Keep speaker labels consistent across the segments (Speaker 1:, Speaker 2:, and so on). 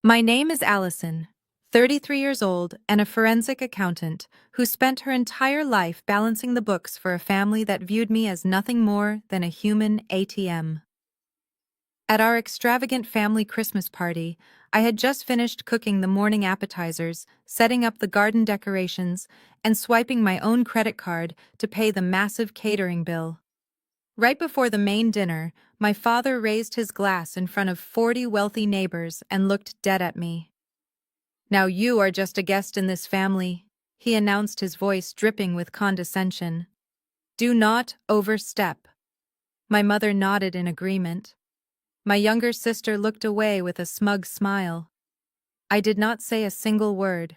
Speaker 1: My name is Allison, 33 years old and a forensic accountant who spent her entire life balancing the books for a family that viewed me as nothing more than a human ATM. At our extravagant family Christmas party, I had just finished cooking the morning appetizers, setting up the garden decorations, and swiping my own credit card to pay the massive catering bill. Right before the main dinner, my father raised his glass in front of 40 wealthy neighbors and looked dead at me. "Now you are just a guest in this family," he announced, his voice dripping with condescension. "Do not overstep." My mother nodded in agreement. My younger sister looked away with a smug smile. I did not say a single word.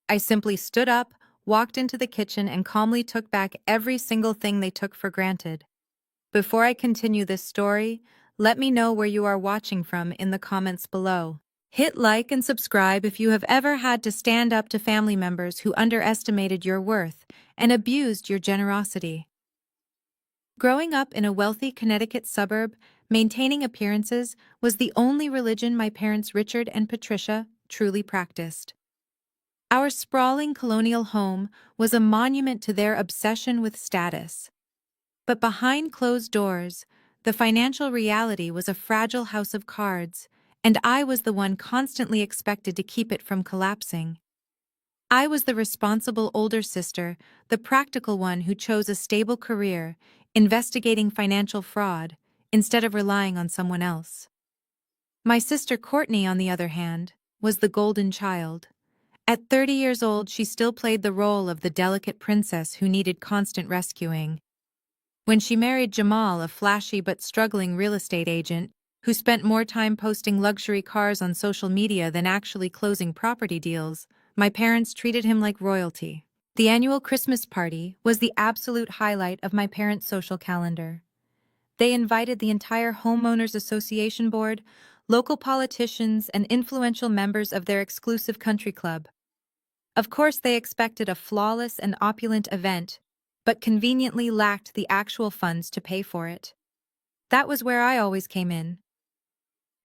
Speaker 1: I simply stood up, walked into the kitchen, and calmly took back every single thing they took for granted. Before I continue this story, let me know where you are watching from in the comments below. Hit like and subscribe if you have ever had to stand up to family members who underestimated your worth and abused your generosity. Growing up in a wealthy Connecticut suburb, maintaining appearances was the only religion my parents Richard and Patricia truly practiced. Our sprawling colonial home was a monument to their obsession with status. But behind closed doors, the financial reality was a fragile house of cards, and I was the one constantly expected to keep it from collapsing. I was the responsible older sister, the practical one who chose a stable career, investigating financial fraud, instead of relying on someone else. My sister Courtney, on the other hand, was the golden child. At 30 years old, she still played the role of the delicate princess who needed constant rescuing. When she married Jamal, a flashy but struggling real estate agent who spent more time posting luxury cars on social media than actually closing property deals, my parents treated him like royalty. The annual Christmas party was the absolute highlight of my parents' social calendar. They invited the entire Homeowners Association board, local politicians, and influential members of their exclusive country club. Of course, they expected a flawless and opulent event, but conveniently lacked the actual funds to pay for it. That was where I always came in.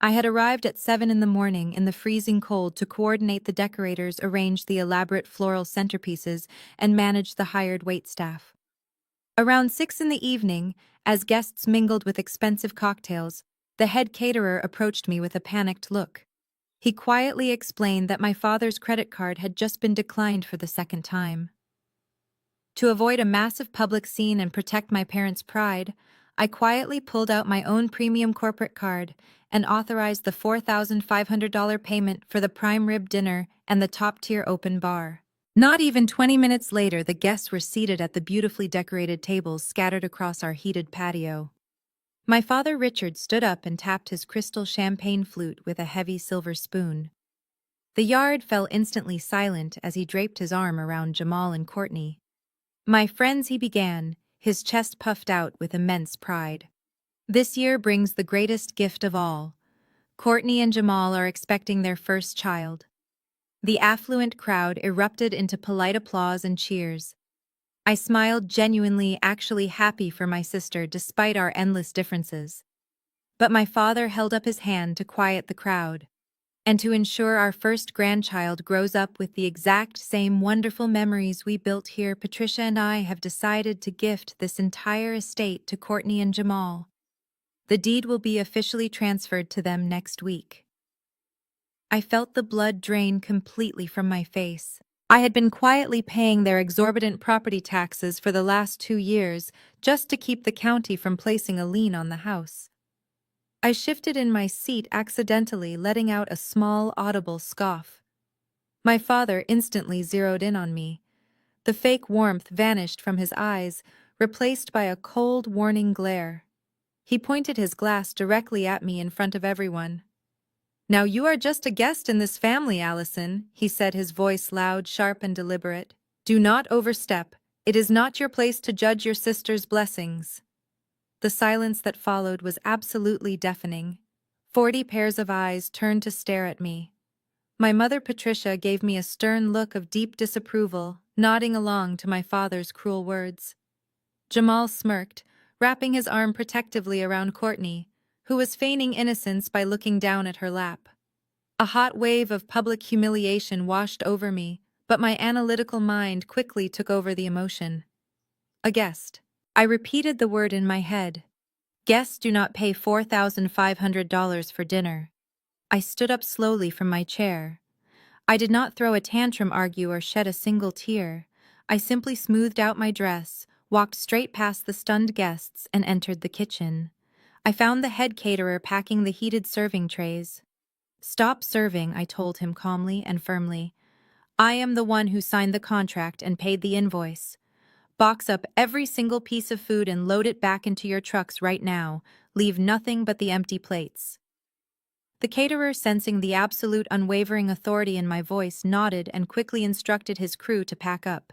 Speaker 1: I had arrived at 7 in the morning in the freezing cold to coordinate the decorators, arrange the elaborate floral centerpieces, and manage the hired waitstaff. Around 6 in the evening, as guests mingled with expensive cocktails, the head caterer approached me with a panicked look. He quietly explained that my father's credit card had just been declined for the second time. To avoid a massive public scene and protect my parents' pride, I quietly pulled out my own premium corporate card and authorized the $4,500 payment for the prime rib dinner and the top-tier open bar. Not even 20 minutes later, the guests were seated at the beautifully decorated tables scattered across our heated patio. My father Richard stood up and tapped his crystal champagne flute with a heavy silver spoon. The yard fell instantly silent as he draped his arm around Jamal and Courtney. "My friends," he began, his chest puffed out with immense pride. "This year brings the greatest gift of all. Courtney and Jamal are expecting their first child." The affluent crowd erupted into polite applause and cheers. I smiled, genuinely, actually happy for my sister despite our endless differences. But my father held up his hand to quiet the crowd. "And to ensure our first grandchild grows up with the exact same wonderful memories we built here, Patricia and I have decided to gift this entire estate to Courtney and Jamal. The deed will be officially transferred to them next week." I felt the blood drain completely from my face. I had been quietly paying their exorbitant property taxes for the last 2 years just to keep the county from placing a lien on the house. I shifted in my seat, accidentally letting out a small, audible scoff. My father instantly zeroed in on me. The fake warmth vanished from his eyes, replaced by a cold, warning glare. He pointed his glass directly at me in front of everyone. "Now you are just a guest in this family, Allison," he said, his voice loud, sharp, and deliberate. "Do not overstep. It is not your place to judge your sister's blessings." The silence that followed was absolutely deafening. 40 pairs of eyes turned to stare at me. My mother Patricia gave me a stern look of deep disapproval, nodding along to my father's cruel words. Jamal smirked, wrapping his arm protectively around Courtney, who was feigning innocence by looking down at her lap. A hot wave of public humiliation washed over me, but my analytical mind quickly took over the emotion. A guest. I repeated the word in my head. Guests do not pay $4,500 for dinner. I stood up slowly from my chair. I did not throw a tantrum, argue, or shed a single tear. I simply smoothed out my dress, walked straight past the stunned guests, and entered the kitchen. I found the head caterer packing the heated serving trays. "Stop serving," I told him calmly and firmly. "I am the one who signed the contract and paid the invoice. Box up every single piece of food and load it back into your trucks right now. Leave nothing but the empty plates." The caterer, sensing the absolute unwavering authority in my voice, nodded and quickly instructed his crew to pack up.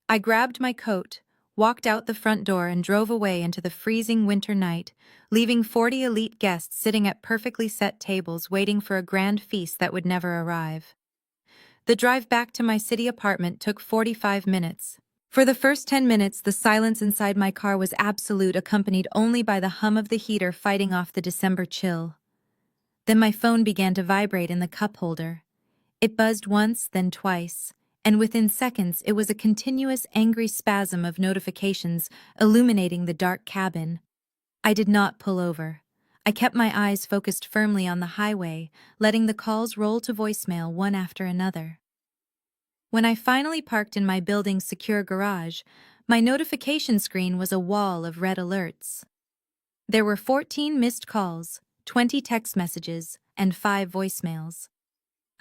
Speaker 1: I grabbed my coat, walked out the front door, and drove away into the freezing winter night, leaving 40 elite guests sitting at perfectly set tables waiting for a grand feast that would never arrive. The drive back to my city apartment took 45 minutes. For the first 10 minutes, the silence inside my car was absolute, accompanied only by the hum of the heater fighting off the December chill. Then my phone began to vibrate in the cup holder. It buzzed once, then twice, and within seconds it was a continuous angry spasm of notifications illuminating the dark cabin. I did not pull over. I kept my eyes focused firmly on the highway, letting the calls roll to voicemail one after another. When I finally parked in my building's secure garage, my notification screen was a wall of red alerts. There were 14 missed calls, 20 text messages, and 5 voicemails.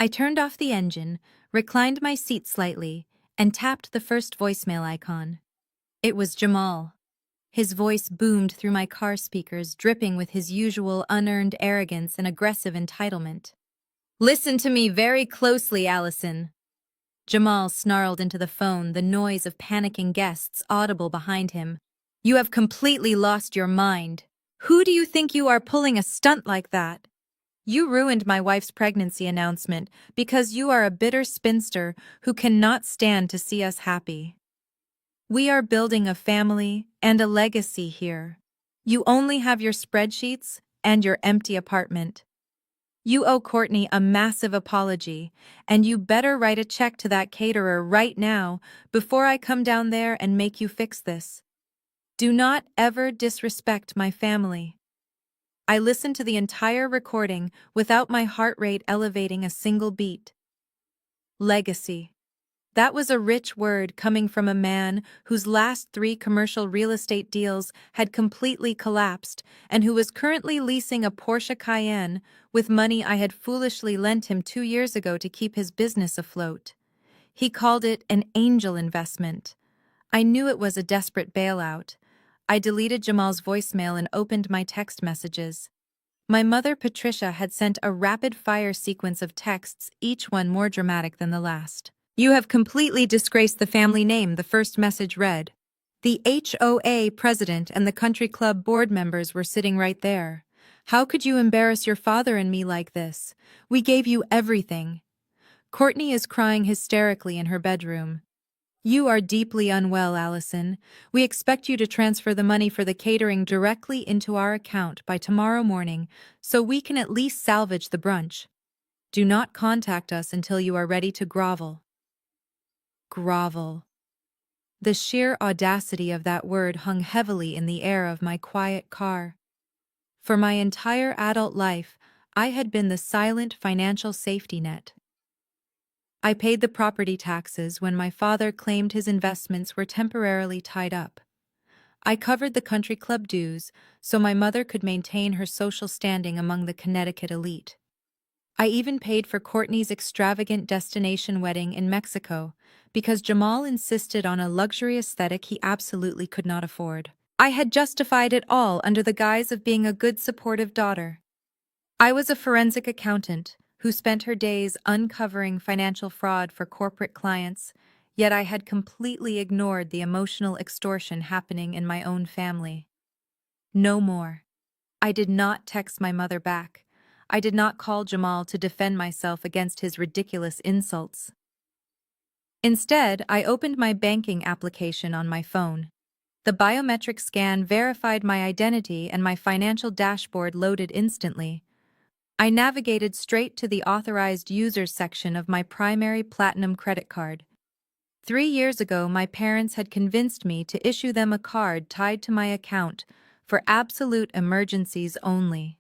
Speaker 1: I turned off the engine, reclined my seat slightly, and tapped the first voicemail icon. It was Jamal. His voice boomed through my car speakers, dripping with his usual unearned arrogance and aggressive entitlement. "Listen to me very closely, Allison." Jamal snarled into the phone, the noise of panicking guests audible behind him. "You have completely lost your mind. Who do you think you are, pulling a stunt like that? You ruined my wife's pregnancy announcement because you are a bitter spinster who cannot stand to see us happy. We are building a family and a legacy here. You only have your spreadsheets and your empty apartment. You owe Courtney a massive apology, and you better write a check to that caterer right now before I come down there and make you fix this. Do not ever disrespect my family." I listened to the entire recording without my heart rate elevating a single beat. Legacy. That was a rich word coming from a man whose last 3 commercial real estate deals had completely collapsed and who was currently leasing a Porsche Cayenne with money I had foolishly lent him 2 years ago to keep his business afloat. He called it an angel investment. I knew it was a desperate bailout. I deleted Jamal's voicemail and opened my text messages. My mother, Patricia, had sent a rapid-fire sequence of texts, each one more dramatic than the last. "You have completely disgraced the family name," the first message read. The HOA president and the country club board members were sitting right there. "How could you embarrass your father and me like this? We gave you everything." Courtney is crying hysterically in her bedroom. "You are deeply unwell, Allison. We expect you to transfer the money for the catering directly into our account by tomorrow morning so we can at least salvage the brunch. Do not contact us until you are ready to grovel." Grovel. The sheer audacity of that word hung heavily in the air of my quiet car. For my entire adult life, I had been the silent financial safety net. I paid the property taxes when my father claimed his investments were temporarily tied up. I covered the country club dues so my mother could maintain her social standing among the Connecticut elite. I even paid for Courtney's extravagant destination wedding in Mexico because Jamal insisted on a luxury aesthetic he absolutely could not afford. I had justified it all under the guise of being a good, supportive daughter. I was a forensic accountant who spent her days uncovering financial fraud for corporate clients, yet I had completely ignored the emotional extortion happening in my own family. No more. I did not text my mother back. I did not call Jamal to defend myself against his ridiculous insults. Instead, I opened my banking application on my phone. The biometric scan verified my identity and my financial dashboard loaded instantly. I navigated straight to the authorized users section of my primary platinum credit card. 3 years ago, my parents had convinced me to issue them a card tied to my account for absolute emergencies only.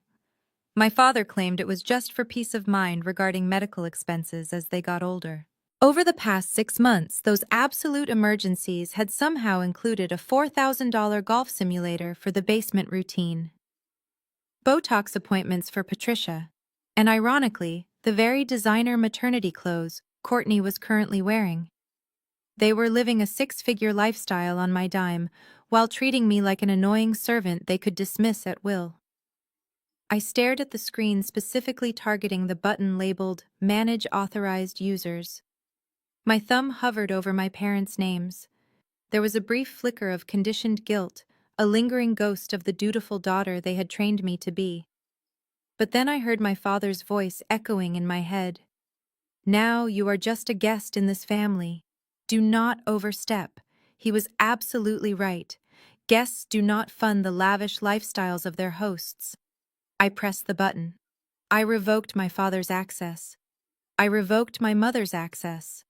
Speaker 1: My father claimed it was just for peace of mind regarding medical expenses as they got older. Over the past 6 months, those absolute emergencies had somehow included a $4,000 golf simulator for the basement routine, Botox appointments for Patricia, and ironically, the very designer maternity clothes Courtney was currently wearing. They were living a six-figure lifestyle on my dime, while treating me like an annoying servant they could dismiss at will. I stared at the screen, specifically targeting the button labeled Manage Authorized Users. My thumb hovered over my parents' names. There was a brief flicker of conditioned guilt, a lingering ghost of the dutiful daughter they had trained me to be. But then I heard my father's voice echoing in my head. Now you are just a guest in this family. Do not overstep. He was absolutely right. Guests do not fund the lavish lifestyles of their hosts. I pressed the button. I revoked my father's access. I revoked my mother's access.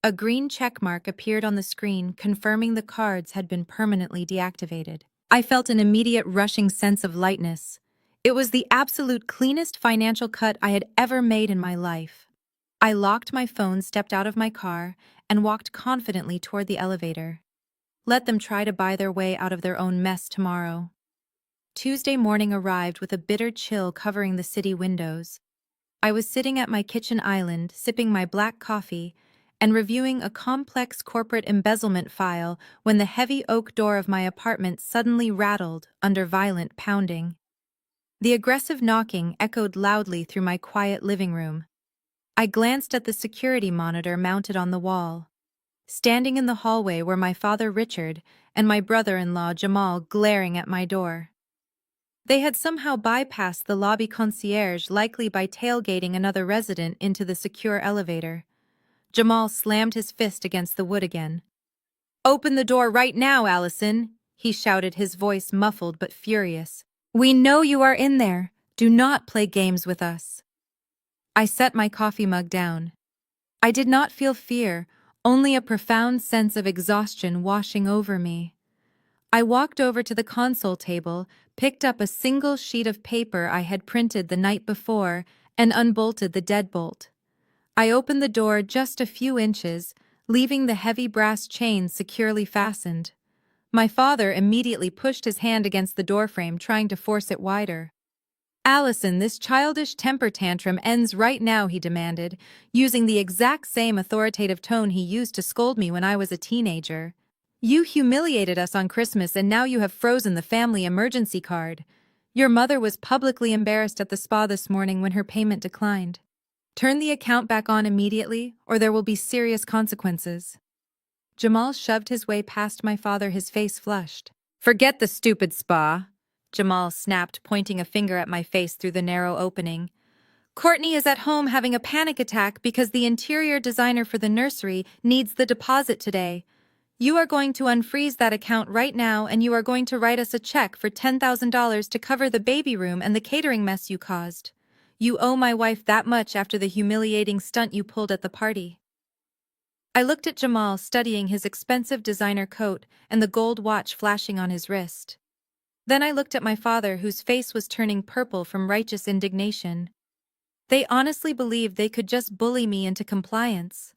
Speaker 1: A green checkmark appeared on the screen, confirming the cards had been permanently deactivated. I felt an immediate rushing sense of lightness. It was the absolute cleanest financial cut I had ever made in my life. I locked my phone, stepped out of my car, and walked confidently toward the elevator. Let them try to buy their way out of their own mess tomorrow. Tuesday morning arrived with a bitter chill covering the city windows. I was sitting at my kitchen island, sipping my black coffee, and reviewing a complex corporate embezzlement file when the heavy oak door of my apartment suddenly rattled under violent pounding. The aggressive knocking echoed loudly through my quiet living room. I glanced at the security monitor mounted on the wall. Standing in the hallway were my father Richard and my brother-in-law Jamal, glaring at my door. They had somehow bypassed the lobby concierge, likely by tailgating another resident into the secure elevator. Jamal slammed his fist against the wood again. "Open the door right now, Allison," he shouted, his voice muffled but furious. "We know you are in there. Do not play games with us." I set my coffee mug down. I did not feel fear, only a profound sense of exhaustion washing over me. I walked over to the console table, picked up a single sheet of paper I had printed the night before, and unbolted the deadbolt. I opened the door just a few inches, leaving the heavy brass chain securely fastened. My father immediately pushed his hand against the doorframe, trying to force it wider. "Allison, this childish temper tantrum ends right now," he demanded, using the exact same authoritative tone he used to scold me when I was a teenager. "You humiliated us on Christmas, and now you have frozen the family emergency card. Your mother was publicly embarrassed at the spa this morning when her payment declined. Turn the account back on immediately, or there will be serious consequences." Jamal shoved his way past my father, his face flushed. "Forget the stupid spa," Jamal snapped, pointing a finger at my face through the narrow opening. "Courtney is at home having a panic attack because the interior designer for the nursery needs the deposit today. You are going to unfreeze that account right now, and you are going to write us a check for $10,000 to cover the baby room and the catering mess you caused. You owe my wife that much after the humiliating stunt you pulled at the party." I looked at Jamal, studying his expensive designer coat and the gold watch flashing on his wrist. Then I looked at my father, whose face was turning purple from righteous indignation. They honestly believed they could just bully me into compliance.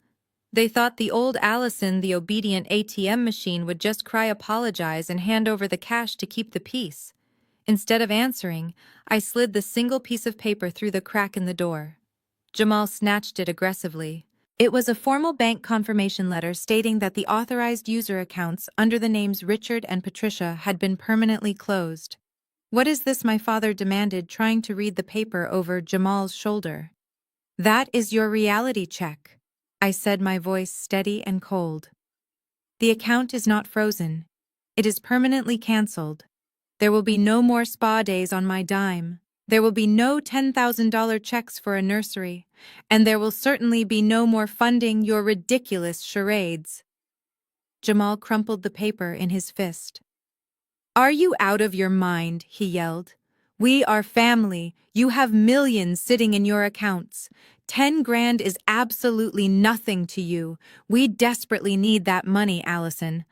Speaker 1: They thought the old Allison, the obedient ATM machine, would just cry apologize and hand over the cash to keep the peace. Instead of answering, I slid the single piece of paper through the crack in the door. Jamal snatched it aggressively. It was a formal bank confirmation letter stating that the authorized user accounts under the names Richard and Patricia had been permanently closed. "What is this?" my father demanded, trying to read the paper over Jamal's shoulder. "That is your reality check," I said, my voice steady and cold. "The account is not frozen. It is permanently canceled. There will be no more spa days on my dime. There will be no $10,000 checks for a nursery. And there will certainly be no more funding your ridiculous charades." Jamal crumpled the paper in his fist. "Are you out of your mind?" he yelled. We are family. You have millions sitting in your accounts. 10 grand is absolutely nothing to you. We desperately need that money, Allison.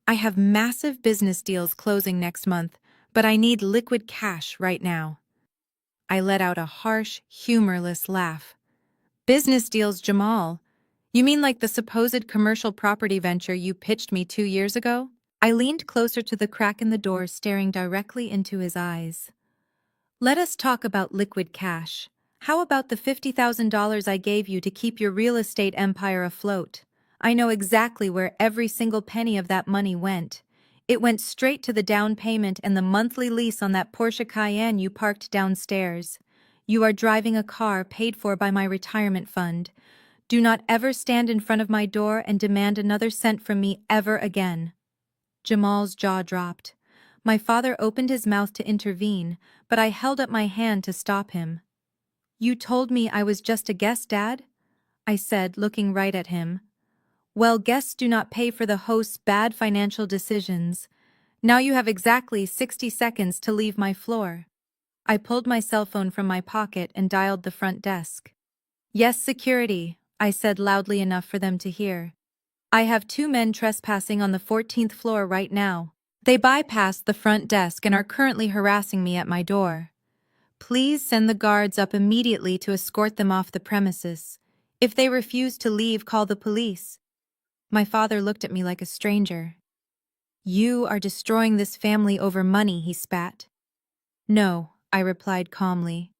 Speaker 1: I have massive business deals closing next month, but I need liquid cash right now. I let out a harsh, humorless laugh. Business deals, Jamal? You mean like the supposed commercial property venture you pitched me 2 years ago? I leaned closer to the crack in the door, staring directly into his eyes. Let us talk about liquid cash. How about the $50,000 I gave you to keep your real estate empire afloat? I know exactly where every single penny of that money went. It went straight to the down payment and the monthly lease on that Porsche Cayenne you parked downstairs. You are driving a car paid for by my retirement fund. Do not ever stand in front of my door and demand another cent from me ever again. Jamal's jaw dropped. My father opened his mouth to intervene, but I held up my hand to stop him. You told me I was just a guest, Dad? I said, looking right at him. Well, guests do not pay for the host's bad financial decisions. Now you have exactly 60 seconds to leave my floor. I pulled my cell phone from my pocket and dialed the front desk. Yes, security, I said loudly enough for them to hear. I have 2 men trespassing on the 14th floor right now. They bypassed the front desk and are currently harassing me at my door. Please send the guards up immediately to escort them off the premises. If they refuse to leave, call the police. My father looked at me like a stranger. You are destroying this family over money, he spat. No, I replied calmly.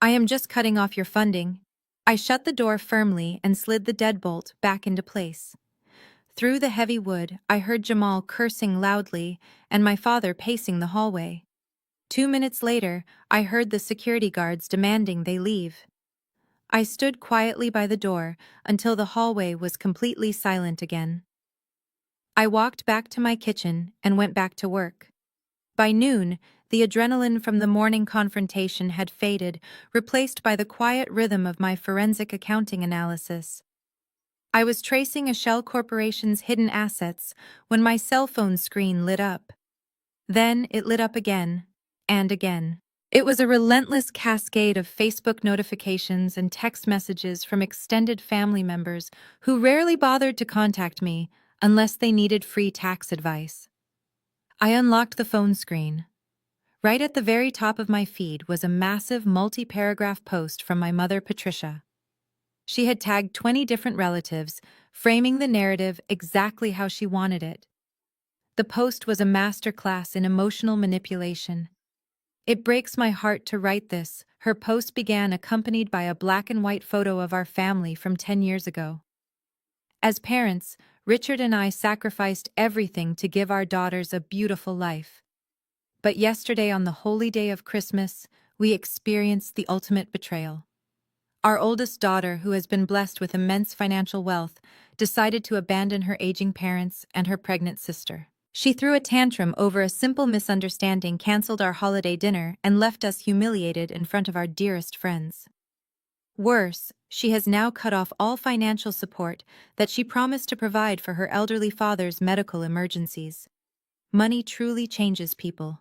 Speaker 1: I am just cutting off your funding. I shut the door firmly and slid the deadbolt back into place. Through the heavy wood, I heard Jamal cursing loudly and my father pacing the hallway. 2 minutes later, I heard the security guards demanding they leave. I stood quietly by the door until the hallway was completely silent again. I walked back to my kitchen and went back to work. By noon, the adrenaline from the morning confrontation had faded, replaced by the quiet rhythm of my forensic accounting analysis. I was tracing a shell corporation's hidden assets when my cell phone screen lit up. Then it lit up again, and again. It was a relentless cascade of Facebook notifications and text messages from extended family members who rarely bothered to contact me unless they needed free tax advice. I unlocked the phone screen. Right at the very top of my feed was a massive multi-paragraph post from my mother, Patricia. She had tagged 20 different relatives, framing the narrative exactly how she wanted it. The post was a masterclass in emotional manipulation. It breaks my heart to write this. Her post began accompanied by a black and white photo of our family from 10 years ago. As parents, Richard and I sacrificed everything to give our daughters a beautiful life. But yesterday, on the holy day of Christmas, we experienced the ultimate betrayal. Our oldest daughter, who has been blessed with immense financial wealth, decided to abandon her aging parents and her pregnant sister. She threw a tantrum over a simple misunderstanding, canceled our holiday dinner, and left us humiliated in front of our dearest friends. Worse, she has now cut off all financial support that she promised to provide for her elderly father's medical emergencies. Money truly changes people.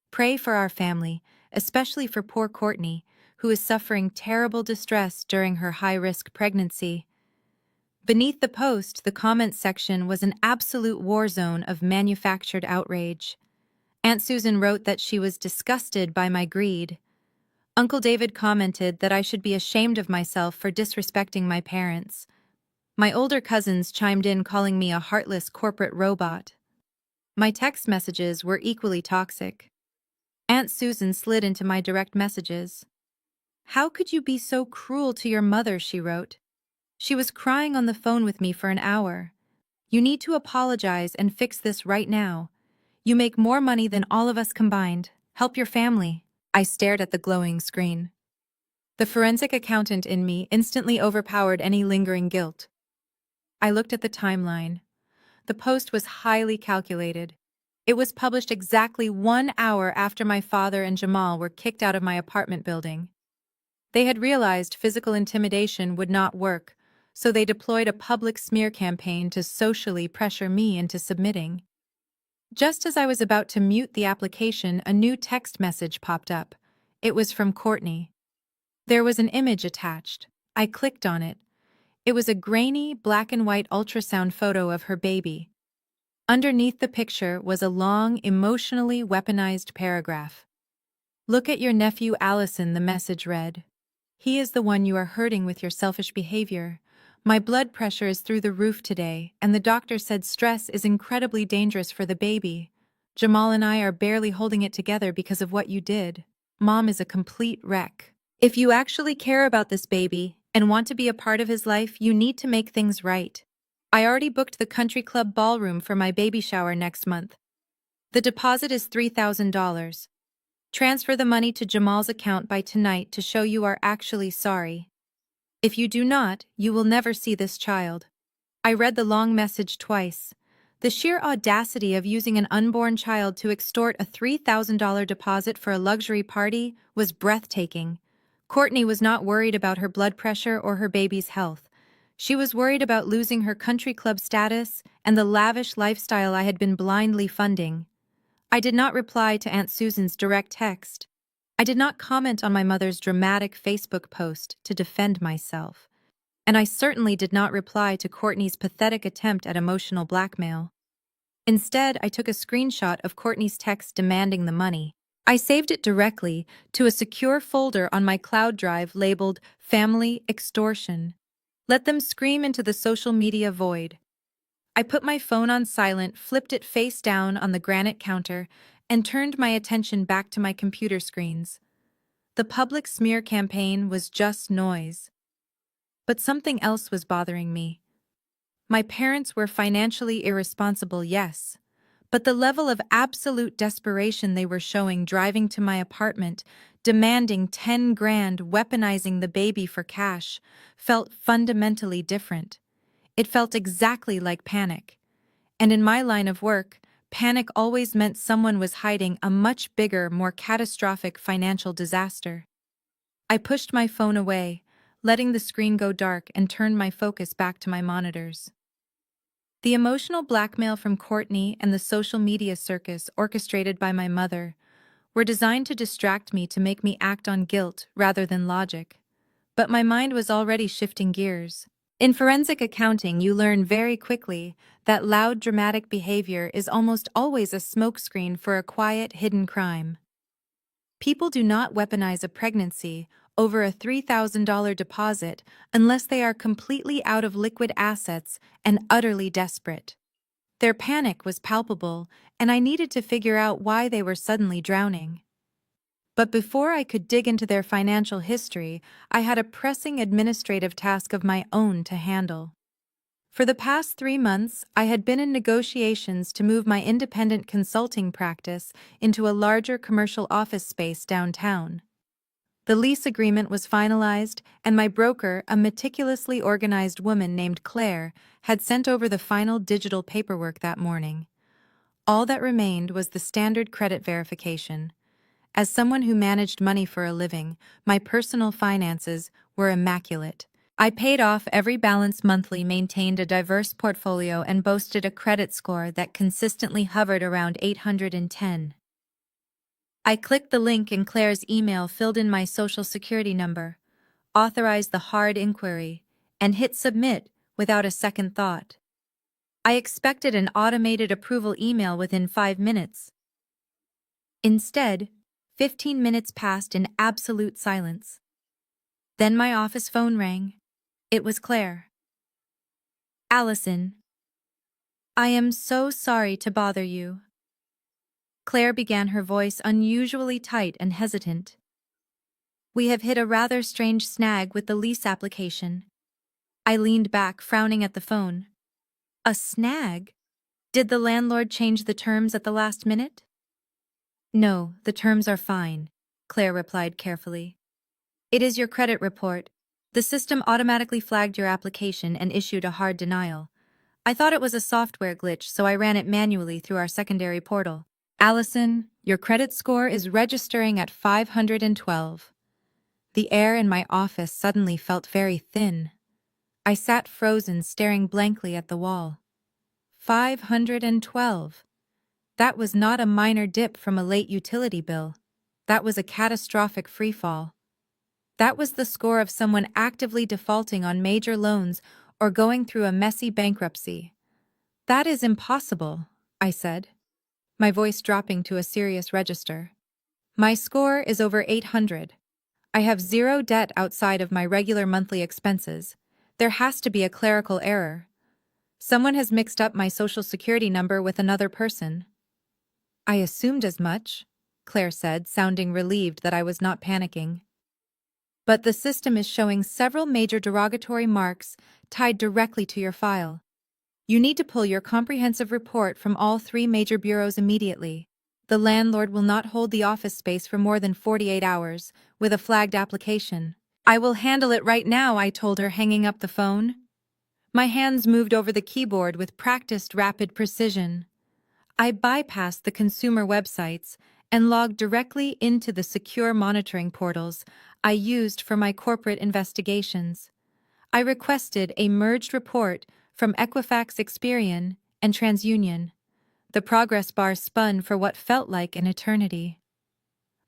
Speaker 1: Pray for our family, especially for poor Courtney, who is suffering terrible distress during her high-risk pregnancy. Beneath the post, the comments section was an absolute war zone of manufactured outrage. Aunt Susan wrote that she was disgusted by my greed. Uncle David commented that I should be ashamed of myself for disrespecting my parents. My older cousins chimed in, calling me a heartless corporate robot. My text messages were equally toxic. Aunt Susan slid into my direct messages. How could you be so cruel to your mother, she wrote. She was crying on the phone with me for an hour. You need to apologize and fix this right now. You make more money than all of us combined. Help your family. I stared at the glowing screen. The forensic accountant in me instantly overpowered any lingering guilt. I looked at the timeline. The post was highly calculated. It was published exactly 1 hour after my father and Jamal were kicked out of my apartment building. They had realized physical intimidation would not work, so they deployed a public smear campaign to socially pressure me into submitting. Just as I was about to mute the application, a new text message popped up. It was from Courtney. There was an image attached. I clicked on it. It was a grainy, black and white ultrasound photo of her baby. Underneath the picture was a long, emotionally weaponized paragraph. "Look at your nephew Allison," the message read. "He is the one you are hurting with your selfish behavior. My blood pressure is through the roof today, and the doctor said stress is incredibly dangerous for the baby. Jamal and I are barely holding it together because of what you did. Mom is a complete wreck. If you actually care about this baby and want to be a part of his life, you need to make things right. I already booked the country club ballroom for my baby shower next month. The deposit is $3,000. Transfer the money to Jamal's account by tonight to show you are actually sorry. If you do not, you will never see this child." I read the long message twice. The sheer audacity of using an unborn child to extort a $3,000 deposit for a luxury party was breathtaking. Courtney was not worried about her blood pressure or her baby's health. She was worried about losing her country club status and the lavish lifestyle I had been blindly funding. I did not reply to Aunt Susan's direct text. I did not comment on my mother's dramatic Facebook post to defend myself. And I certainly did not reply to Courtney's pathetic attempt at emotional blackmail. Instead, I took a screenshot of Courtney's text demanding the money. I saved it directly to a secure folder on my cloud drive labeled Family Extortion. Let them scream into the social media void. I put my phone on silent, flipped it face down on the granite counter, and turned my attention back to my computer screens. The public smear campaign was just noise. But something else was bothering me. My parents were financially irresponsible, yes, but the level of absolute desperation they were showing driving to my apartment, demanding 10 grand, weaponizing the baby for cash, felt fundamentally different. It felt exactly like panic. And in my line of work, panic always meant someone was hiding a much bigger, more catastrophic financial disaster. I pushed my phone away, letting the screen go dark, and turned my focus back to my monitors. The emotional blackmail from Courtney and the social media circus orchestrated by my mother were designed to distract me, to make me act on guilt rather than logic. But my mind was already shifting gears. In forensic accounting, you learn very quickly that loud, dramatic behavior is almost always a smokescreen for a quiet, hidden crime. People do not weaponize a pregnancy over a $3,000 deposit unless they are completely out of liquid assets and utterly desperate. Their panic was palpable, and I needed to figure out why they were suddenly drowning. But before I could dig into their financial history, I had a pressing administrative task of my own to handle. For the past 3 months, I had been in negotiations to move my independent consulting practice into a larger commercial office space downtown. The lease agreement was finalized, and my broker, a meticulously organized woman named Claire, had sent over the final digital paperwork that morning. All that remained was the standard credit verification. As someone who managed money for a living, my personal finances were immaculate. I paid off every balance monthly, maintained a diverse portfolio, and boasted a credit score that consistently hovered around 810. I clicked the link in Claire's email, filled in my social security number, authorized the hard inquiry, and hit submit without a second thought. I expected an automated approval email within 5 minutes. Instead, 15 minutes passed in absolute silence. Then my office phone rang. It was Claire. "Allison, I am so sorry to bother you." Claire began, her voice unusually tight and hesitant. "We have hit a rather strange snag with the lease application." I leaned back, frowning at the phone. "A snag? Did the landlord change the terms at the last minute?" "No, the terms are fine," Claire replied carefully. "It is your credit report. The system automatically flagged your application and issued a hard denial. I thought it was a software glitch, so I ran it manually through our secondary portal. Allison, your credit score is registering at 512. The air in my office suddenly felt very thin. I sat frozen, staring blankly at the wall. 512. That was not a minor dip from a late utility bill. That was a catastrophic freefall. That was the score of someone actively defaulting on major loans or going through a messy bankruptcy. That is impossible, I said, my voice dropping to a serious register. My score is over 800. I have zero debt outside of my regular monthly expenses. There has to be a clerical error. Someone has mixed up my social security number with another person. I assumed as much, Claire said, sounding relieved that I was not panicking. But the system is showing several major derogatory marks tied directly to your file. You need to pull your comprehensive report from all 3 major bureaus immediately. The landlord will not hold the office space for more than 48 hours, with a flagged application. I will handle it right now, I told her, hanging up the phone. My hands moved over the keyboard with practiced rapid precision. I bypassed the consumer websites and logged directly into the secure monitoring portals I used for my corporate investigations. I requested a merged report from Equifax Experian and TransUnion. The progress bar spun for what felt like an eternity.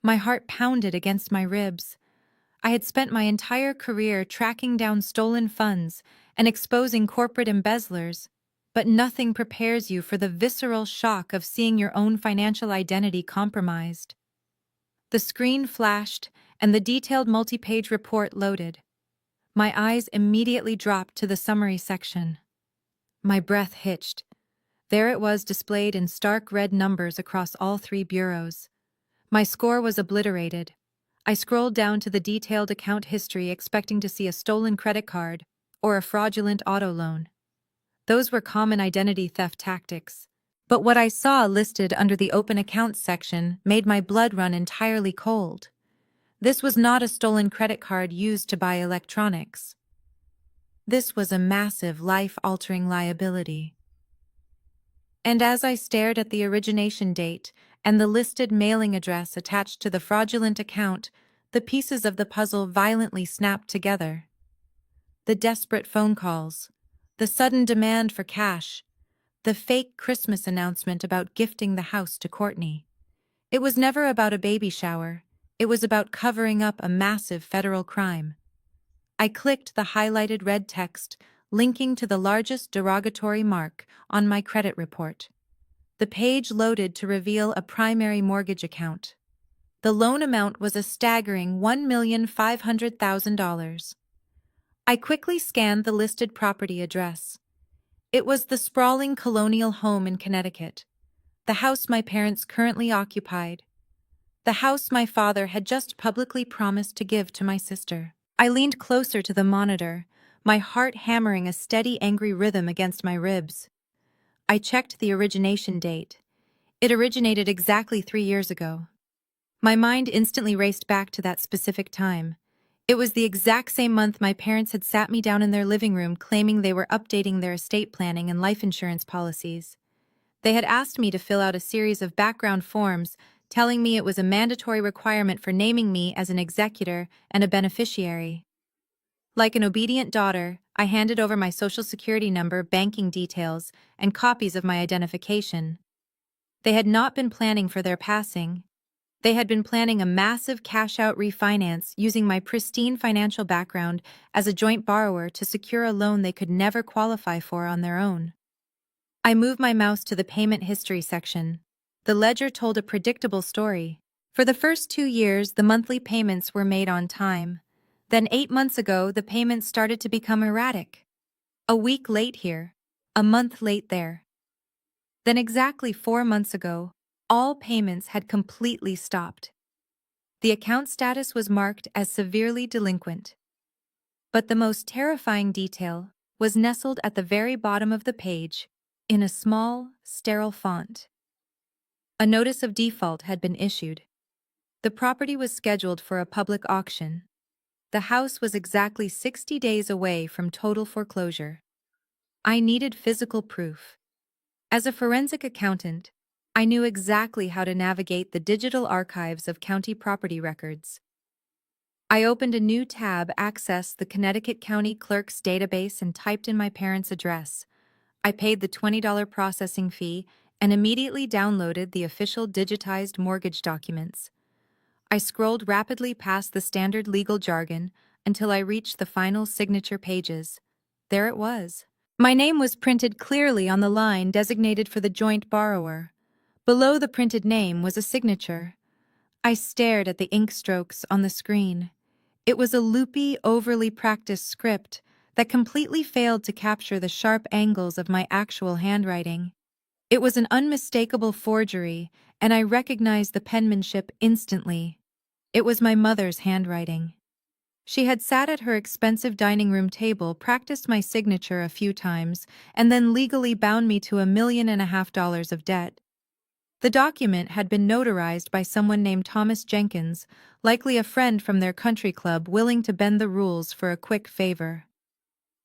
Speaker 1: My heart pounded against my ribs. I had spent my entire career tracking down stolen funds and exposing corporate embezzlers, but nothing prepares you for the visceral shock of seeing your own financial identity compromised. The screen flashed, and the detailed multi-page report loaded. My eyes immediately dropped to the summary section. My breath hitched. There it was, displayed in stark red numbers across all 3 bureaus. My score was obliterated. I scrolled down to the detailed account history, expecting to see a stolen credit card or a fraudulent auto loan. Those were common identity theft tactics. But what I saw listed under the open accounts section made my blood run entirely cold. This was not a stolen credit card used to buy electronics. This was a massive, life-altering liability. And as I stared at the origination date and the listed mailing address attached to the fraudulent account, the pieces of the puzzle violently snapped together. The desperate phone calls, the sudden demand for cash, the fake Christmas announcement about gifting the house to Courtney. It was never about a baby shower. It was about covering up a massive federal crime. I clicked the highlighted red text, linking to the largest derogatory mark on my credit report. The page loaded to reveal a primary mortgage account. The loan amount was a staggering $1,500,000. I quickly scanned the listed property address. It was the sprawling colonial home in Connecticut, the house my parents currently occupied, the house my father had just publicly promised to give to my sister. I leaned closer to the monitor, my heart hammering a steady, angry rhythm against my ribs. I checked the origination date. It originated exactly 3 years ago. My mind instantly raced back to that specific time. It was the exact same month my parents had sat me down in their living room claiming they were updating their estate planning and life insurance policies. They had asked me to fill out a series of background forms telling me it was a mandatory requirement for naming me as an executor and a beneficiary. Like an obedient daughter, I handed over my social security number, banking details, and copies of my identification. They had not been planning for their passing. They had been planning a massive cash-out refinance using my pristine financial background as a joint borrower to secure a loan they could never qualify for on their own. I moved my mouse to the payment history section. The ledger told a predictable story. For the first 2 years, the monthly payments were made on time. Then 8 months ago, the payments started to become erratic. A week late here, a month late there. Then exactly 4 months ago, all payments had completely stopped. The account status was marked as severely delinquent. But the most terrifying detail was nestled at the very bottom of the page, in a small, sterile font. A notice of default had been issued. The property was scheduled for a public auction. The house was exactly 60 days away from total foreclosure. I needed physical proof. As a forensic accountant, I knew exactly how to navigate the digital archives of county property records. I opened a new tab, accessed the Connecticut County Clerk's database, and typed in my parents' address. I paid the $20 processing fee and immediately downloaded the official digitized mortgage documents. I scrolled rapidly past the standard legal jargon until I reached the final signature pages. There it was. My name was printed clearly on the line designated for the joint borrower. Below the printed name was a signature. I stared at the ink strokes on the screen. It was a loopy, overly practiced script that completely failed to capture the sharp angles of my actual handwriting. It was an unmistakable forgery, and I recognized the penmanship instantly. It was my mother's handwriting. She had sat at her expensive dining room table, practiced my signature a few times, and then legally bound me to $1.5 million of debt. The document had been notarized by someone named Thomas Jenkins, likely a friend from their country club willing to bend the rules for a quick favor.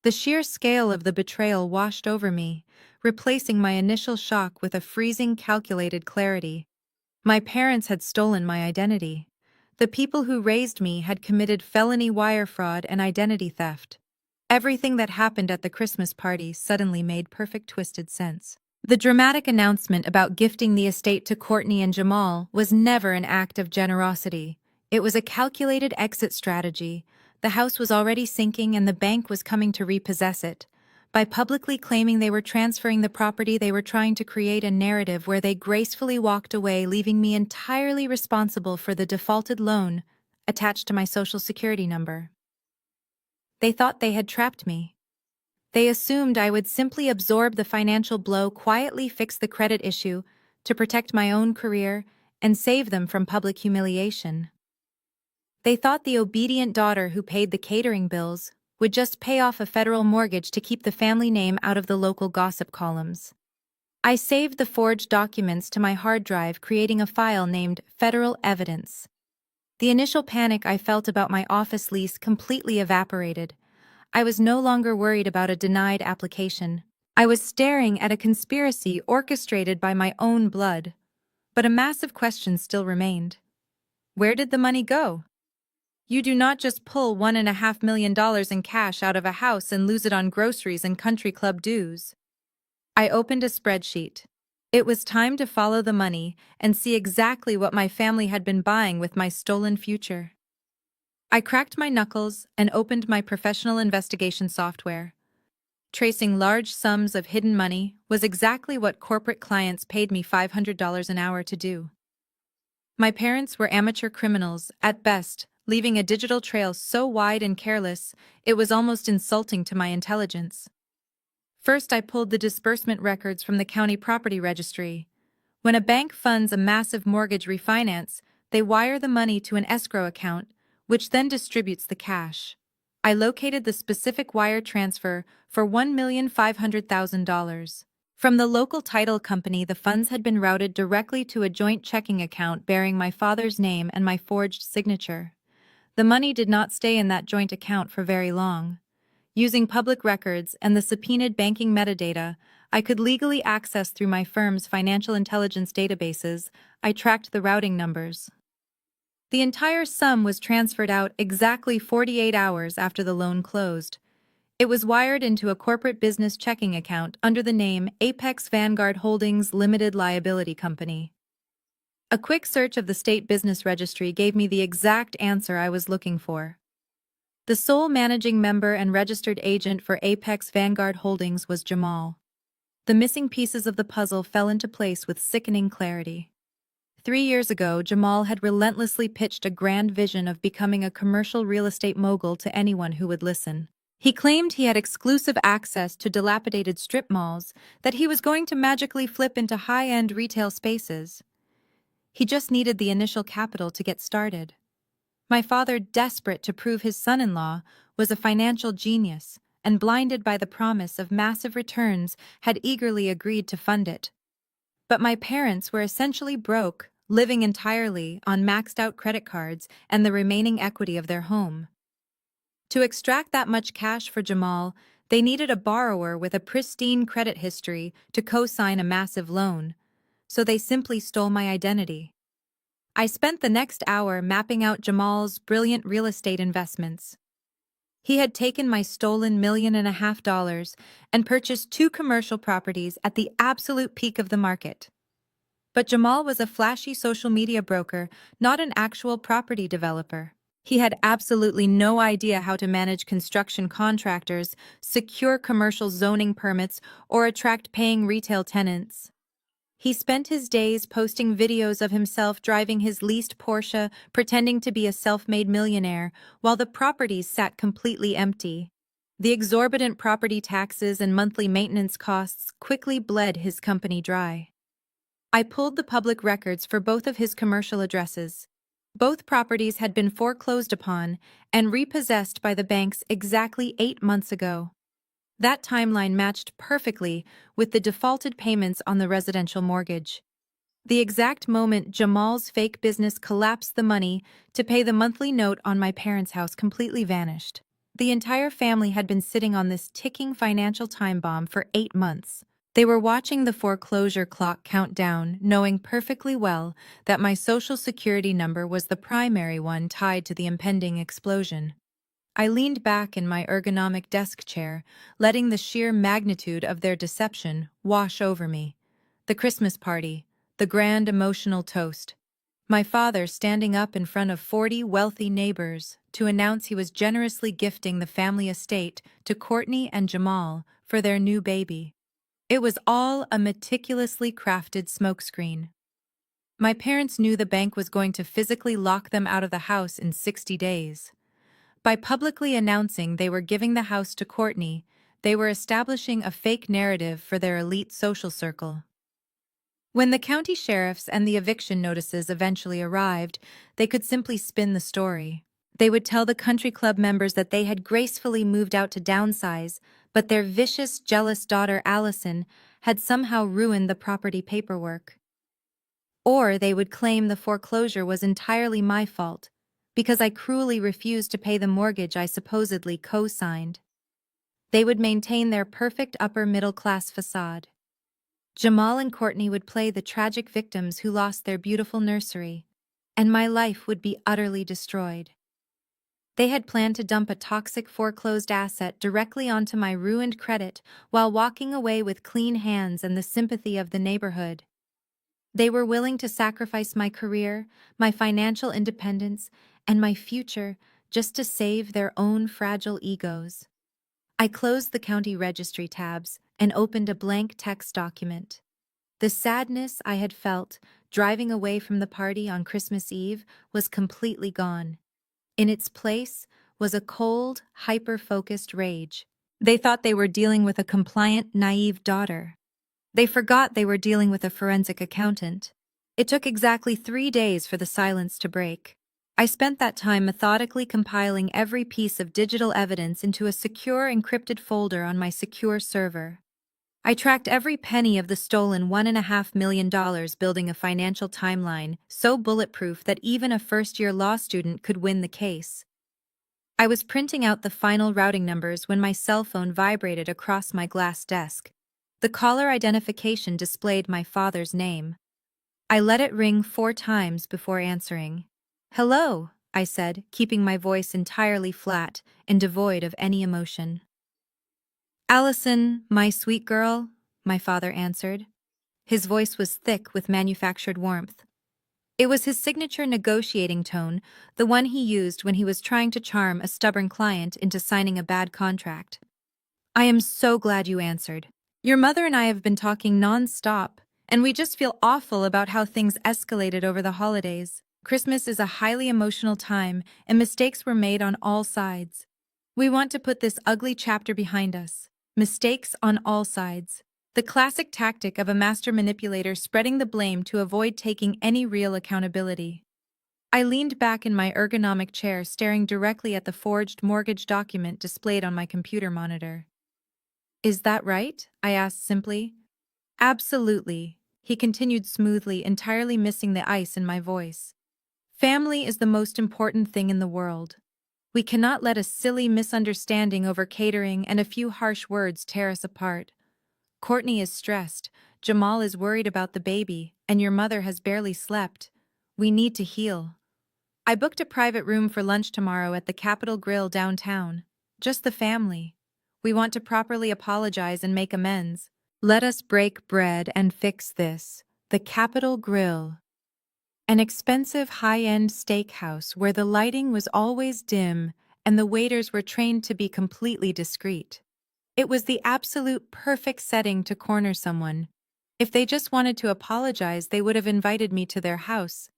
Speaker 1: The sheer scale of the betrayal washed over me, replacing my initial shock with a freezing, calculated clarity. My parents had stolen my identity. The people who raised me had committed felony wire fraud and identity theft. Everything that happened at the Christmas party suddenly made perfect twisted sense. The dramatic announcement about gifting the estate to Courtney and Jamal was never an act of generosity. It was a calculated exit strategy. The house was already sinking and the bank was coming to repossess it. By publicly claiming they were transferring the property, they were trying to create a narrative where they gracefully walked away, leaving me entirely responsible for the defaulted loan attached to my Social Security number. They thought they had trapped me. They assumed I would simply absorb the financial blow, quietly fix the credit issue to protect my own career and save them from public humiliation. They thought the obedient daughter who paid the catering bills would just pay off a federal mortgage to keep the family name out of the local gossip columns. I saved the forged documents to my hard drive, creating a file named Federal Evidence. The initial panic I felt about my office lease completely evaporated. I was no longer worried about a denied application. I was staring at a conspiracy orchestrated by my own blood. But a massive question still remained. Where did the money go? You do not just pull $1.5 million in cash out of a house and lose it on groceries and country club dues. I opened a spreadsheet. It was time to follow the money and see exactly what my family had been buying with my stolen future. I cracked my knuckles and opened my professional investigation software. Tracing large sums of hidden money was exactly what corporate clients paid me $500 an hour to do. My parents were amateur criminals, at best, leaving a digital trail so wide and careless it was almost insulting to my intelligence. First, I pulled the disbursement records from the county property registry. When a bank funds a massive mortgage refinance, they wire the money to an escrow account, which then distributes the cash. I located the specific wire transfer for $1,500,000. From the local title company, the funds had been routed directly to a joint checking account bearing my father's name and my forged signature. The money did not stay in that joint account for very long. Using public records and the subpoenaed banking metadata I could legally access through my firm's financial intelligence databases, I tracked the routing numbers. The entire sum was transferred out exactly 48 hours after the loan closed. It was wired into a corporate business checking account under the name Apex Vanguard Holdings Limited Liability Company. A quick search of the state business registry gave me the exact answer I was looking for. The sole managing member and registered agent for Apex Vanguard Holdings was Jamal. The missing pieces of the puzzle fell into place with sickening clarity. 3 years ago, Jamal had relentlessly pitched a grand vision of becoming a commercial real estate mogul to anyone who would listen. He claimed he had exclusive access to dilapidated strip malls that he was going to magically flip into high-end retail spaces. He just needed the initial capital to get started. My father, desperate to prove his son-in-law was a financial genius and blinded by the promise of massive returns, had eagerly agreed to fund it. But my parents were essentially broke, living entirely on maxed-out credit cards and the remaining equity of their home. To extract that much cash for Jamal, they needed a borrower with a pristine credit history to co-sign a massive loan, so they simply stole my identity. I spent the next hour mapping out Jamal's brilliant real estate investments. He had taken my stolen $1.5 million and purchased 2 commercial properties at the absolute peak of the market. But Jamal was a flashy social media broker, not an actual property developer. He had absolutely no idea how to manage construction contractors, secure commercial zoning permits, or attract paying retail tenants. He spent his days posting videos of himself driving his leased Porsche, pretending to be a self-made millionaire, while the properties sat completely empty. The exorbitant property taxes and monthly maintenance costs quickly bled his company dry. I pulled the public records for both of his commercial addresses. Both properties had been foreclosed upon and repossessed by the banks exactly 8 months ago. That timeline matched perfectly with the defaulted payments on the residential mortgage. The exact moment Jamal's fake business collapsed the money to pay the monthly note on my parents' house completely vanished. The entire family had been sitting on this ticking financial time bomb for 8 months. They were watching the foreclosure clock count down, knowing perfectly well that my social security number was the primary one tied to the impending explosion. I leaned back in my ergonomic desk chair, letting the sheer magnitude of their deception wash over me. The Christmas party, the grand emotional toast. My father standing up in front of 40 wealthy neighbors to announce he was generously gifting the family estate to Courtney and Jamal for their new baby. It was all a meticulously crafted smokescreen. My parents knew the bank was going to physically lock them out of the house in 60 days. By publicly announcing they were giving the house to Courtney, they were establishing a fake narrative for their elite social circle. When the county sheriffs and the eviction notices eventually arrived, they could simply spin the story. They would tell the country club members that they had gracefully moved out to downsize, but their vicious, jealous daughter Allison had somehow ruined the property paperwork. Or they would claim the foreclosure was entirely my fault, because I cruelly refused to pay the mortgage I supposedly co-signed. They would maintain their perfect upper-middle-class facade. Jamal and Courtney would play the tragic victims who lost their beautiful nursery, and my life would be utterly destroyed. They had planned to dump a toxic foreclosed asset directly onto my ruined credit while walking away with clean hands and the sympathy of the neighborhood. They were willing to sacrifice my career, my financial independence, and my future just to save their own fragile egos. I closed the county registry tabs and opened a blank text document. The sadness I had felt driving away from the party on Christmas Eve was completely gone. In its place was a cold, hyper-focused rage. They thought they were dealing with a compliant, naive daughter. They forgot they were dealing with a forensic accountant. It took exactly 3 days for the silence to break. I spent that time methodically compiling every piece of digital evidence into a secure encrypted folder on my secure server. I tracked every penny of the stolen $1.5 million building a financial timeline so bulletproof that even a first-year law student could win the case. I was printing out the final routing numbers when my cell phone vibrated across my glass desk. The caller identification displayed my father's name. I let it ring 4 times before answering. "Hello," I said, keeping my voice entirely flat and devoid of any emotion. "Allison, my sweet girl," my father answered. His voice was thick with manufactured warmth. It was his signature negotiating tone, the one he used when he was trying to charm a stubborn client into signing a bad contract. "I am so glad you answered. Your mother and I have been talking non-stop, and we just feel awful about how things escalated over the holidays. Christmas is a highly emotional time, and mistakes were made on all sides. We want to put this ugly chapter behind us. Mistakes on all sides. The classic tactic of a master manipulator spreading the blame to avoid taking any real accountability." I leaned back in my ergonomic chair, staring directly at the forged mortgage document displayed on my computer monitor. "Is that right?" I asked simply. "Absolutely," he continued smoothly, entirely missing the ice in my voice. "Family is the most important thing in the world. We cannot let a silly misunderstanding over catering and a few harsh words tear us apart. Courtney is stressed, Jamal is worried about the baby, and your mother has barely slept. We need to heal. I booked a private room for lunch tomorrow at the Capitol Grill downtown. Just the family. We want to properly apologize and make amends. Let us break bread and fix this." The Capitol Grill, an expensive high-end steakhouse where the lighting was always dim and the waiters were trained to be completely discreet. It was the absolute perfect setting to corner someone. If they just wanted to apologize, they would have invited me to their house.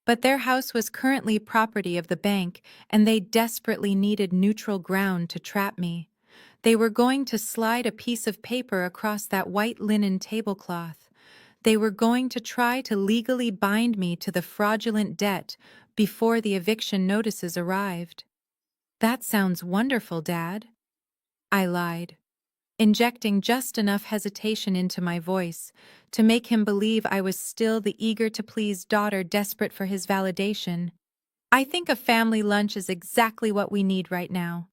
Speaker 1: But their house was currently property of the bank, and they desperately needed neutral ground to trap me. They were going to slide a piece of paper across that white linen tablecloth. They were going to try to legally bind me to the fraudulent debt before the eviction notices arrived. That sounds wonderful, Dad. I lied, injecting just enough hesitation into my voice to make him believe I was still the eager-to-please daughter desperate for his validation. I think a family lunch is exactly what we need right now.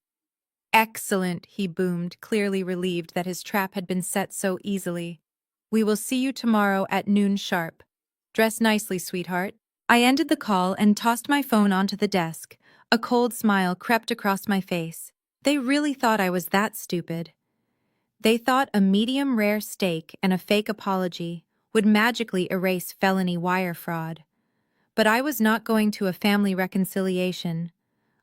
Speaker 1: Excellent, he boomed, clearly relieved that his trap had been set so easily. We will see you tomorrow at noon sharp. Dress nicely, sweetheart. I ended the call and tossed my phone onto the desk. A cold smile crept across my face. They really thought I was that stupid. They thought a medium-rare steak and a fake apology would magically erase felony wire fraud. But I was not going to a family reconciliation.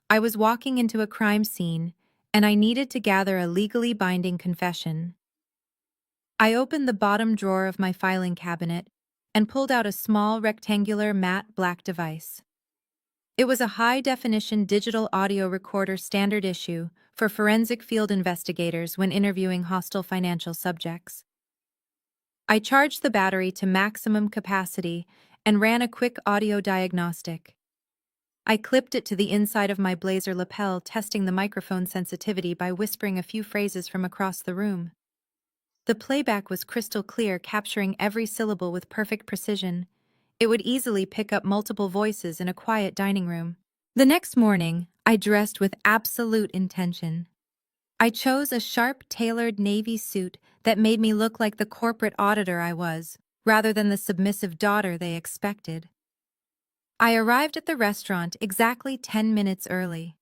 Speaker 1: I was walking into a crime scene, and I needed to gather a legally binding confession. I opened the bottom drawer of my filing cabinet and pulled out a small rectangular matte black device. It was a high-definition digital audio recorder standard issue for forensic field investigators when interviewing hostile financial subjects. I charged the battery to maximum capacity and ran a quick audio diagnostic. I clipped it to the inside of my blazer lapel, testing the microphone sensitivity by whispering a few phrases from across the room. The playback was crystal clear, capturing every syllable with perfect precision. It would easily pick up multiple voices in a quiet dining room. The next morning, I dressed with absolute intention. I chose a sharp, tailored navy suit that made me look like the corporate auditor I was, rather than the submissive daughter they expected. I arrived at the restaurant exactly 10 minutes early.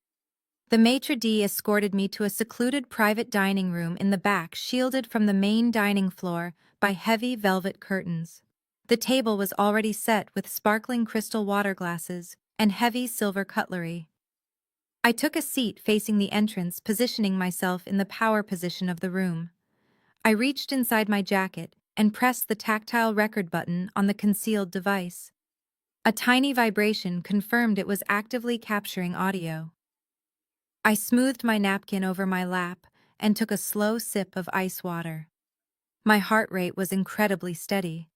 Speaker 1: The maitre d' escorted me to a secluded private dining room in the back, shielded from the main dining floor by heavy velvet curtains. The table was already set with sparkling crystal water glasses and heavy silver cutlery. I took a seat facing the entrance, positioning myself in the power position of the room. I reached inside my jacket and pressed the tactile record button on the concealed device. A tiny vibration confirmed it was actively capturing audio. I smoothed my napkin over my lap and took a slow sip of ice water. My heart rate was incredibly steady.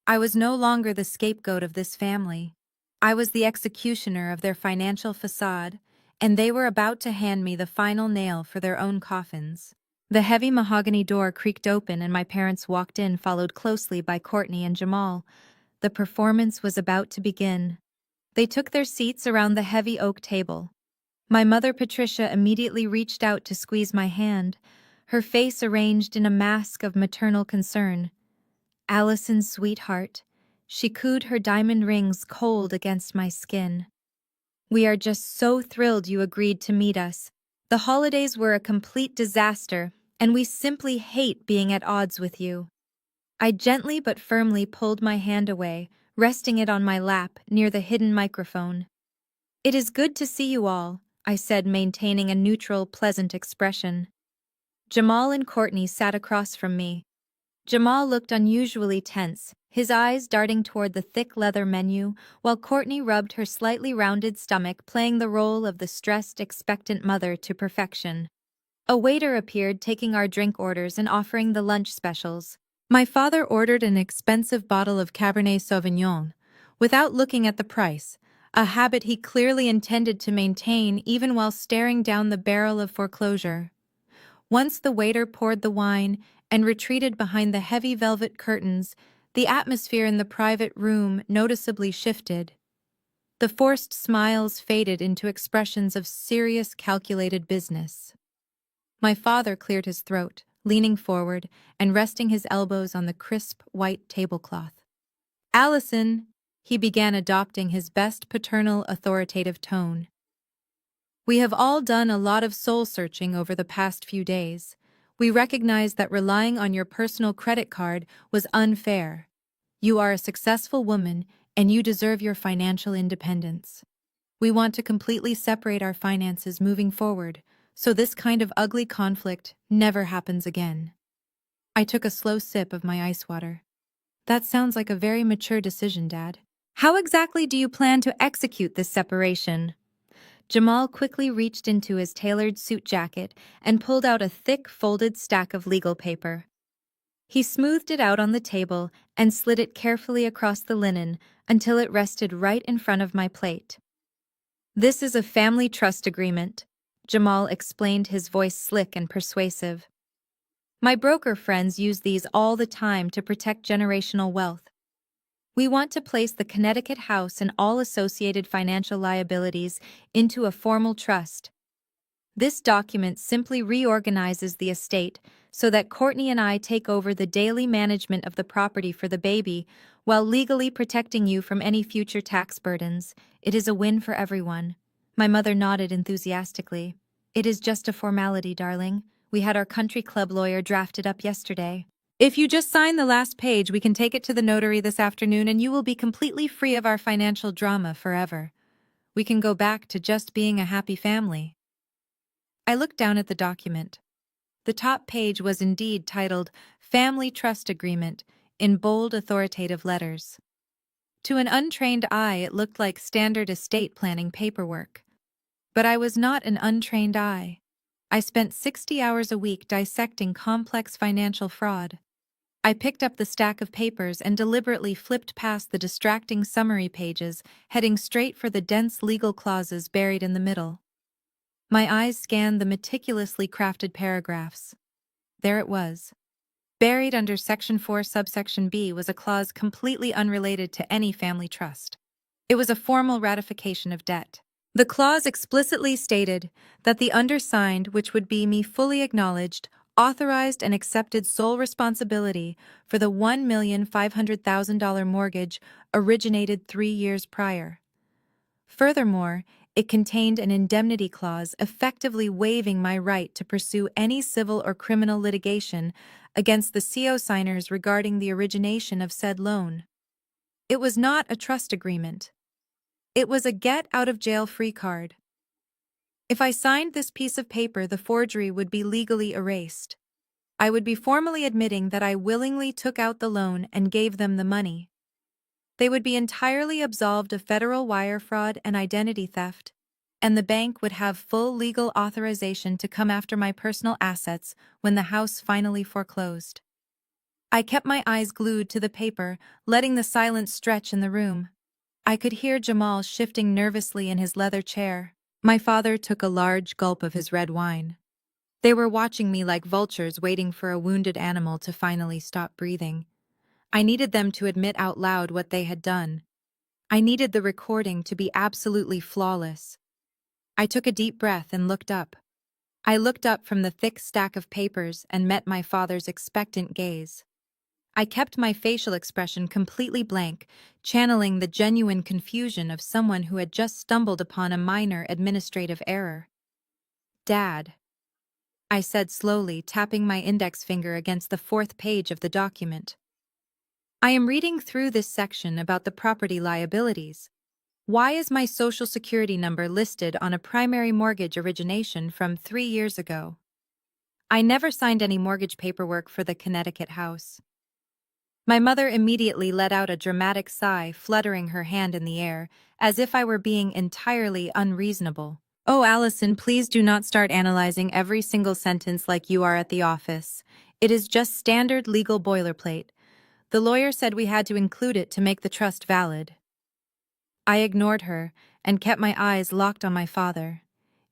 Speaker 1: I was no longer the scapegoat of this family. I was the executioner of their financial facade, and they were about to hand me the final nail for their own coffins. The heavy mahogany door creaked open and my parents walked in, followed closely by Courtney and Jamal. The performance was about to begin. They took their seats around the heavy oak table. My mother, Patricia, immediately reached out to squeeze my hand, her face arranged in a mask of maternal concern. Allison, sweetheart, she cooed, her diamond rings cold against my skin. We are just so thrilled you agreed to meet us. The holidays were a complete disaster, and we simply hate being at odds with you. I gently but firmly pulled my hand away, resting it on my lap near the hidden microphone. It is good to see you all, I said, maintaining a neutral, pleasant expression. Jamal and Courtney sat across from me. Jamal looked unusually tense, his eyes darting toward the thick leather menu, while Courtney rubbed her slightly rounded stomach, playing the role of the stressed, expectant mother to perfection. A waiter appeared, taking our drink orders and offering the lunch specials. My father ordered an expensive bottle of Cabernet Sauvignon, without looking at the price, a habit he clearly intended to maintain even while staring down the barrel of foreclosure. Once the waiter poured the wine and retreated behind the heavy velvet curtains, the atmosphere in the private room noticeably shifted. The forced smiles faded into expressions of serious, calculated business. My father cleared his throat, leaning forward and resting his elbows on the crisp, white tablecloth. Allison, he began, adopting his best paternal, authoritative tone. We have all done a lot of soul-searching over the past few days. We recognize that relying on your personal credit card was unfair. You are a successful woman, and you deserve your financial independence. We want to completely separate our finances moving forward, so this kind of ugly conflict never happens again. I took a slow sip of my ice water. That sounds like a very mature decision, Dad. How exactly do you plan to execute this separation? Jamal quickly reached into his tailored suit jacket and pulled out a thick, folded stack of legal paper. He smoothed it out on the table and slid it carefully across the linen until it rested right in front of my plate. This is a family trust agreement, Jamal explained, his voice slick and persuasive. My broker friends use these all the time to protect generational wealth. We want to place the Connecticut house and all associated financial liabilities into a formal trust. This document simply reorganizes the estate so that Courtney and I take over the daily management of the property for the baby while legally protecting you from any future tax burdens. It is a win for everyone. My mother nodded enthusiastically. It is just a formality, darling. We had our country club lawyer draft it up yesterday. If you just sign the last page, we can take it to the notary this afternoon and you will be completely free of our financial drama forever. We can go back to just being a happy family. I looked down at the document. The top page was indeed titled Family Trust Agreement in bold, authoritative letters. To an untrained eye, it looked like standard estate planning paperwork. But I was not an untrained eye. I spent 60 hours a week dissecting complex financial fraud. I picked up the stack of papers and deliberately flipped past the distracting summary pages, heading straight for the dense legal clauses buried in the middle. My eyes scanned the meticulously crafted paragraphs. There it was. Buried under Section 4, Subsection B was a clause completely unrelated to any family trust. It was a formal ratification of debt. The clause explicitly stated that the undersigned, which would be me, fully acknowledged, authorized and accepted sole responsibility for the $1,500,000 mortgage originated 3 years prior. Furthermore, it contained an indemnity clause effectively waiving my right to pursue any civil or criminal litigation against the CO signers regarding the origination of said loan. It was not a trust agreement. It was a get-out-of-jail-free card. If I signed this piece of paper, the forgery would be legally erased. I would be formally admitting that I willingly took out the loan and gave them the money. They would be entirely absolved of federal wire fraud and identity theft, and the bank would have full legal authorization to come after my personal assets when the house finally foreclosed. I kept my eyes glued to the paper, letting the silence stretch in the room. I could hear Jamal shifting nervously in his leather chair. My father took a large gulp of his red wine. They were watching me like vultures waiting for a wounded animal to finally stop breathing. I needed them to admit out loud what they had done. I needed the recording to be absolutely flawless. I took a deep breath and looked up. I looked up from the thick stack of papers and met my father's expectant gaze. I kept my facial expression completely blank, channeling the genuine confusion of someone who had just stumbled upon a minor administrative error. "Dad," I said slowly, tapping my index finger against the 4th page of the document. "I am reading through this section about the property liabilities. Why is my social security number listed on a primary mortgage origination from 3 years ago? I never signed any mortgage paperwork for the Connecticut house." My mother immediately let out a dramatic sigh, fluttering her hand in the air, as if I were being entirely unreasonable. "Oh, Allison, please do not start analyzing every single sentence like you are at the office. It is just standard legal boilerplate. The lawyer said we had to include it to make the trust valid." I ignored her and kept my eyes locked on my father.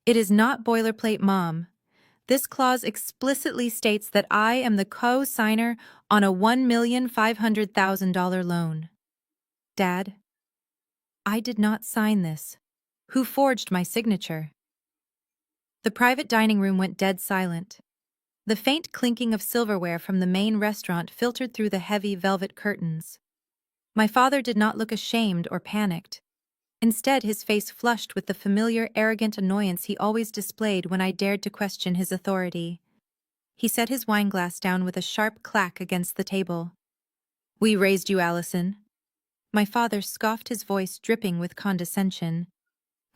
Speaker 1: "It is not boilerplate, Mom. This clause explicitly states that I am the co-signer on a $1,500,000 loan." "Dad, I did not sign this. Who forged my signature?" The private dining room went dead silent. The faint clinking of silverware from the main restaurant filtered through the heavy velvet curtains. My father did not look ashamed or panicked. Instead, his face flushed with the familiar, arrogant annoyance he always displayed when I dared to question his authority. He set his wineglass down with a sharp clack against the table. We raised you, Allison. My father scoffed, his voice dripping with condescension.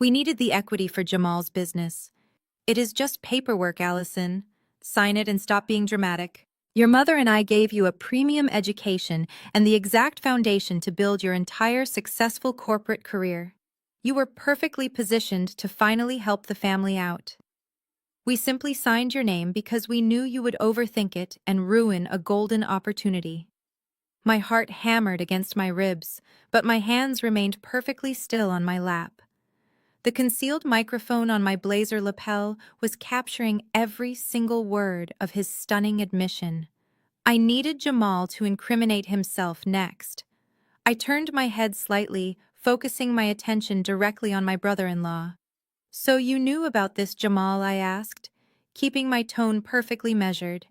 Speaker 1: We needed the equity for Jamal's business. It is just paperwork, Allison. Sign it and stop being dramatic. Your mother and I gave you a premium education and the exact foundation to build your entire successful corporate career. You were perfectly positioned to finally help the family out. We simply signed your name because we knew you would overthink it and ruin a golden opportunity. My heart hammered against my ribs, but my hands remained perfectly still on my lap. The concealed microphone on my blazer lapel was capturing every single word of his stunning admission. I needed Jamal to incriminate himself next. I turned my head slightly, focusing my attention directly on my brother-in-law. "So you knew about this, Jamal?" I asked, keeping my tone perfectly measured.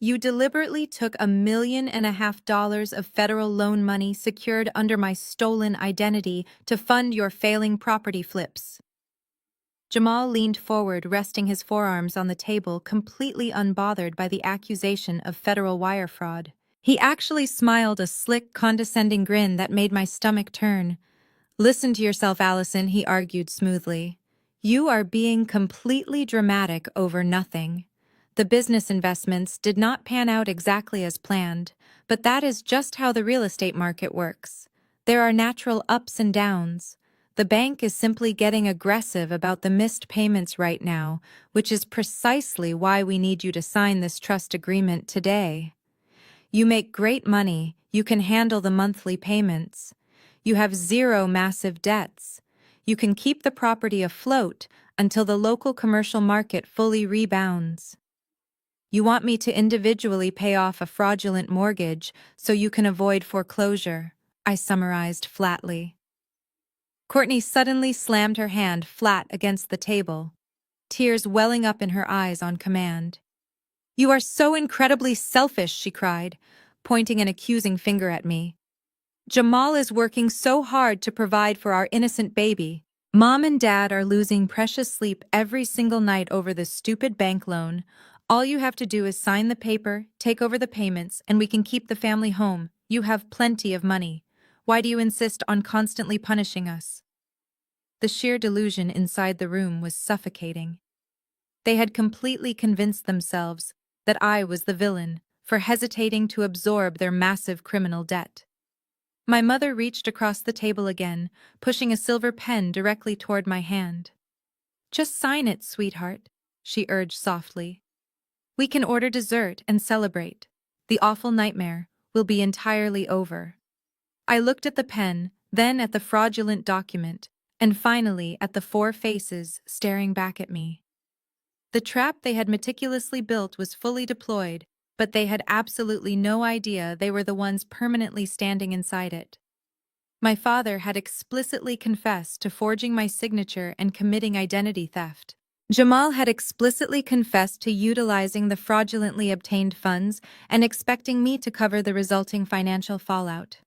Speaker 1: "You deliberately took $1.5 million of federal loan money secured under my stolen identity to fund your failing property flips." Jamal leaned forward, resting his forearms on the table, completely unbothered by the accusation of federal wire fraud. He actually smiled a slick, condescending grin that made my stomach turn. "Listen to yourself, Allison," he argued smoothly. "You are being completely dramatic over nothing. The business investments did not pan out exactly as planned, but that is just how the real estate market works. There are natural ups and downs. The bank is simply getting aggressive about the missed payments right now, which is precisely why we need you to sign this trust agreement today. You make great money, you can handle the monthly payments. You have zero massive debts. You can keep the property afloat until the local commercial market fully rebounds. You want me to individually pay off a fraudulent mortgage so you can avoid foreclosure," I summarized flatly. Courtney suddenly slammed her hand flat against the table, tears welling up in her eyes on command. "You are so incredibly selfish," she cried, pointing an accusing finger at me. "Jamal is working so hard to provide for our innocent baby. Mom and Dad are losing precious sleep every single night over this stupid bank loan. All you have to do is sign the paper, take over the payments, and we can keep the family home. You have plenty of money. Why do you insist on constantly punishing us?" The sheer delusion inside the room was suffocating. They had completely convinced themselves that I was the villain for hesitating to absorb their massive criminal debt. My mother reached across the table again, pushing a silver pen directly toward my hand. "Just sign it, sweetheart," she urged softly. "We can order dessert and celebrate. The awful nightmare will be entirely over." I looked at the pen, then at the fraudulent document, and finally at the four faces staring back at me. The trap they had meticulously built was fully deployed, but they had absolutely no idea they were the ones permanently standing inside it. My father had explicitly confessed to forging my signature and committing identity theft. Jamal had explicitly confessed to utilizing the fraudulently obtained funds and expecting me to cover the resulting financial fallout.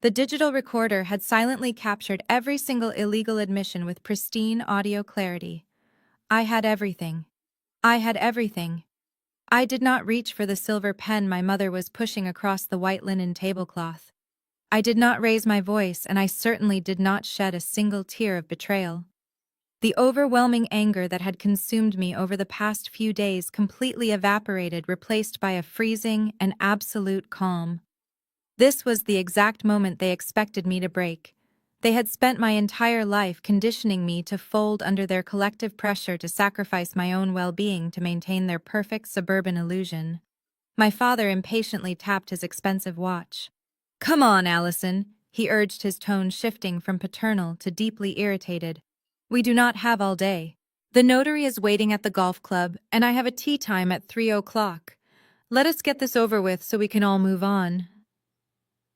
Speaker 1: The digital recorder had silently captured every single illegal admission with pristine audio clarity. I had everything. I had everything. I did not reach for the silver pen my mother was pushing across the white linen tablecloth. I did not raise my voice, and I certainly did not shed a single tear of betrayal. The overwhelming anger that had consumed me over the past few days completely evaporated, replaced by a freezing and absolute calm. This was the exact moment they expected me to break. They had spent my entire life conditioning me to fold under their collective pressure to sacrifice my own well-being to maintain their perfect suburban illusion. My father impatiently tapped his expensive watch. "Come on, Allison," he urged, his tone shifting from paternal to deeply irritated. "We do not have all day. The notary is waiting at the golf club, and I have a tea time at 3 o'clock. Let us get this over with so we can all move on."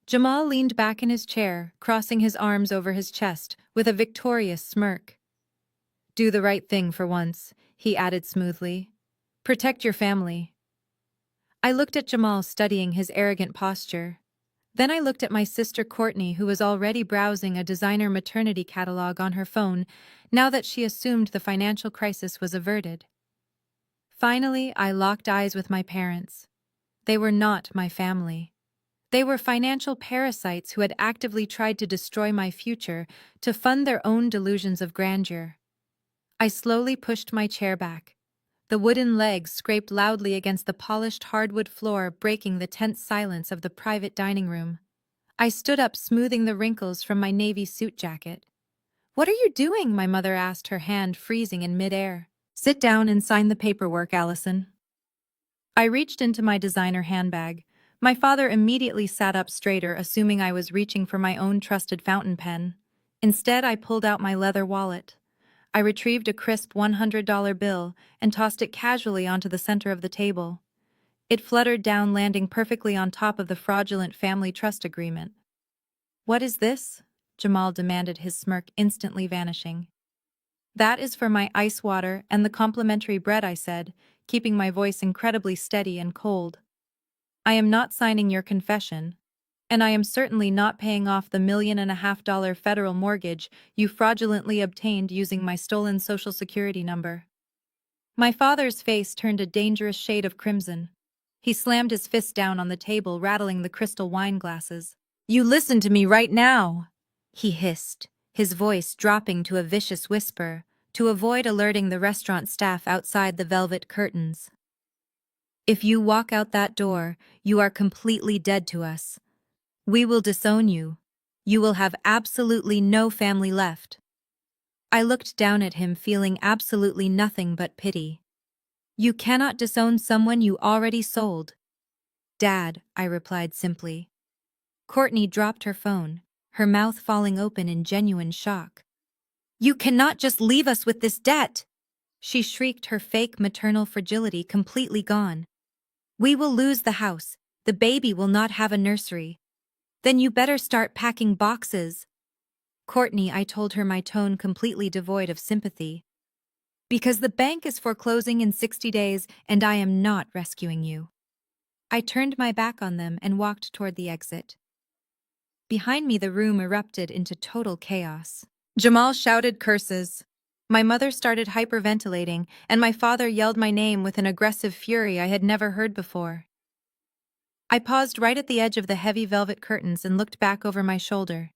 Speaker 1: Jamal leaned back in his chair, crossing his arms over his chest, with a victorious smirk. "Do the right thing for once," he added smoothly. "Protect your family." I looked at Jamal, studying his arrogant posture. Then I looked at my sister Courtney, who was already browsing a designer maternity catalog on her phone, now that she assumed the financial crisis was averted. Finally, I locked eyes with my parents. They were not my family. They were financial parasites who had actively tried to destroy my future to fund their own delusions of grandeur. I slowly pushed my chair back. The wooden legs scraped loudly against the polished hardwood floor, breaking the tense silence of the private dining room. I stood up, smoothing the wrinkles from my navy suit jacket. "What are you doing?" my mother asked, her hand freezing in midair. "Sit down and sign the paperwork, Allison." I reached into my designer handbag. My father immediately sat up straighter, assuming I was reaching for my own trusted fountain pen. Instead, I pulled out my leather wallet. I retrieved a crisp $100 bill and tossed it casually onto the center of the table. It fluttered down, landing perfectly on top of the fraudulent family trust agreement. "What is this?" Jamal demanded, his smirk instantly vanishing. "That is for my ice water and the complimentary bread," I said, keeping my voice incredibly steady and cold. "I am not signing your confession, and I am certainly not paying off the $1.5 million federal mortgage you fraudulently obtained using my stolen Social Security number." My father's face turned a dangerous shade of crimson. He slammed his fist down on the table, rattling the crystal wine glasses. "You listen to me right now," he hissed, his voice dropping to a vicious whisper to avoid alerting the restaurant staff outside the velvet curtains. "If you walk out that door, you are completely dead to us. We will disown you. You will have absolutely no family left." I looked down at him, feeling absolutely nothing but pity. "You cannot disown someone you already sold." "Dad," I replied simply. Courtney dropped her phone, her mouth falling open in genuine shock. "You cannot just leave us with this debt!" she shrieked, her fake maternal fragility completely gone. "We will lose the house. The baby will not have a nursery. Then you better start packing boxes." "Courtney," I told her, my tone completely devoid of sympathy. "Because the bank is foreclosing in 60 days and I am not rescuing you." I turned my back on them and walked toward the exit. Behind me, the room erupted into total chaos. Jamal shouted curses. My mother started hyperventilating, and my father yelled my name with an aggressive fury I had never heard before. I paused right at the edge of the heavy velvet curtains and looked back over my shoulder.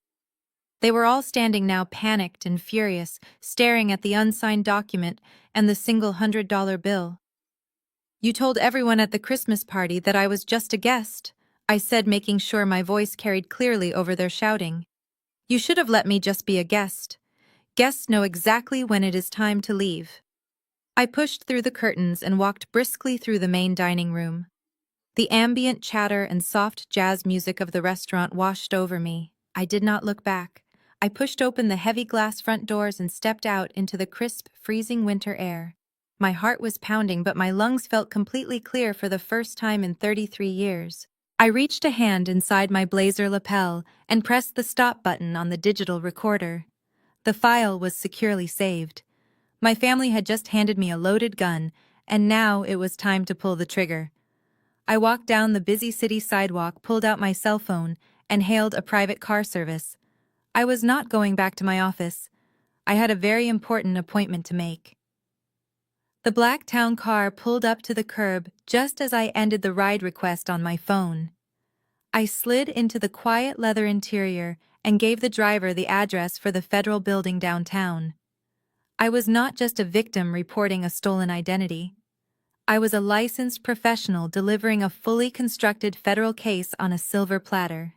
Speaker 1: They were all standing now, panicked and furious, staring at the unsigned document and the single $100 bill. "You told everyone at the Christmas party that I was just a guest," I said, making sure my voice carried clearly over their shouting. "You should have let me just be a guest. Guests know exactly when it is time to leave." I pushed through the curtains and walked briskly through the main dining room. The ambient chatter and soft jazz music of the restaurant washed over me. I did not look back. I pushed open the heavy glass front doors and stepped out into the crisp, freezing winter air. My heart was pounding, but my lungs felt completely clear for the first time in 33 years. I reached a hand inside my blazer lapel and pressed the stop button on the digital recorder. The file was securely saved. My family had just handed me a loaded gun, and now it was time to pull the trigger. I walked down the busy city sidewalk, pulled out my cell phone, and hailed a private car service. I was not going back to my office. I had a very important appointment to make. The black town car pulled up to the curb just as I ended the ride request on my phone. I slid into the quiet leather interior and gave the driver the address for the federal building downtown. I was not just a victim reporting a stolen identity. I was a licensed professional delivering a fully constructed federal case on a silver platter.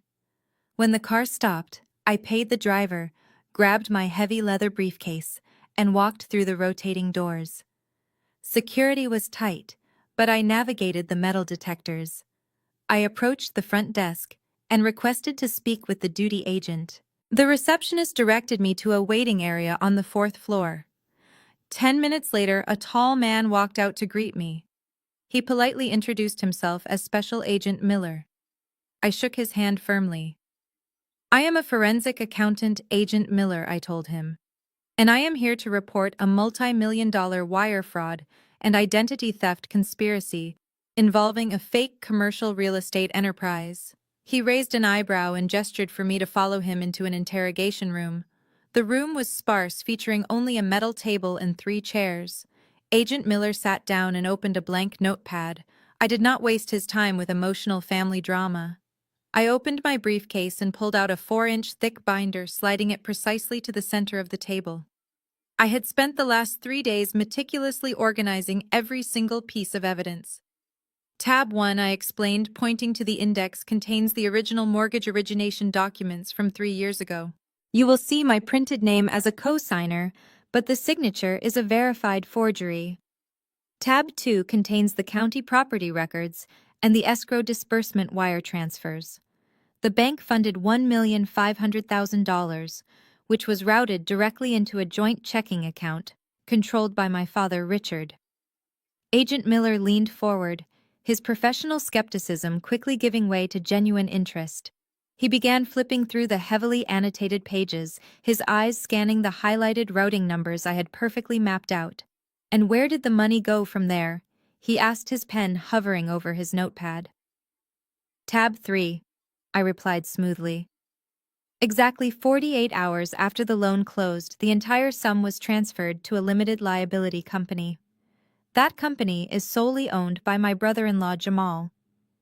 Speaker 1: When the car stopped, I paid the driver, grabbed my heavy leather briefcase, and walked through the rotating doors. Security was tight, but I navigated the metal detectors. I approached the front desk and requested to speak with the duty agent. The receptionist directed me to a waiting area on the 4th floor. 10 minutes later, a tall man walked out to greet me. He politely introduced himself as Special Agent Miller. I shook his hand firmly. "I am a forensic accountant, Agent Miller," I told him, "and I am here to report a multi-million-dollar wire fraud and identity theft conspiracy involving a fake commercial real estate enterprise." He raised an eyebrow and gestured for me to follow him into an interrogation room. The room was sparse, featuring only a metal table and 3 chairs. Agent Miller sat down and opened a blank notepad. I did not waste his time with emotional family drama. I opened my briefcase and pulled out a 4-inch thick binder, sliding it precisely to the center of the table. I had spent the last 3 days meticulously organizing every single piece of evidence. Tab 1, I explained, pointing to the index, contains the original mortgage origination documents from 3 years ago. You will see my printed name as a co-signer, but the signature is a verified forgery. Tab 2 contains the county property records and the escrow disbursement wire transfers. The bank funded $1,500,000, which was routed directly into a joint checking account controlled by my father, Richard. Agent Miller leaned forward, his professional skepticism quickly giving way to genuine interest. He began flipping through the heavily annotated pages, his eyes scanning the highlighted routing numbers I had perfectly mapped out. And where did the money go from there? He asked, his pen hovering over his notepad. Tab 3, I replied smoothly. Exactly 48 hours after the loan closed, the entire sum was transferred to a limited liability company. That company is solely owned by my brother-in-law Jamal.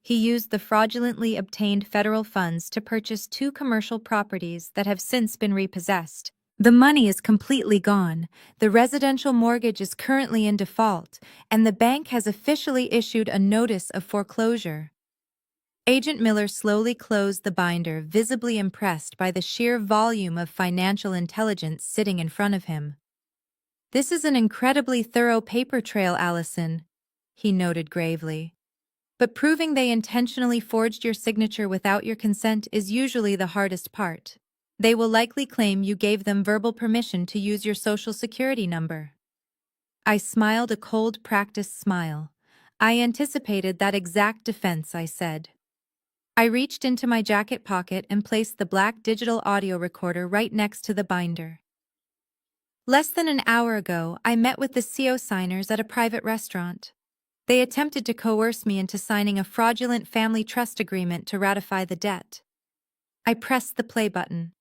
Speaker 1: He used the fraudulently obtained federal funds to purchase 2 commercial properties that have since been repossessed. The money is completely gone, the residential mortgage is currently in default, and the bank has officially issued a notice of foreclosure. Agent Miller slowly closed the binder, visibly impressed by the sheer volume of financial intelligence sitting in front of him. This is an incredibly thorough paper trail, Allison, he noted gravely. But proving they intentionally forged your signature without your consent is usually the hardest part. They will likely claim you gave them verbal permission to use your social security number. I smiled a cold, practiced smile. I anticipated that exact defense, I said. I reached into my jacket pocket and placed the black digital audio recorder right next to the binder. Less than an hour ago, I met with the CO signers at a private restaurant. They attempted to coerce me into signing a fraudulent family trust agreement to ratify the debt. I pressed the play button.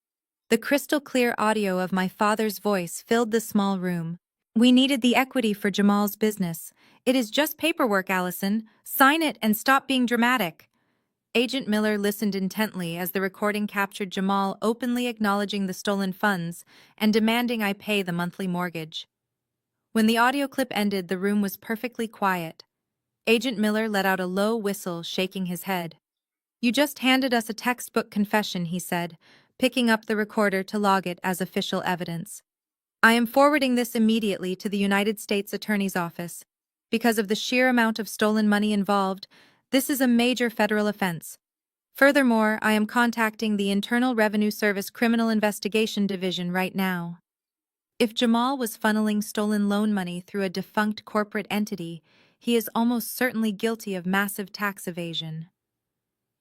Speaker 1: The crystal-clear audio of my father's voice filled the small room. We needed the equity for Jamal's business. It is just paperwork, Allison. Sign it and stop being dramatic. Agent Miller listened intently as the recording captured Jamal openly acknowledging the stolen funds and demanding I pay the monthly mortgage. When the audio clip ended, the room was perfectly quiet. Agent Miller let out a low whistle, shaking his head. You just handed us a textbook confession, he said, picking up the recorder to log it as official evidence. I am forwarding this immediately to the United States Attorney's Office. Because of the sheer amount of stolen money involved, this is a major federal offense. Furthermore, I am contacting the Internal Revenue Service Criminal Investigation Division right now. If Jamal was funneling stolen loan money through a defunct corporate entity, he is almost certainly guilty of massive tax evasion.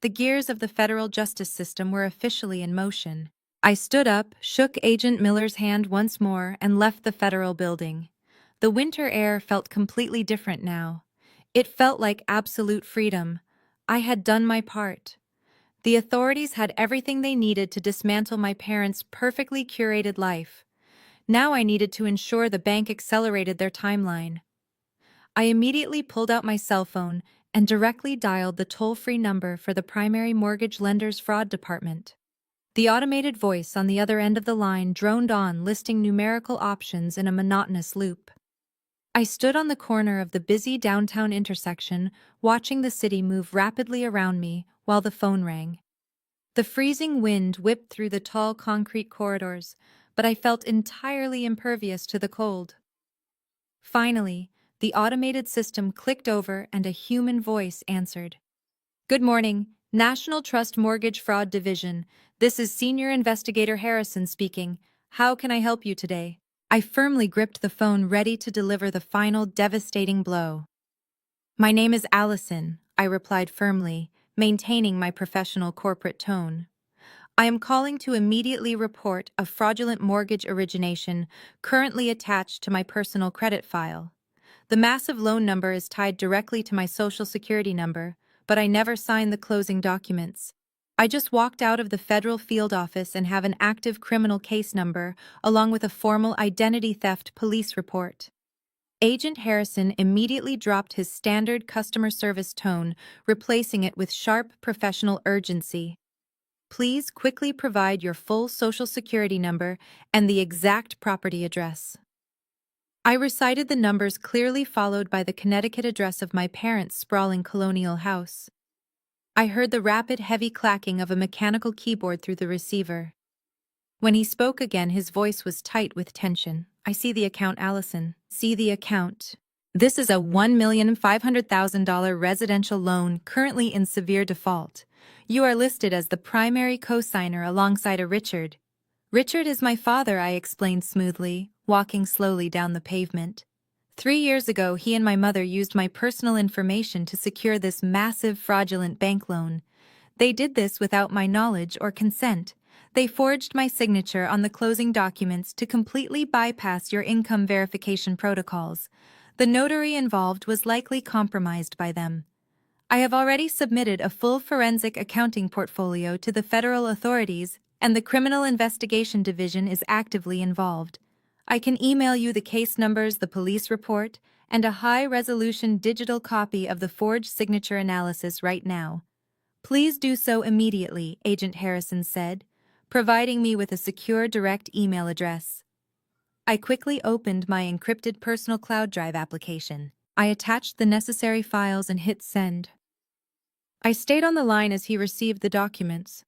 Speaker 1: The gears of the federal justice system were officially in motion. I stood up, shook Agent Miller's hand once more, and left the federal building. The winter air felt completely different now. It felt like absolute freedom. I had done my part. The authorities had everything they needed to dismantle my parents' perfectly curated life. Now I needed to ensure the bank accelerated their timeline. I immediately pulled out my cell phone and directly dialed the toll-free number for the primary mortgage lender's fraud department. The automated voice on the other end of the line droned on, listing numerical options in a monotonous loop. I stood on the corner of the busy downtown intersection, watching the city move rapidly around me while the phone rang. The freezing wind whipped through the tall concrete corridors, but I felt entirely impervious to the cold. Finally, the automated system clicked over and a human voice answered. Good morning, National Trust Mortgage Fraud Division. This is Senior Investigator Harrison speaking. How can I help you today? I firmly gripped the phone, ready to deliver the final devastating blow. My name is Allison, I replied firmly, maintaining my professional corporate tone. I am calling to immediately report a fraudulent mortgage origination currently attached to my personal credit file. The massive loan number is tied directly to my social security number, but I never signed the closing documents. I just walked out of the federal field office and have an active criminal case number, along with a formal identity theft police report. Agent Harrison immediately dropped his standard customer service tone, replacing it with sharp professional urgency. Please quickly provide your full social security number and the exact property address. I recited the numbers clearly followed by the Connecticut address of my parents' sprawling colonial house. I heard the rapid, heavy clacking of a mechanical keyboard through the receiver. When he spoke again, his voice was tight with tension. I see the account, Allison. See the account. This is a $1,500,000 residential loan currently in severe default. You are listed as the primary co-signer alongside a Richard. Richard is my father, I explained smoothly, walking slowly down the pavement. 3 years ago, he and my mother used my personal information to secure this massive fraudulent bank loan. They did this without my knowledge or consent. They forged my signature on the closing documents to completely bypass your income verification protocols. The notary involved was likely compromised by them. I have already submitted a full forensic accounting portfolio to the federal authorities, and the Criminal Investigation Division is actively involved. I can email you the case numbers, the police report, and a high-resolution digital copy of the forged signature analysis right now. Please do so immediately, Agent Harrison said, providing me with a secure direct email address. I quickly opened my encrypted personal cloud drive application. I attached the necessary files and hit send. I stayed on the line as he received the documents.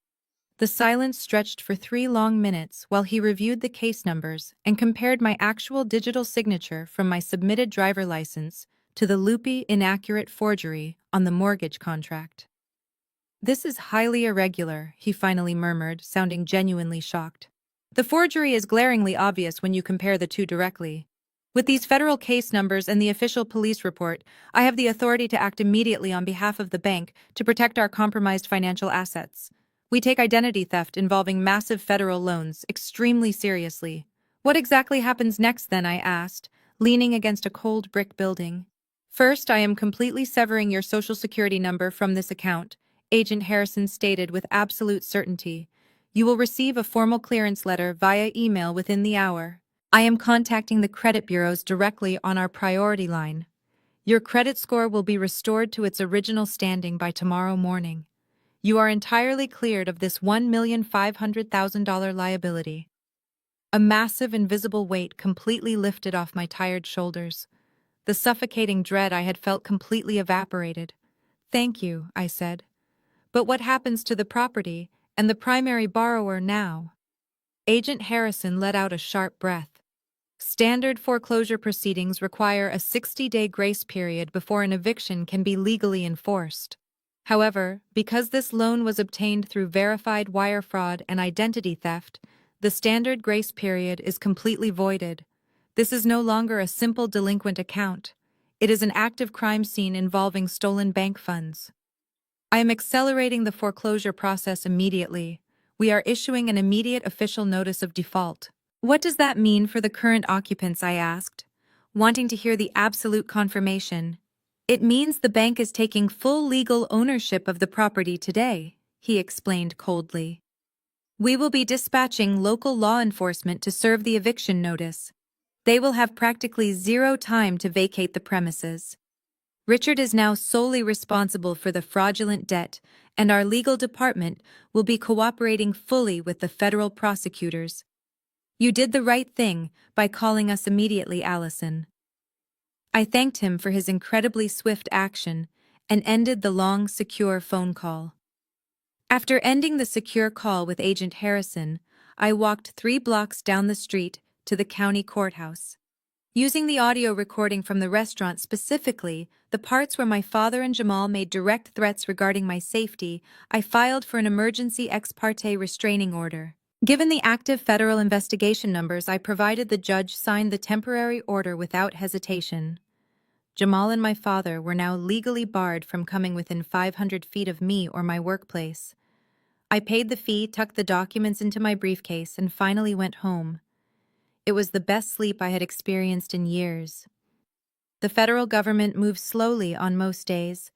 Speaker 1: The silence stretched for 3 long minutes while he reviewed the case numbers and compared my actual digital signature from my submitted driver license to the loopy, inaccurate forgery on the mortgage contract. This is highly irregular, he finally murmured, sounding genuinely shocked. The forgery is glaringly obvious when you compare the two directly. With these federal case numbers and the official police report, I have the authority to act immediately on behalf of the bank to protect our compromised financial assets. We take identity theft involving massive federal loans extremely seriously. What exactly happens next then, I asked, leaning against a cold brick building. First, I am completely severing your social security number from this account, Agent Harrison stated with absolute certainty. You will receive a formal clearance letter via email within the hour. I am contacting the credit bureaus directly on our priority line. Your credit score will be restored to its original standing by tomorrow morning. You are entirely cleared of this $1,500,000 liability. A massive invisible weight completely lifted off my tired shoulders. The suffocating dread I had felt completely evaporated. Thank you, I said. But what happens to the property and the primary borrower now? Agent Harrison let out a sharp breath. Standard foreclosure proceedings require a 60-day grace period before an eviction can be legally enforced. However, because this loan was obtained through verified wire fraud and identity theft, the standard grace period is completely voided. This is no longer a simple delinquent account. It is an active crime scene involving stolen bank funds. I am accelerating the foreclosure process immediately. We are issuing an immediate official notice of default. What does that mean for the current occupants, I asked, wanting to hear the absolute confirmation. It means the bank is taking full legal ownership of the property today, he explained coldly. We will be dispatching local law enforcement to serve the eviction notice. They will have practically zero time to vacate the premises. Richard is now solely responsible for the fraudulent debt, and our legal department will be cooperating fully with the federal prosecutors. You did the right thing by calling us immediately, Allison. I thanked him for his incredibly swift action and ended the long, secure phone call. After ending the secure call with Agent Harrison, I walked 3 blocks down the street to the county courthouse. Using the audio recording from the restaurant specifically, the parts where my father and Jamal made direct threats regarding my safety, I filed for an emergency ex parte restraining order. Given the active federal investigation numbers I provided, the judge signed the temporary order without hesitation. Jamal and my father were now legally barred from coming within 500 feet of me or my workplace. I paid the fee, tucked the documents into my briefcase, and finally went home. It was the best sleep I had experienced in years. The federal government moves slowly on most days,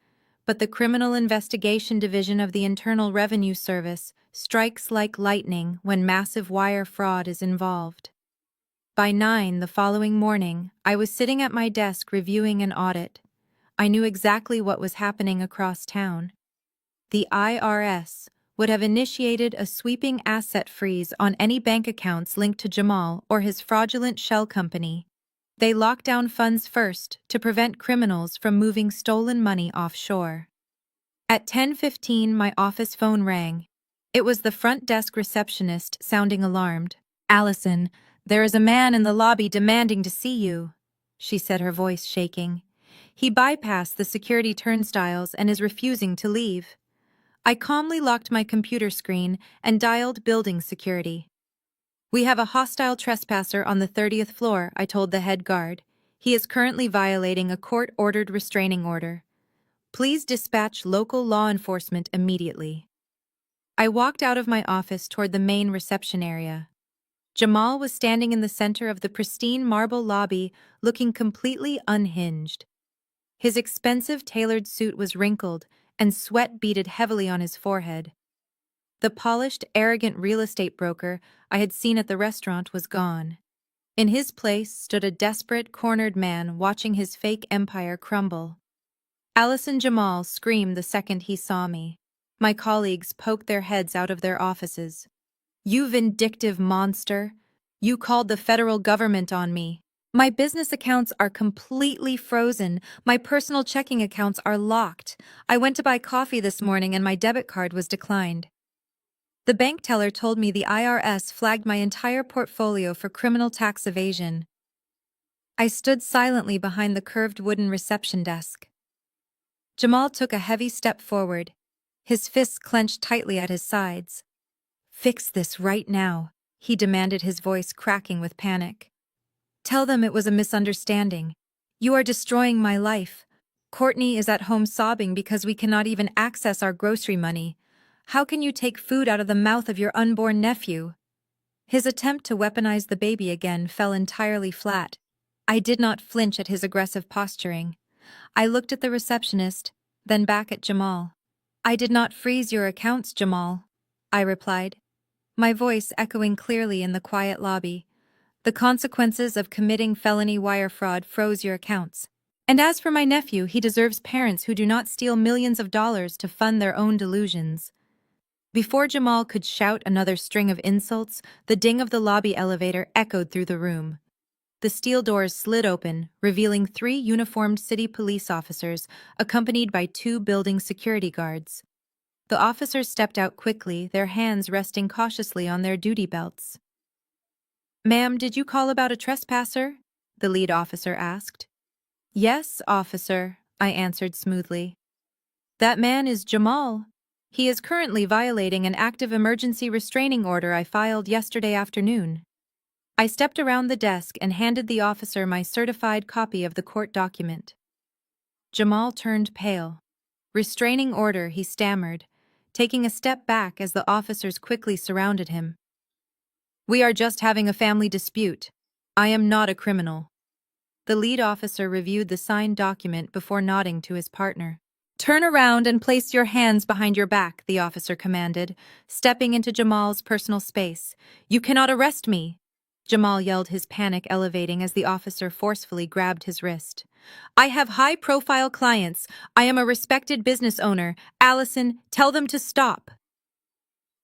Speaker 1: but the Criminal Investigation Division of the Internal Revenue Service strikes like lightning when massive wire fraud is involved. By 9 the following morning, I was sitting at my desk reviewing an audit. I knew exactly what was happening across town. The IRS would have initiated a sweeping asset freeze on any bank accounts linked to Jamal or his fraudulent shell company. They locked down funds first to prevent criminals from moving stolen money offshore. At 10:15, my office phone rang. It was the front desk receptionist sounding alarmed. "Allison, there is a man in the lobby demanding to see you," she said, her voice shaking. "He bypassed the security turnstiles and is refusing to leave." I calmly locked my computer screen and dialed building security. "We have a hostile trespasser on the 30th floor," I told the head guard. "He is currently violating a court-ordered restraining order. Please dispatch local law enforcement immediately." I walked out of my office toward the main reception area. Jamal was standing in the center of the pristine marble lobby, looking completely unhinged. His expensive tailored suit was wrinkled, and sweat beaded heavily on his forehead. The polished, arrogant real estate broker I had seen at the restaurant was gone. In his place stood a desperate, cornered man watching his fake empire crumble. Allison Jamal screamed the second he saw me. My colleagues poked their heads out of their offices. "You vindictive monster! You called the federal government on me. My business accounts are completely frozen. My personal checking accounts are locked. I went to buy coffee this morning and my debit card was declined. The bank teller told me the IRS flagged my entire portfolio for criminal tax evasion." I stood silently behind the curved wooden reception desk. Jamal took a heavy step forward, his fists clenched tightly at his sides. "Fix this right now," he demanded, his voice cracking with panic. "Tell them it was a misunderstanding. You are destroying my life. Courtney is at home sobbing because we cannot even access our grocery money. How can you take food out of the mouth of your unborn nephew?" His attempt to weaponize the baby again fell entirely flat. I did not flinch at his aggressive posturing. I looked at the receptionist, then back at Jamal. "I did not freeze your accounts, Jamal," I replied, my voice echoing clearly in the quiet lobby. "The consequences of committing felony wire fraud froze your accounts. And as for my nephew, he deserves parents who do not steal millions of dollars to fund their own delusions." Before Jamal could shout another string of insults, the ding of the lobby elevator echoed through the room. The steel doors slid open, revealing 3 uniformed city police officers, accompanied by 2 building security guards. The officers stepped out quickly, their hands resting cautiously on their duty belts. "Ma'am, did you call about a trespasser?" the lead officer asked. "Yes, officer," I answered smoothly. "That man is Jamal. He is currently violating an active emergency restraining order I filed yesterday afternoon." I stepped around the desk and handed the officer my certified copy of the court document. Jamal turned pale. "Restraining order," he stammered, taking a step back as the officers quickly surrounded him. "We are just having a family dispute. I am not a criminal." The lead officer reviewed the signed document before nodding to his partner. "Turn around and place your hands behind your back," the officer commanded, stepping into Jamal's personal space. "You cannot arrest me." Jamal yelled, his panic elevating as the officer forcefully grabbed his wrist. "I have high-profile clients. I am a respected business owner. Allison, tell them to stop."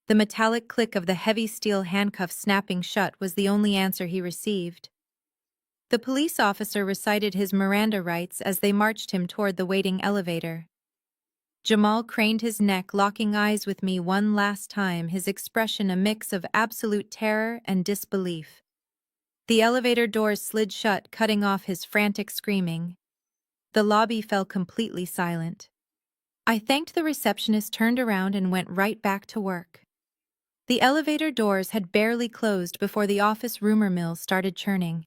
Speaker 1: The metallic click of the heavy steel handcuffs snapping shut was the only answer he received. The police officer recited his Miranda rights as they marched him toward the waiting elevator. Jamal craned his neck, locking eyes with me one last time, his expression a mix of absolute terror and disbelief. The elevator doors slid shut, cutting off his frantic screaming. The lobby fell completely silent. I thanked the receptionist, turned around, and went right back to work. The elevator doors had barely closed before the office rumor mill started churning.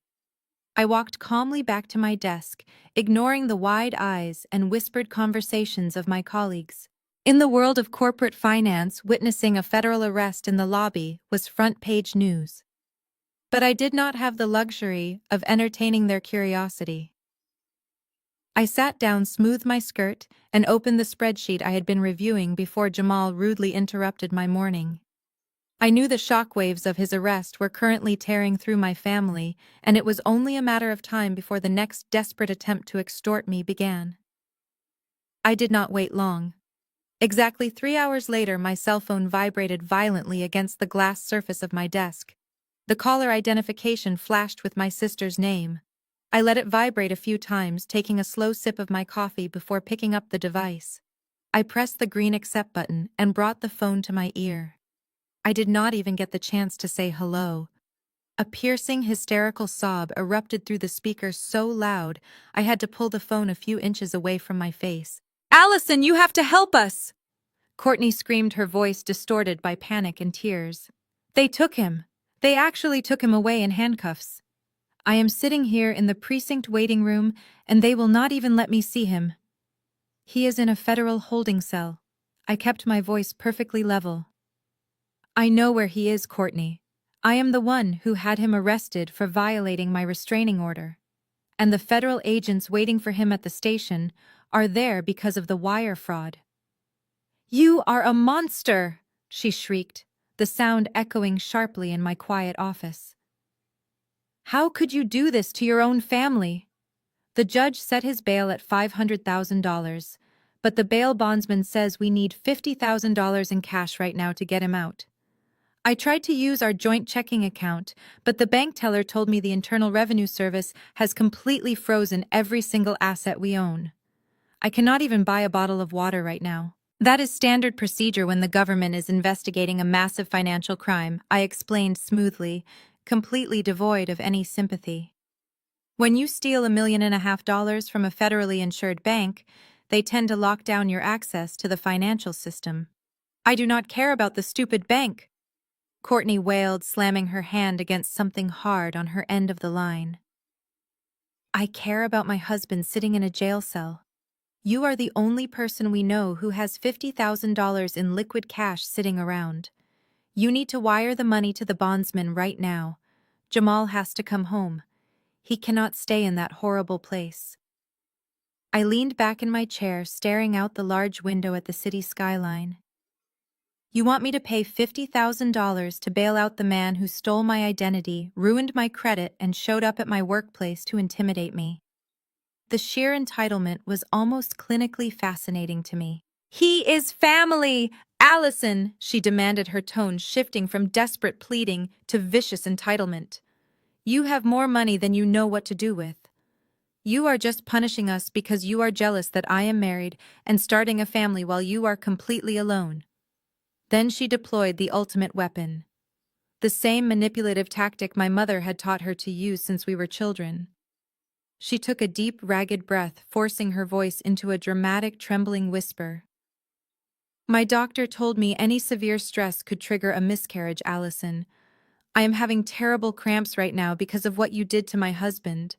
Speaker 1: I walked calmly back to my desk, ignoring the wide eyes and whispered conversations of my colleagues. In the world of corporate finance, witnessing a federal arrest in the lobby was front-page news. But I did not have the luxury of entertaining their curiosity. I sat down, smoothed my skirt, and opened the spreadsheet I had been reviewing before Jamal rudely interrupted my morning. I knew the shockwaves of his arrest were currently tearing through my family, and it was only a matter of time before the next desperate attempt to extort me began. I did not wait long. Exactly 3 hours later, my cell phone vibrated violently against the glass surface of my desk. The caller identification flashed with my sister's name. I let it vibrate a few times, taking a slow sip of my coffee before picking up the device. I pressed the green accept button and brought the phone to my ear. I did not even get the chance to say hello. A piercing, hysterical sob erupted through the speaker so loud I had to pull the phone a few inches away from my face. "Allison, you have to help us!" Courtney screamed, her voice distorted by panic and tears. "They took him. They actually took him away in handcuffs. I am sitting here in the precinct waiting room, and they will not even let me see him. He is in a federal holding cell." I kept my voice perfectly level. "I know where he is, Courtney. I am the one who had him arrested for violating my restraining order. And the federal agents waiting for him at the station are there because of the wire fraud." "You are a monster!" she shrieked, the sound echoing sharply in my quiet office. "How could you do this to your own family?" The judge set his bail at $500,000, but the bail bondsman says we need $50,000 in cash right now to get him out. I tried to use our joint checking account, but the bank teller told me the Internal Revenue Service has completely frozen every single asset we own. I cannot even buy a bottle of water right now. "That is standard procedure when the government is investigating a massive financial crime," I explained smoothly, completely devoid of any sympathy. "When you steal $1.5 million from a federally insured bank, they tend to lock down your access to the financial system." "I do not care about the stupid bank," Courtney wailed, slamming her hand against something hard on her end of the line. "I care about my husband sitting in a jail cell. You are the only person we know who has $50,000 in liquid cash sitting around. You need to wire the money to the bondsman right now. Jamal has to come home. He cannot stay in that horrible place." I leaned back in my chair, staring out the large window at the city skyline. "You want me to pay $50,000 to bail out the man who stole my identity, ruined my credit, and showed up at my workplace to intimidate me?" The sheer entitlement was almost clinically fascinating to me. "He is family! Allison!" she demanded, her tone shifting from desperate pleading to vicious entitlement. "You have more money than you know what to do with. You are just punishing us because you are jealous that I am married and starting a family while you are completely alone." Then she deployed the ultimate weapon. The same manipulative tactic my mother had taught her to use since we were children. She took a deep, ragged breath, forcing her voice into a dramatic, trembling whisper. "My doctor told me any severe stress could trigger a miscarriage, Allison. I am having terrible cramps right now because of what you did to my husband.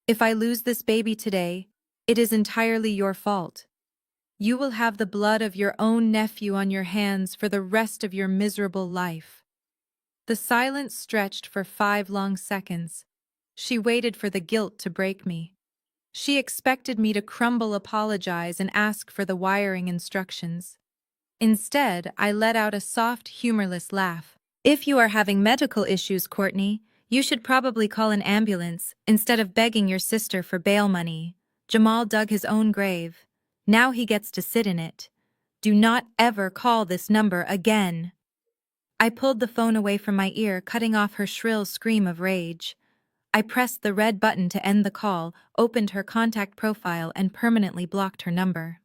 Speaker 1: If I lose this baby today, it is entirely your fault. You will have the blood of your own nephew on your hands for the rest of your miserable life." The silence stretched for 5 long seconds. She waited for the guilt to break me. She expected me to crumble, apologize, and ask for the wiring instructions. Instead, I let out a soft, humorless laugh. "If you are having medical issues, Courtney, you should probably call an ambulance instead of begging your sister for bail money. Jamal dug his own grave. Now he gets to sit in it. Do not ever call this number again." I pulled the phone away from my ear, cutting off her shrill scream of rage. I pressed the red button to end the call, opened her contact profile, and permanently blocked her number.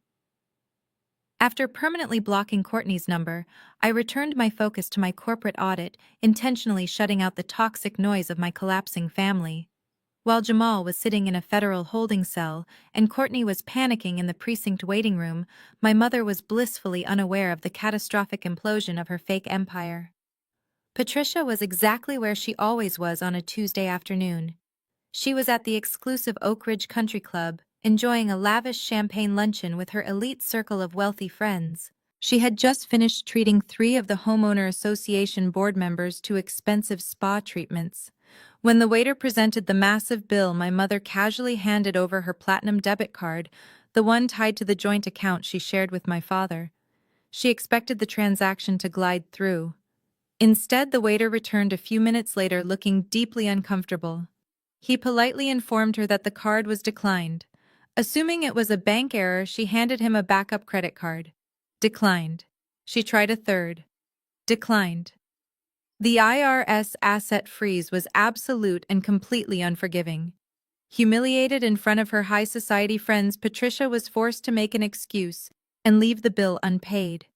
Speaker 1: After permanently blocking Courtney's number, I returned my focus to my corporate audit, intentionally shutting out the toxic noise of my collapsing family. While Jamal was sitting in a federal holding cell and Courtney was panicking in the precinct waiting room, my mother was blissfully unaware of the catastrophic implosion of her fake empire. Patricia was exactly where she always was on a Tuesday afternoon. She was at the exclusive Oak Ridge Country Club, enjoying a lavish champagne luncheon with her elite circle of wealthy friends. She had just finished treating 3 of the Homeowner Association board members to expensive spa treatments. When the waiter presented the massive bill, my mother casually handed over her platinum debit card, the one tied to the joint account she shared with my father. She expected the transaction to glide through. Instead, the waiter returned a few minutes later looking deeply uncomfortable. He politely informed her that the card was declined. Assuming it was a bank error, she handed him a backup credit card. Declined. She tried a third. Declined. The IRS asset freeze was absolute and completely unforgiving. Humiliated in front of her high society friends, Patricia was forced to make an excuse and leave the bill unpaid.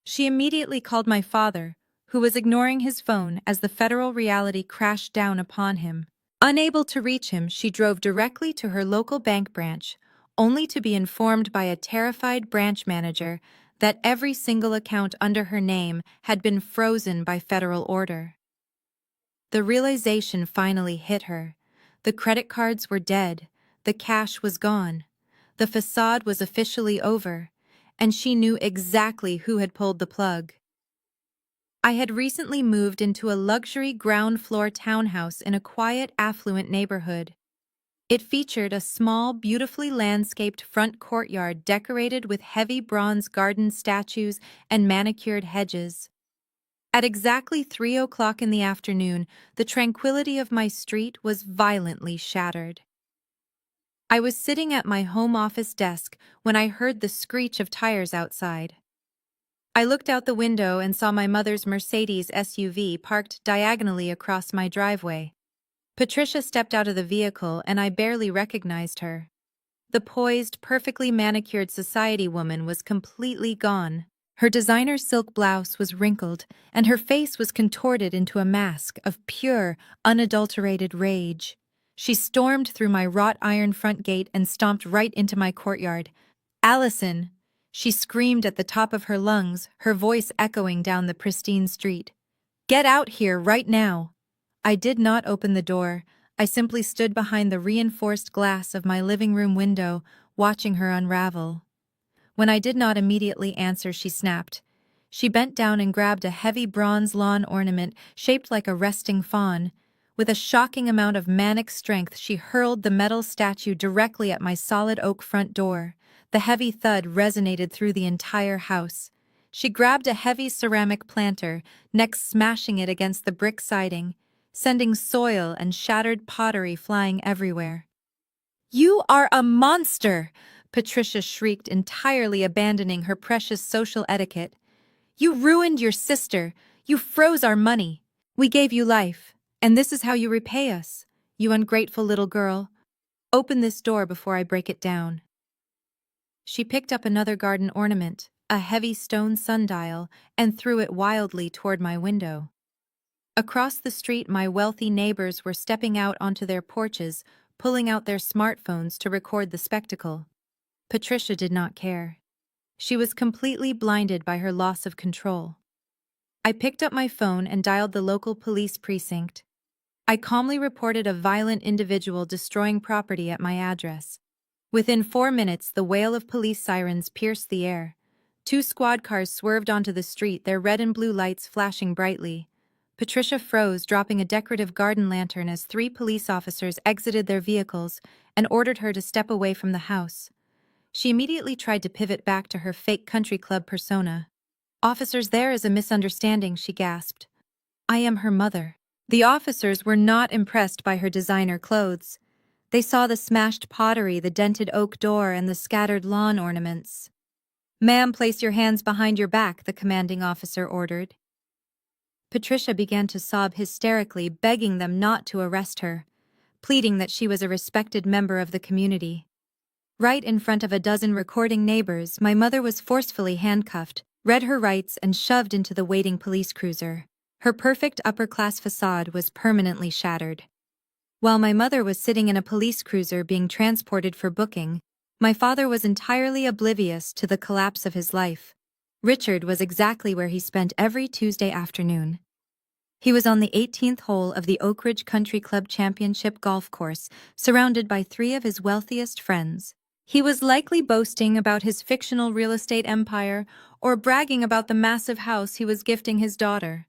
Speaker 1: She immediately called my father, who was ignoring his phone as the federal reality crashed down upon him. Unable to reach him, she drove directly to her local bank branch, only to be informed by a terrified branch manager that every single account under her name had been frozen by federal order. The realization finally hit her. The credit cards were dead, the cash was gone, the facade was officially over, and she knew exactly who had pulled the plug. I had recently moved into a luxury ground-floor townhouse in a quiet, affluent neighborhood. It featured a small, beautifully landscaped front courtyard decorated with heavy bronze garden statues and manicured hedges. At exactly 3 o'clock in the afternoon, the tranquility of my street was violently shattered. I was sitting at my home office desk when I heard the screech of tires outside. I looked out the window and saw my mother's Mercedes SUV parked diagonally across my driveway. Patricia stepped out of the vehicle and I barely recognized her. The poised, perfectly manicured society woman was completely gone. Her designer silk blouse was wrinkled, and her face was contorted into a mask of pure, unadulterated rage. She stormed through my wrought iron front gate and stomped right into my courtyard. "Allison!" She screamed at the top of her lungs, her voice echoing down the pristine street. "Get out here right now!" I did not open the door. I simply stood behind the reinforced glass of my living room window, watching her unravel. When I did not immediately answer, she snapped. She bent down and grabbed a heavy bronze lawn ornament shaped like a resting fawn. With a shocking amount of manic strength, she hurled the metal statue directly at my solid oak front door. The heavy thud resonated through the entire house. She grabbed a heavy ceramic planter, next smashing it against the brick siding, sending soil and shattered pottery flying everywhere. "You are a monster!" Patricia shrieked, entirely abandoning her precious social etiquette. "You ruined your sister. You froze our money. We gave you life, and this is how you repay us. You ungrateful little girl. Open this door before I break it down." She picked up another garden ornament, a heavy stone sundial, and threw it wildly toward my window. Across the street, my wealthy neighbors were stepping out onto their porches, pulling out their smartphones to record the spectacle. Patricia did not care. She was completely blinded by her loss of control. I picked up my phone and dialed the local police precinct. I calmly reported a violent individual destroying property at my address. Within 4 minutes, the wail of police sirens pierced the air. 2 squad cars swerved onto the street, their red and blue lights flashing brightly. Patricia froze, dropping a decorative garden lantern as 3 police officers exited their vehicles and ordered her to step away from the house. She immediately tried to pivot back to her fake country club persona. "Officers, there is a misunderstanding," she gasped. "I am her mother." The officers were not impressed by her designer clothes. They saw the smashed pottery, the dented oak door, and the scattered lawn ornaments. "Ma'am, place your hands behind your back," the commanding officer ordered. Patricia began to sob hysterically, begging them not to arrest her, pleading that she was a respected member of the community. Right in front of a dozen recording neighbors, my mother was forcefully handcuffed, read her rights, and shoved into the waiting police cruiser. Her perfect upper-class facade was permanently shattered. While my mother was sitting in a police cruiser being transported for booking, my father was entirely oblivious to the collapse of his life. Richard was exactly where he spent every Tuesday afternoon. He was on the 18th hole of the Oak Ridge Country Club Championship golf course, surrounded by 3 of his wealthiest friends. He was likely boasting about his fictional real estate empire or bragging about the massive house he was gifting his daughter.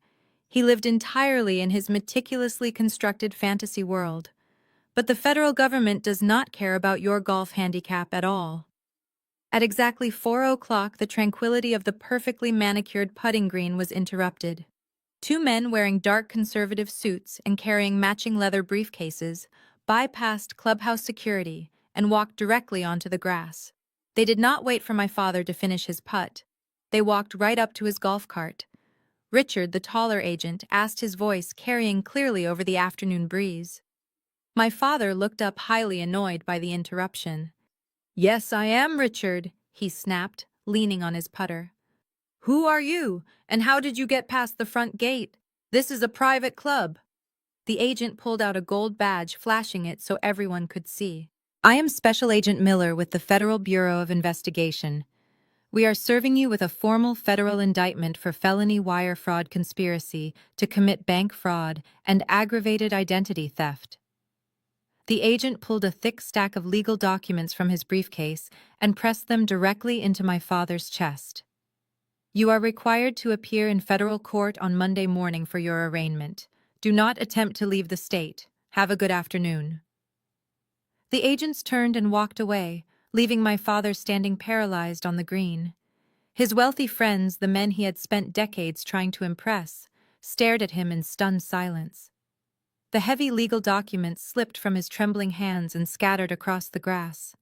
Speaker 1: He lived entirely in his meticulously constructed fantasy world. But the federal government does not care about your golf handicap at all. At exactly 4 o'clock, the tranquility of the perfectly manicured putting green was interrupted. Two men wearing dark conservative suits and carrying matching leather briefcases bypassed clubhouse security and walked directly onto the grass. They did not wait for my father to finish his putt. They walked right up to his golf cart. Richard, the taller agent, asked, his voice carrying clearly over the afternoon breeze. My father looked up, highly annoyed by the interruption. "Yes, I am Richard," he snapped, leaning on his putter. "Who are you, and how did you get past the front gate? This is a private club." The agent pulled out a gold badge, flashing it so everyone could see. "I am Special Agent Miller with the Federal Bureau of Investigation. We are serving you with a formal federal indictment for felony wire fraud conspiracy to commit bank fraud and aggravated identity theft." The agent pulled a thick stack of legal documents from his briefcase and pressed them directly into my father's chest. "You are required to appear in federal court on Monday morning for your arraignment. Do not attempt to leave the state. Have a good afternoon." The agents turned and walked away, leaving my father standing paralyzed on the green. His wealthy friends, the men he had spent decades trying to impress, stared at him in stunned silence. The heavy legal documents slipped from his trembling hands and scattered across the grass.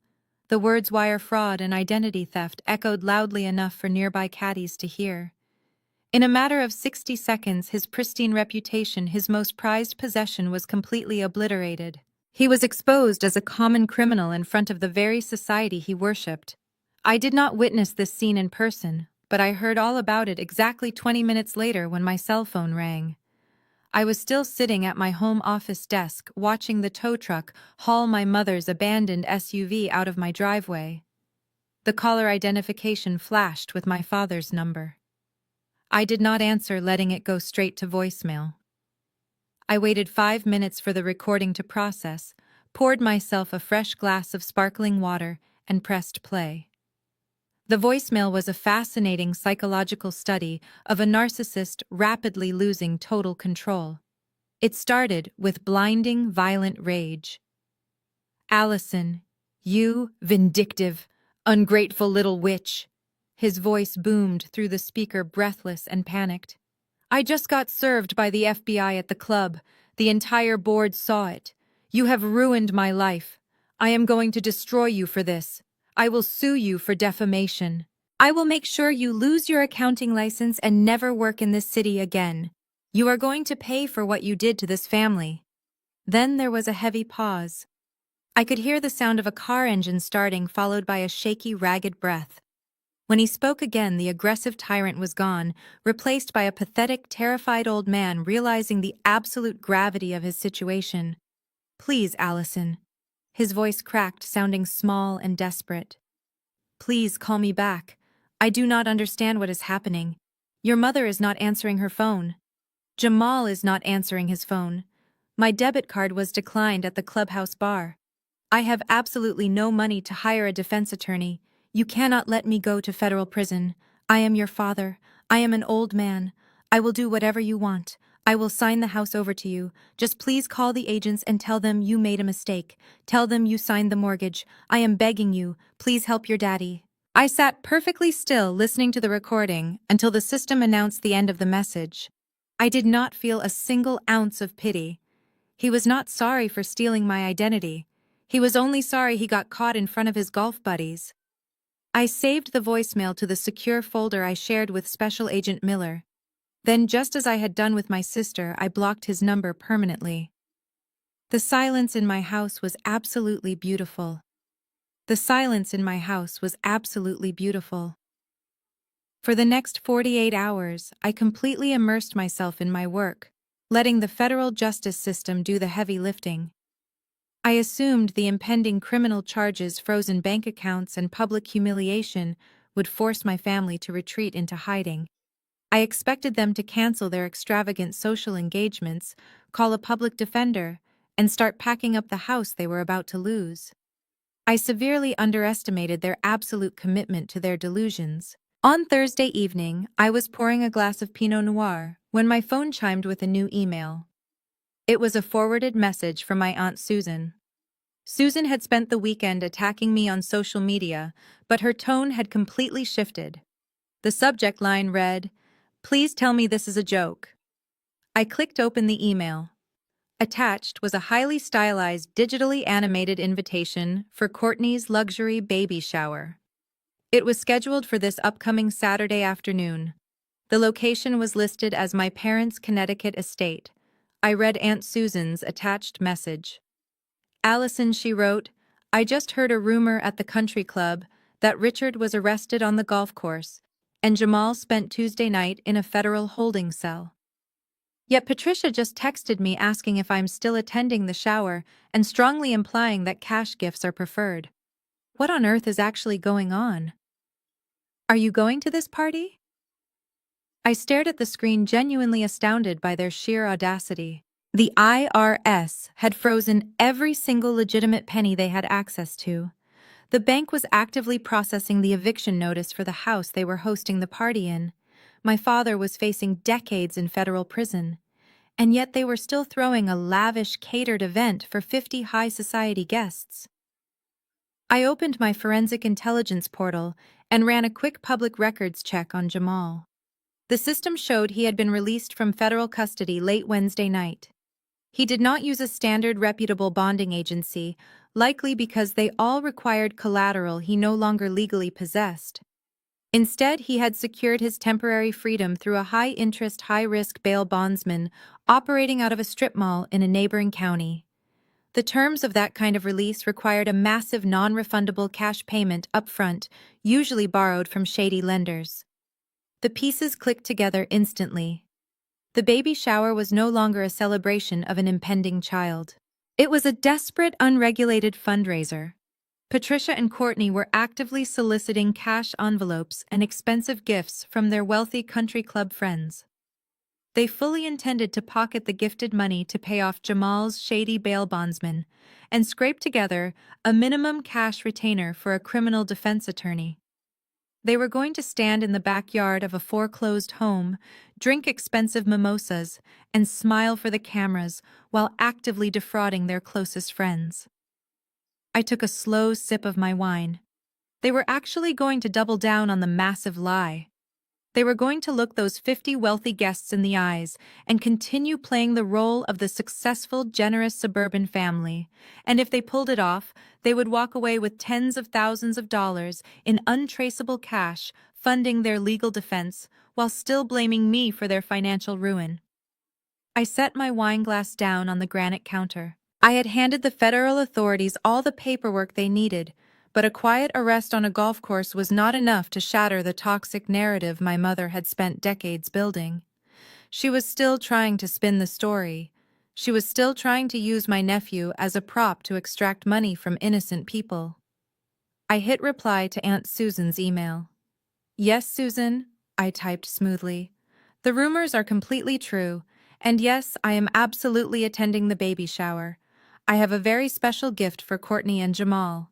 Speaker 1: The words wire fraud and identity theft echoed loudly enough for nearby caddies to hear. In a matter of 60 seconds, his pristine reputation, his most prized possession, was completely obliterated. He was exposed as a common criminal in front of the very society he worshipped. I did not witness this scene in person, but I heard all about it exactly 20 minutes later when my cell phone rang. I was still sitting at my home office desk, watching the tow truck haul my mother's abandoned SUV out of my driveway. The caller identification flashed with my father's number. I did not answer, letting it go straight to voicemail. I waited 5 minutes for the recording to process, poured myself a fresh glass of sparkling water, and pressed play. The voicemail was a fascinating psychological study of a narcissist rapidly losing total control. It started with blinding, violent rage. "Allison, you vindictive, ungrateful little witch." His voice boomed through the speaker, breathless and panicked. "I just got served by the FBI at the club. The entire board saw it. You have ruined my life. I am going to destroy you for this. I will sue you for defamation. I will make sure you lose your accounting license and never work in this city again. You are going to pay for what you did to this family." Then there was a heavy pause. I could hear the sound of a car engine starting, followed by a shaky, ragged breath. When he spoke again, the aggressive tyrant was gone, replaced by a pathetic, terrified old man realizing the absolute gravity of his situation. "Please, Allison." His voice cracked, sounding small and desperate. "Please call me back. I do not understand what is happening. Your mother is not answering her phone. Jamal is not answering his phone. My debit card was declined at the clubhouse bar. I have absolutely no money to hire a defense attorney. You cannot let me go to federal prison. I am your father. I am an old man. I will do whatever you want. I will sign the house over to you. Just please call the agents and tell them you made a mistake. Tell them you signed the mortgage. I am begging you. Please help your daddy." I sat perfectly still, listening to the recording until the system announced the end of the message. I did not feel a single ounce of pity. He was not sorry for stealing my identity. He was only sorry he got caught in front of his golf buddies. I saved the voicemail to the secure folder I shared with Special Agent Miller. Then, just as I had done with my sister, I blocked his number permanently. The silence in my house was absolutely beautiful. The silence in my house was absolutely beautiful. For the next 48 hours, I completely immersed myself in my work, letting the federal justice system do the heavy lifting. I assumed the impending criminal charges, frozen bank accounts, and public humiliation would force my family to retreat into hiding. I expected them to cancel their extravagant social engagements, call a public defender, and start packing up the house they were about to lose. I severely underestimated their absolute commitment to their delusions. On Thursday evening, I was pouring a glass of Pinot Noir when my phone chimed with a new email. It was a forwarded message from my Aunt Susan. Susan had spent the weekend attacking me on social media, but her tone had completely shifted. The subject line read, "Please tell me this is a joke." I clicked open the email. Attached was a highly stylized, digitally animated invitation for Courtney's luxury baby shower. It was scheduled for this upcoming Saturday afternoon. The location was listed as my parents' Connecticut estate. I read Aunt Susan's attached message. Allison, she wrote, I just heard a rumor at the country club that Richard was arrested on the golf course, and Jamal spent Tuesday night in a federal holding cell. Yet Patricia just texted me asking if I'm still attending the shower and strongly implying that cash gifts are preferred. What on earth is actually going on? Are you going to this party? I stared at the screen, genuinely astounded by their sheer audacity. The IRS had frozen every single legitimate penny they had access to. The bank was actively processing the eviction notice for the house they were hosting the party in. My father was facing decades in federal prison. And yet they were still throwing a lavish, catered event for 50 high society guests. I opened my forensic intelligence portal and ran a quick public records check on Jamal. The system showed he had been released from federal custody late Wednesday night. He did not use a standard reputable bonding agency, likely because they all required collateral he no longer legally possessed. Instead, he had secured his temporary freedom through a high-interest, high-risk bail bondsman operating out of a strip mall in a neighboring county. The terms of that kind of release required a massive non-refundable cash payment upfront, usually borrowed from shady lenders. The pieces clicked together instantly. The baby shower was no longer a celebration of an impending child. It was a desperate, unregulated fundraiser. Patricia and Courtney were actively soliciting cash envelopes and expensive gifts from their wealthy country club friends. They fully intended to pocket the gifted money to pay off Jamal's shady bail bondsman and scrape together a minimum cash retainer for a criminal defense attorney. They were going to stand in the backyard of a foreclosed home, drink expensive mimosas, and smile for the cameras while actively defrauding their closest friends. I took a slow sip of my wine. They were actually going to double down on the massive lie. They were going to look those 50 wealthy guests in the eyes and continue playing the role of the successful, generous suburban family. And if they pulled it off, they would walk away with tens of thousands of dollars in untraceable cash, funding their legal defense, while still blaming me for their financial ruin. I set my wine glass down on the granite counter. I had handed the federal authorities all the paperwork they needed, but a quiet arrest on a golf course was not enough to shatter the toxic narrative my mother had spent decades building. She was still trying to spin the story. She was still trying to use my nephew as a prop to extract money from innocent people. I hit reply to Aunt Susan's email. Yes, Susan, I typed smoothly. The rumors are completely true, and yes, I am absolutely attending the baby shower. I have a very special gift for Courtney and Jamal.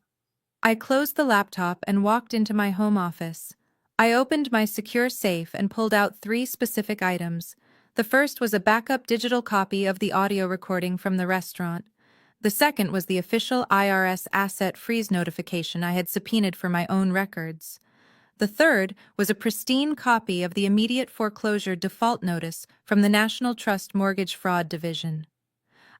Speaker 1: I closed the laptop and walked into my home office. I opened my secure safe and pulled out 3 specific items. The first was a backup digital copy of the audio recording from the restaurant. The second was the official IRS asset freeze notification I had subpoenaed for my own records. The third was a pristine copy of the immediate foreclosure default notice from the National Trust Mortgage Fraud Division.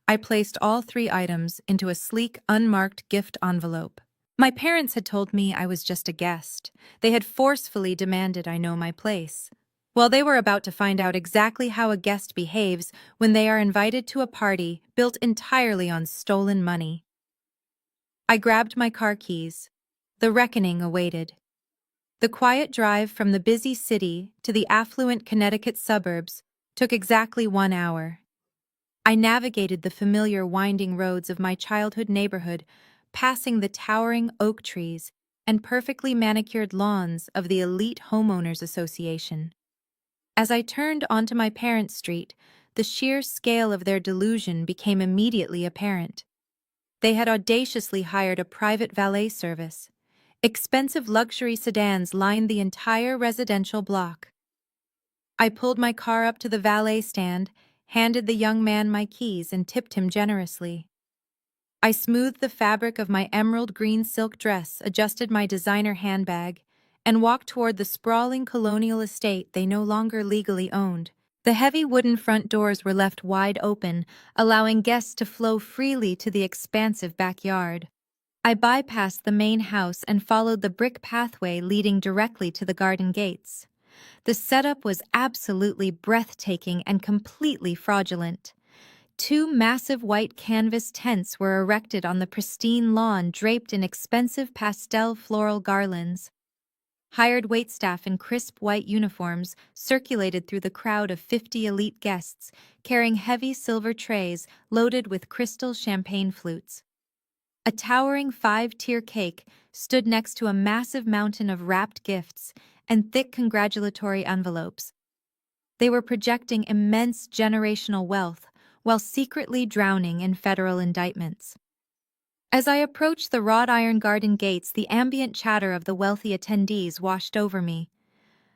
Speaker 1: I placed all 3 items into a sleek, unmarked gift envelope. My parents had told me I was just a guest. They had forcefully demanded I know my place. Well, they were about to find out exactly how a guest behaves when they are invited to a party built entirely on stolen money. I grabbed my car keys. The reckoning awaited. The quiet drive from the busy city to the affluent Connecticut suburbs took exactly 1 hour. I navigated the familiar winding roads of my childhood neighborhood, passing the towering oak trees and perfectly manicured lawns of the elite homeowners association. As I turned onto my parents' street, the sheer scale of their delusion became immediately apparent. They had audaciously hired a private valet service. Expensive luxury sedans lined the entire residential block. I pulled my car up to the valet stand, handed the young man my keys, and tipped him generously. I smoothed the fabric of my emerald green silk dress, adjusted my designer handbag, and walked toward the sprawling colonial estate they no longer legally owned. The heavy wooden front doors were left wide open, allowing guests to flow freely to the expansive backyard. I bypassed the main house and followed the brick pathway leading directly to the garden gates. The setup was absolutely breathtaking and completely fraudulent. Two massive white canvas tents were erected on the pristine lawn draped in expensive pastel floral garlands. Hired waitstaff in crisp white uniforms circulated through the crowd of 50 elite guests, carrying heavy silver trays loaded with crystal champagne flutes. A towering five-tier cake stood next to a massive mountain of wrapped gifts and thick congratulatory envelopes. They were projecting immense generational wealth while secretly drowning in federal indictments. As I approached the wrought iron garden gates, the ambient chatter of the wealthy attendees washed over me.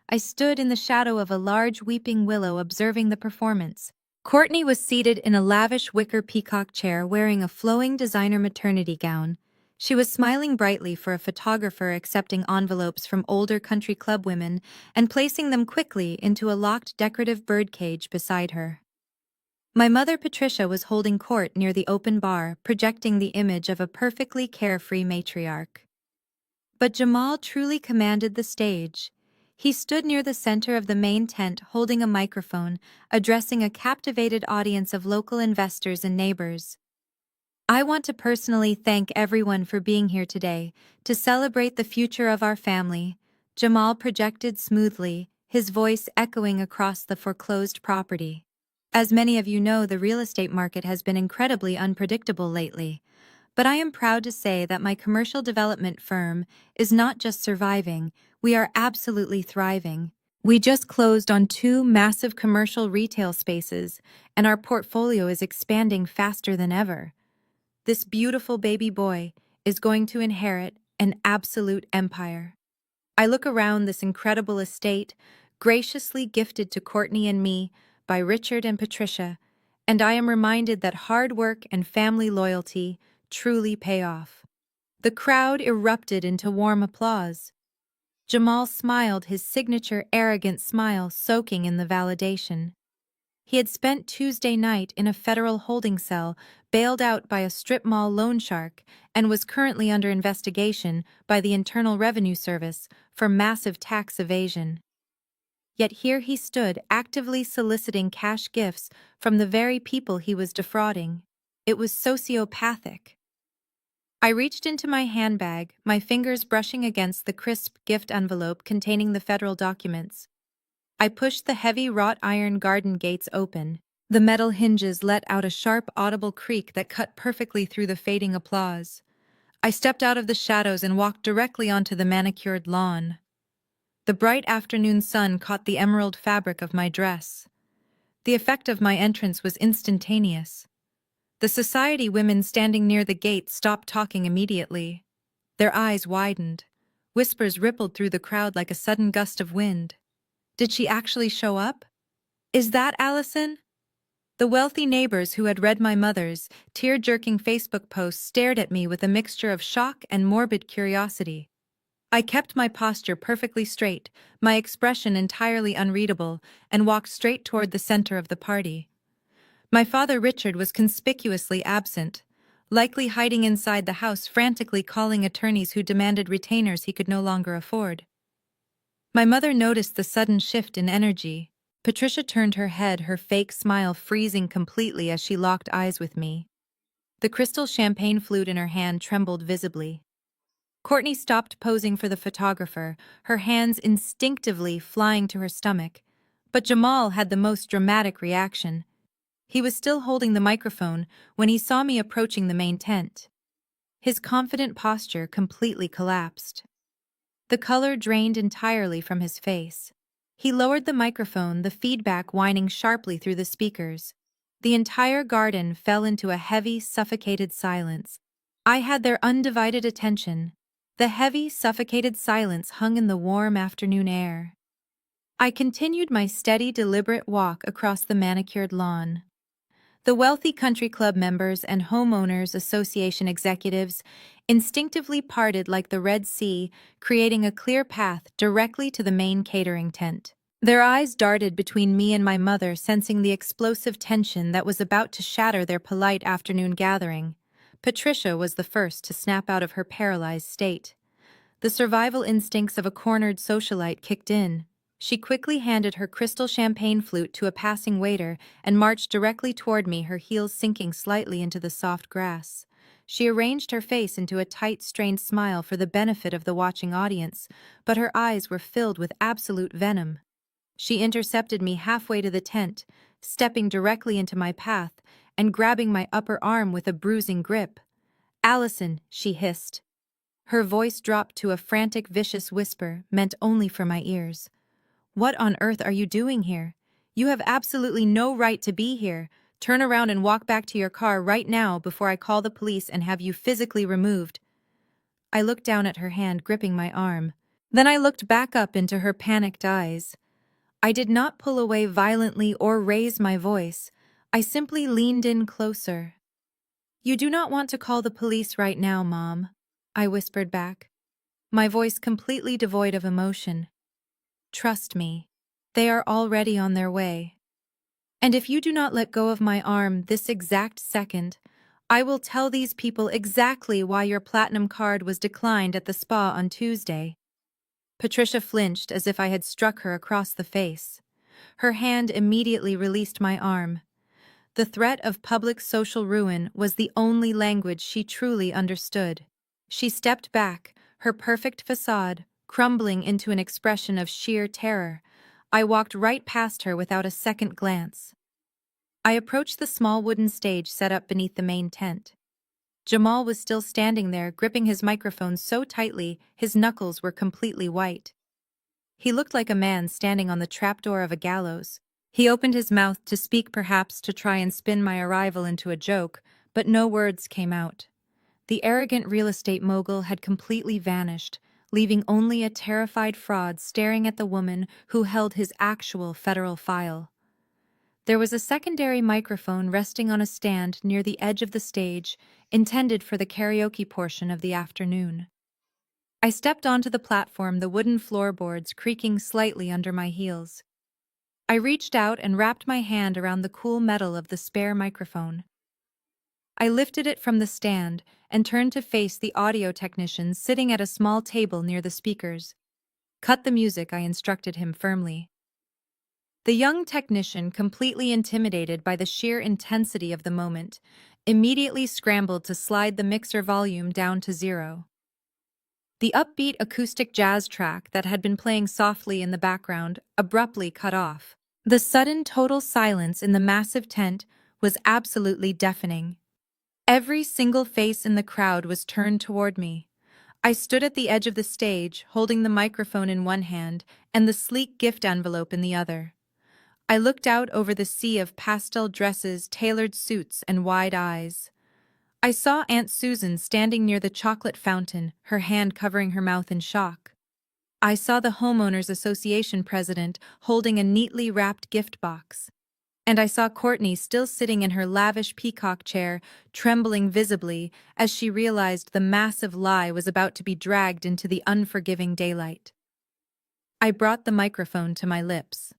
Speaker 1: I stood in the shadow of a large weeping willow observing the performance. Courtney was seated in a lavish wicker peacock chair wearing a flowing designer maternity gown. She was smiling brightly for a photographer accepting envelopes from older country club women and placing them quickly into a locked decorative birdcage beside her. My mother Patricia was holding court near the open bar, projecting the image of a perfectly carefree matriarch. But Jamal truly commanded the stage. He stood near the center of the main tent holding a microphone, addressing a captivated audience of local investors and neighbors. I want to personally thank everyone for being here today to celebrate the future of our family, Jamal projected smoothly, his voice echoing across the foreclosed property. As many of you know, the real estate market has been incredibly unpredictable lately. But I am proud to say that my commercial development firm is not just surviving, we are absolutely thriving. We just closed on 2 massive commercial retail spaces, and our portfolio is expanding faster than ever. This beautiful baby boy is going to inherit an absolute empire. I look around this incredible estate, graciously gifted to Courtney and me by Richard and Patricia, and I am reminded that hard work and family loyalty truly pay off. The crowd erupted into warm applause. Jamal smiled, his signature arrogant smile soaking in the validation. He had spent Tuesday night in a federal holding cell, bailed out by a strip mall loan shark, and was currently under investigation by the Internal Revenue Service for massive tax evasion. Yet here he stood, actively soliciting cash gifts from the very people he was defrauding. It was sociopathic. I reached into my handbag, my fingers brushing against the crisp gift envelope containing the federal documents. I pushed the heavy wrought iron garden gates open. The metal hinges let out a sharp, audible creak that cut perfectly through the fading applause. I stepped out of the shadows and walked directly onto the manicured lawn. The bright afternoon sun caught the emerald fabric of my dress. The effect of my entrance was instantaneous. The society women standing near the gate stopped talking immediately. Their eyes widened. Whispers rippled through the crowd like a sudden gust of wind. Did she actually show up? Is that Allison? The wealthy neighbors who had read my mother's tear-jerking Facebook post stared at me with a mixture of shock and morbid curiosity. I kept my posture perfectly straight, my expression entirely unreadable, and walked straight toward the center of the party. My father Richard was conspicuously absent, likely hiding inside the house frantically calling attorneys who demanded retainers he could no longer afford. My mother noticed the sudden shift in energy. Patricia turned her head, her fake smile freezing completely as she locked eyes with me. The crystal champagne flute in her hand trembled visibly. Courtney stopped posing for the photographer, her hands instinctively flying to her stomach. But Jamal had the most dramatic reaction. He was still holding the microphone when he saw me approaching the main tent. His confident posture completely collapsed. The color drained entirely from his face. He lowered the microphone, the feedback whining sharply through the speakers. The entire garden fell into a heavy, suffocated silence. I had their undivided attention. The heavy, suffocated silence hung in the warm afternoon air. I continued my steady, deliberate walk across the manicured lawn. The wealthy country club members and homeowners association executives instinctively parted like the Red Sea, creating a clear path directly to the main catering tent. Their eyes darted between me and my mother, sensing the explosive tension that was about to shatter their polite afternoon gathering. Patricia was the first to snap out of her paralyzed state. The survival instincts of a cornered socialite kicked in. She quickly handed her crystal champagne flute to a passing waiter and marched directly toward me, her heels sinking slightly into the soft grass. She arranged her face into a tight, strained smile for the benefit of the watching audience, but her eyes were filled with absolute venom. She intercepted me halfway to the tent, stepping directly into my path and grabbing my upper arm with a bruising grip. "Allison," she hissed. Her voice dropped to a frantic, vicious whisper meant only for my ears. "What on earth are you doing here? You have absolutely no right to be here. Turn around and walk back to your car right now before I call the police and have you physically removed." I looked down at her hand gripping my arm. Then I looked back up into her panicked eyes. I did not pull away violently or raise my voice. I simply leaned in closer. "You do not want to call the police right now, Mom," I whispered back, my voice completely devoid of emotion. "Trust me, they are already on their way. And if you do not let go of my arm this exact second, I will tell these people exactly why your platinum card was declined at the spa on Tuesday." Patricia flinched as if I had struck her across the face. Her hand immediately released my arm. The threat of public social ruin was the only language she truly understood. She stepped back, her perfect facade crumbling into an expression of sheer terror. I walked right past her without a second glance. I approached the small wooden stage set up beneath the main tent. Jamal was still standing there, gripping his microphone so tightly his knuckles were completely white. He looked like a man standing on the trapdoor of a gallows. He opened his mouth to speak, perhaps to try and spin my arrival into a joke, but no words came out. The arrogant real estate mogul had completely vanished, leaving only a terrified fraud staring at the woman who held his actual federal file. There was a secondary microphone resting on a stand near the edge of the stage, intended for the karaoke portion of the afternoon. I stepped onto the platform, the wooden floorboards creaking slightly under my heels. I reached out and wrapped my hand around the cool metal of the spare microphone. I lifted it from the stand and turned to face the audio technician sitting at a small table near the speakers. "Cut the music," I instructed him firmly. The young technician, completely intimidated by the sheer intensity of the moment, immediately scrambled to slide the mixer volume down to 0. The upbeat acoustic jazz track that had been playing softly in the background abruptly cut off. The sudden total silence in the massive tent was absolutely deafening. Every single face in the crowd was turned toward me. I stood at the edge of the stage, holding the microphone in one hand and the sleek gift envelope in the other. I looked out over the sea of pastel dresses, tailored suits, and wide eyes. I saw Aunt Susan standing near the chocolate fountain, her hand covering her mouth in shock. I saw the Homeowners Association president holding a neatly wrapped gift box. And I saw Courtney still sitting in her lavish peacock chair, trembling visibly as she realized the massive lie was about to be dragged into the unforgiving daylight. I brought the microphone to my lips.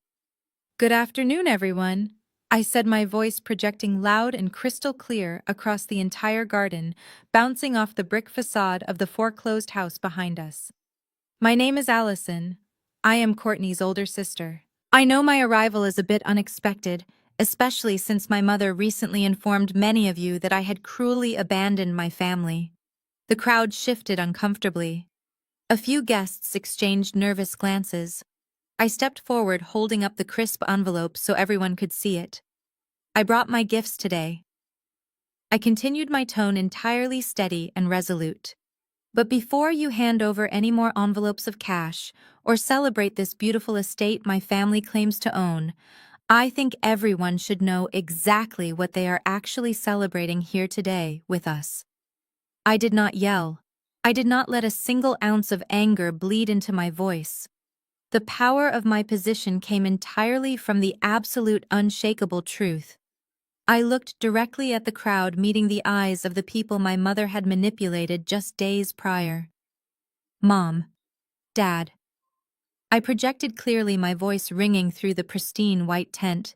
Speaker 1: "Good afternoon, everyone," I said, my voice projecting loud and crystal clear across the entire garden, bouncing off the brick facade of the foreclosed house behind us. "My name is Allison. I am Courtney's older sister. I know my arrival is a bit unexpected, especially since my mother recently informed many of you that I had cruelly abandoned my family." The crowd shifted uncomfortably. A few guests exchanged nervous glances. I stepped forward, holding up the crisp envelope so everyone could see it. "I brought my gifts today." I continued, my tone entirely steady and resolute. "But before you hand over any more envelopes of cash or celebrate this beautiful estate my family claims to own, I think everyone should know exactly what they are actually celebrating here today with us." I did not yell. I did not let a single ounce of anger bleed into my voice. The power of my position came entirely from the absolute unshakable truth. I looked directly at the crowd, meeting the eyes of the people my mother had manipulated just days prior. "Mom, Dad, I projected clearly, my voice ringing through the pristine white tent.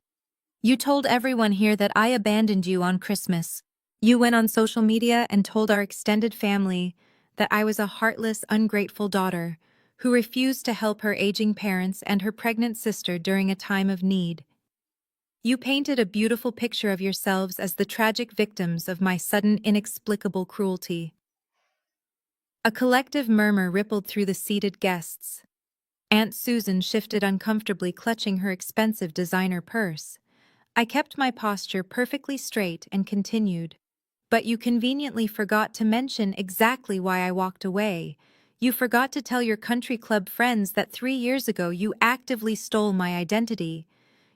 Speaker 1: You told everyone here that I abandoned you on Christmas. You went on social media and told our extended family that I was a heartless, ungrateful daughter who refused to help her aging parents and her pregnant sister during a time of need. You painted a beautiful picture of yourselves as the tragic victims of my sudden, inexplicable cruelty. A collective murmur rippled through the seated guests. Aunt Susan shifted uncomfortably, clutching her expensive designer purse. I kept my posture perfectly straight and continued. But you conveniently forgot to mention exactly why I walked away. You forgot to tell your country club friends that 3 years ago you actively stole my identity.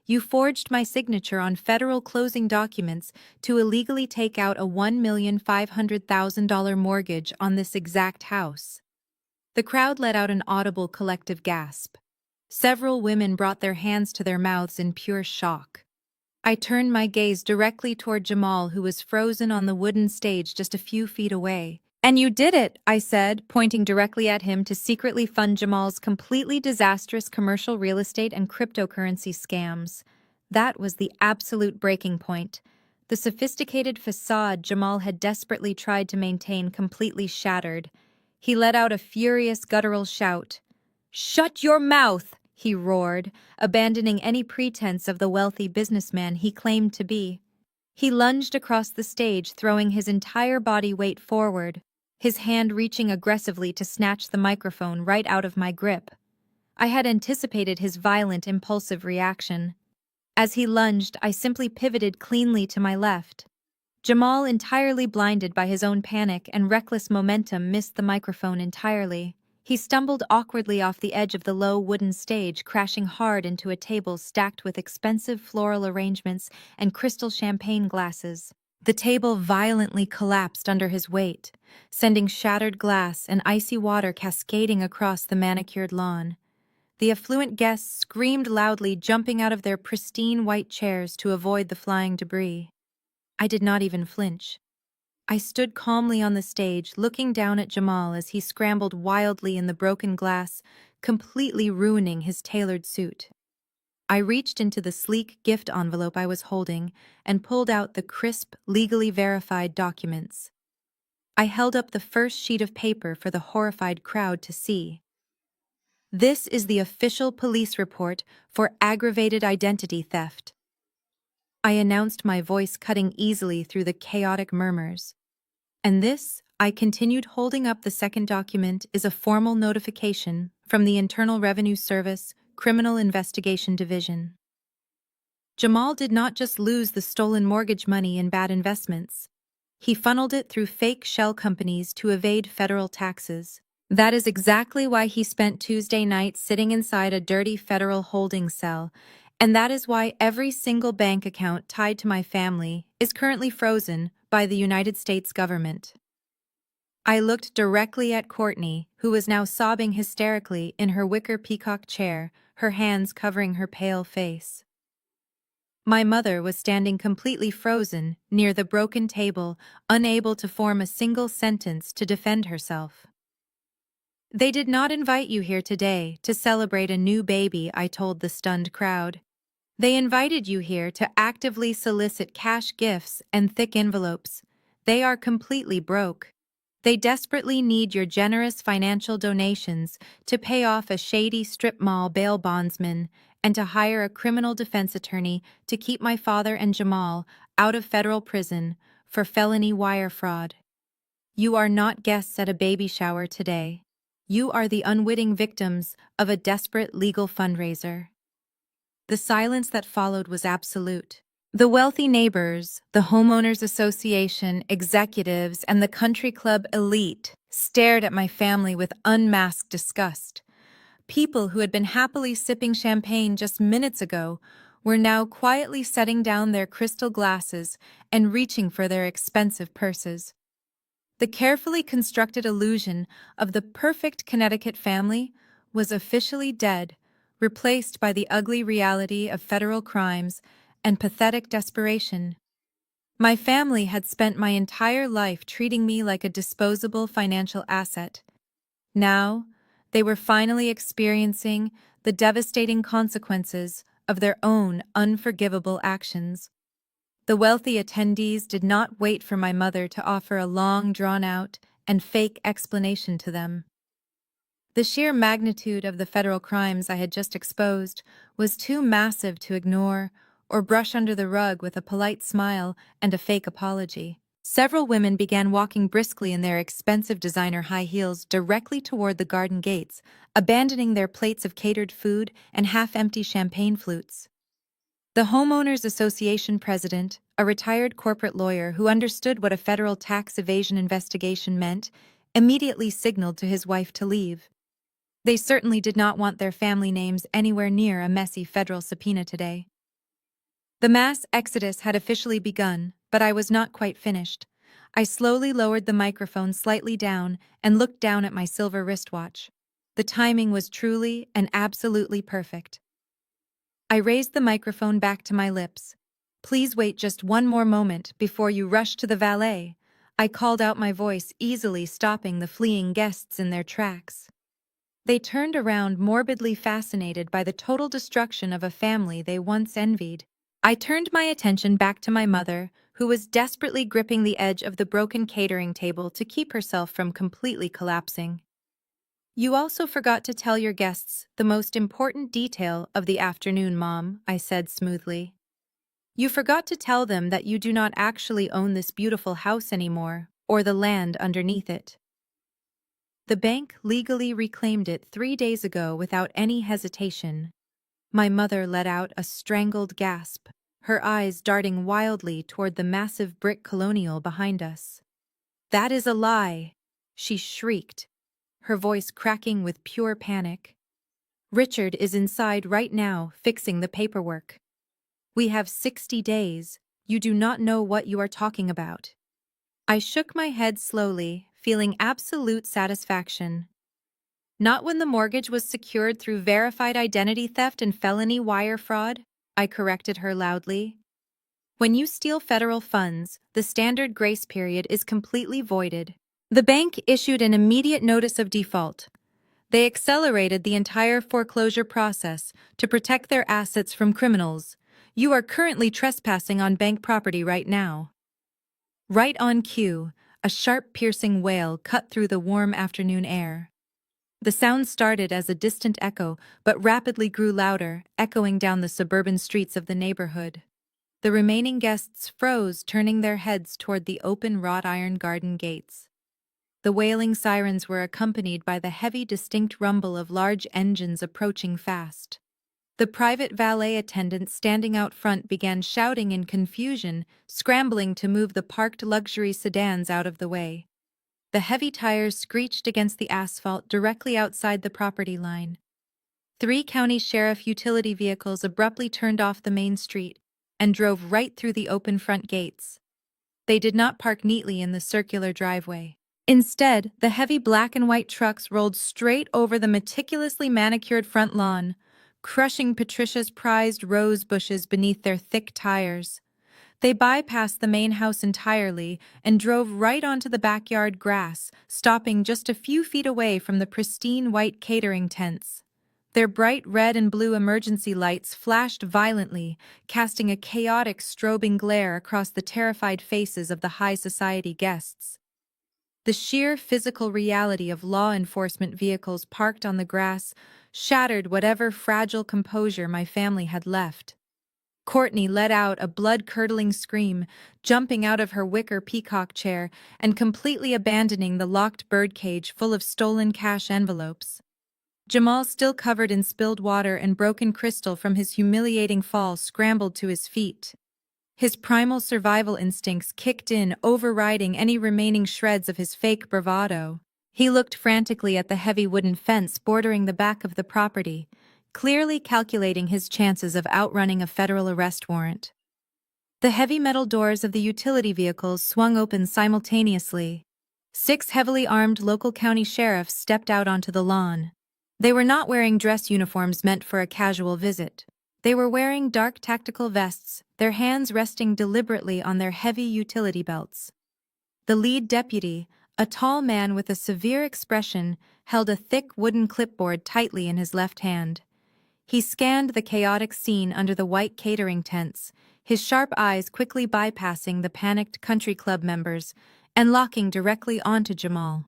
Speaker 1: You forged my signature on federal closing documents to illegally take out a $1,500,000 mortgage on this exact house. The crowd let out an audible collective gasp. Several women brought their hands to their mouths in pure shock. I turned my gaze directly toward Jamal, who was frozen on the wooden stage just a few feet away. "And you did it," I said, pointing directly at him to secretly fund Jamal's completely disastrous commercial real estate and cryptocurrency scams. That was the absolute breaking point. The sophisticated facade Jamal had desperately tried to maintain completely shattered. He let out a furious guttural shout. "Shut your mouth!" he roared, abandoning any pretense of the wealthy businessman he claimed to be. He lunged across the stage, throwing his entire body weight forward, his hand reaching aggressively to snatch the microphone right out of my grip. I had anticipated his violent, impulsive reaction. As he lunged, I simply pivoted cleanly to my left. Jamal, entirely blinded by his own panic and reckless momentum, missed the microphone entirely. He stumbled awkwardly off the edge of the low wooden stage, crashing hard into a table stacked with expensive floral arrangements and crystal champagne glasses. The table violently collapsed under his weight, sending shattered glass and icy water cascading across the manicured lawn. The affluent guests screamed loudly, jumping out of their pristine white chairs to avoid the flying debris. I did not even flinch. I stood calmly on the stage, looking down at Jamal as he scrambled wildly in the broken glass, completely ruining his tailored suit. I reached into the sleek gift envelope I was holding and pulled out the crisp, legally verified documents. I held up the first sheet of paper for the horrified crowd to see. "This is the official police report for aggravated identity theft," I announced, my voice cutting easily through the chaotic murmurs. "And this," I continued, holding up the second document, "is a formal notification from the Internal Revenue Service, Criminal Investigation Division." Jamal did not just lose the stolen mortgage money in bad investments. He funneled it through fake shell companies to evade federal taxes. That is exactly why he spent Tuesday night sitting inside a dirty federal holding cell, and that is why every single bank account tied to my family is currently frozen by the United States government. I looked directly at Courtney, who was now sobbing hysterically in her wicker peacock chair, her hands covering her pale face. My mother was standing completely frozen near the broken table, unable to form a single sentence to defend herself. "They did not invite you here today to celebrate a new baby," I told the stunned crowd. "They invited you here to actively solicit cash gifts and thick envelopes. They are completely broke. They desperately need your generous financial donations to pay off a shady strip mall bail bondsman and to hire a criminal defense attorney to keep my father and Jamal out of federal prison for felony wire fraud. You are not guests at a baby shower today. You are the unwitting victims of a desperate legal fundraiser." The silence that followed was absolute. The wealthy neighbors, the homeowners association, executives, and the country club elite stared at my family with unmasked disgust. People who had been happily sipping champagne just minutes ago were now quietly setting down their crystal glasses and reaching for their expensive purses. The carefully constructed illusion of the perfect Connecticut family was officially dead, replaced by the ugly reality of federal crimes and pathetic desperation. My family had spent my entire life treating me like a disposable financial asset. Now, They were finally experiencing the devastating consequences of their own unforgivable actions. The wealthy attendees did not wait for my mother to offer a long, drawn-out, and fake explanation to them. The sheer magnitude of the federal crimes I had just exposed was too massive to ignore or brush under the rug with a polite smile and a fake apology. Several women began walking briskly in their expensive designer high heels directly toward the garden gates, abandoning their plates of catered food and half-empty champagne flutes. The Homeowners Association president, a retired corporate lawyer who understood what a federal tax evasion investigation meant, immediately signaled to his wife to leave. They certainly did not want their family names anywhere near a messy federal subpoena today. The mass exodus had officially begun, but I was not quite finished. I slowly lowered the microphone slightly down and looked down at my silver wristwatch. The timing was truly and absolutely perfect. I raised the microphone back to my lips. "Please wait just one more moment before you rush to the valet," I called out, my voice easily stopping the fleeing guests in their tracks. They turned around, morbidly fascinated by the total destruction of a family they once envied. I turned my attention back to my mother, who was desperately gripping the edge of the broken catering table to keep herself from completely collapsing. "You also forgot to tell your guests the most important detail of the afternoon, Mom," I said smoothly. "You forgot to tell them that you do not actually own this beautiful house anymore, or the land underneath it. The bank legally reclaimed it 3 days ago without any hesitation." My mother let out a strangled gasp, her eyes darting wildly toward the massive brick colonial behind us. "That is a lie!" she shrieked, her voice cracking with pure panic. "Richard is inside right now, fixing the paperwork. We have 60 days. You do not know what you are talking about." I shook my head slowly, feeling absolute satisfaction. "Not when the mortgage was secured through verified identity theft and felony wire fraud," I corrected her loudly. "When you steal federal funds, the standard grace period is completely voided." The bank issued an immediate notice of default. They accelerated the entire foreclosure process to protect their assets from criminals. "You are currently trespassing on bank property right now." Right on cue, a sharp, piercing wail cut through the warm afternoon air. The sound started as a distant echo, but rapidly grew louder, echoing down the suburban streets of the neighborhood. The remaining guests froze, turning their heads toward the open wrought iron garden gates. The wailing sirens were accompanied by the heavy, distinct rumble of large engines approaching fast. The private valet attendant standing out front began shouting in confusion, scrambling to move the parked luxury sedans out of the way. The heavy tires screeched against the asphalt directly outside the property line. 3 county sheriff utility vehicles abruptly turned off the main street and drove right through the open front gates. They did not park neatly in the circular driveway. Instead, the heavy black and white trucks rolled straight over the meticulously manicured front lawn, crushing Patricia's prized rose bushes beneath their thick tires. They bypassed the main house entirely and drove right onto the backyard grass, stopping just a few feet away from the pristine white catering tents. Their bright red and blue emergency lights flashed violently, casting a chaotic strobing glare across the terrified faces of the high society guests. The sheer physical reality of law enforcement vehicles parked on the grass shattered whatever fragile composure my family had left. Courtney let out a blood-curdling scream, jumping out of her wicker peacock chair and completely abandoning the locked birdcage full of stolen cash envelopes. Jamal, still covered in spilled water and broken crystal from his humiliating fall, scrambled to his feet. His primal survival instincts kicked in, overriding any remaining shreds of his fake bravado. He looked frantically at the heavy wooden fence bordering the back of the property, clearly calculating his chances of outrunning a federal arrest warrant. The heavy metal doors of the utility vehicles swung open simultaneously. 6 heavily armed local county sheriffs stepped out onto the lawn. They were not wearing dress uniforms meant for a casual visit. They were wearing dark tactical vests, their hands resting deliberately on their heavy utility belts. The lead deputy, a tall man with a severe expression, held a thick wooden clipboard tightly in his left hand. He scanned the chaotic scene under the white catering tents, his sharp eyes quickly bypassing the panicked country club members and locking directly onto Jamal.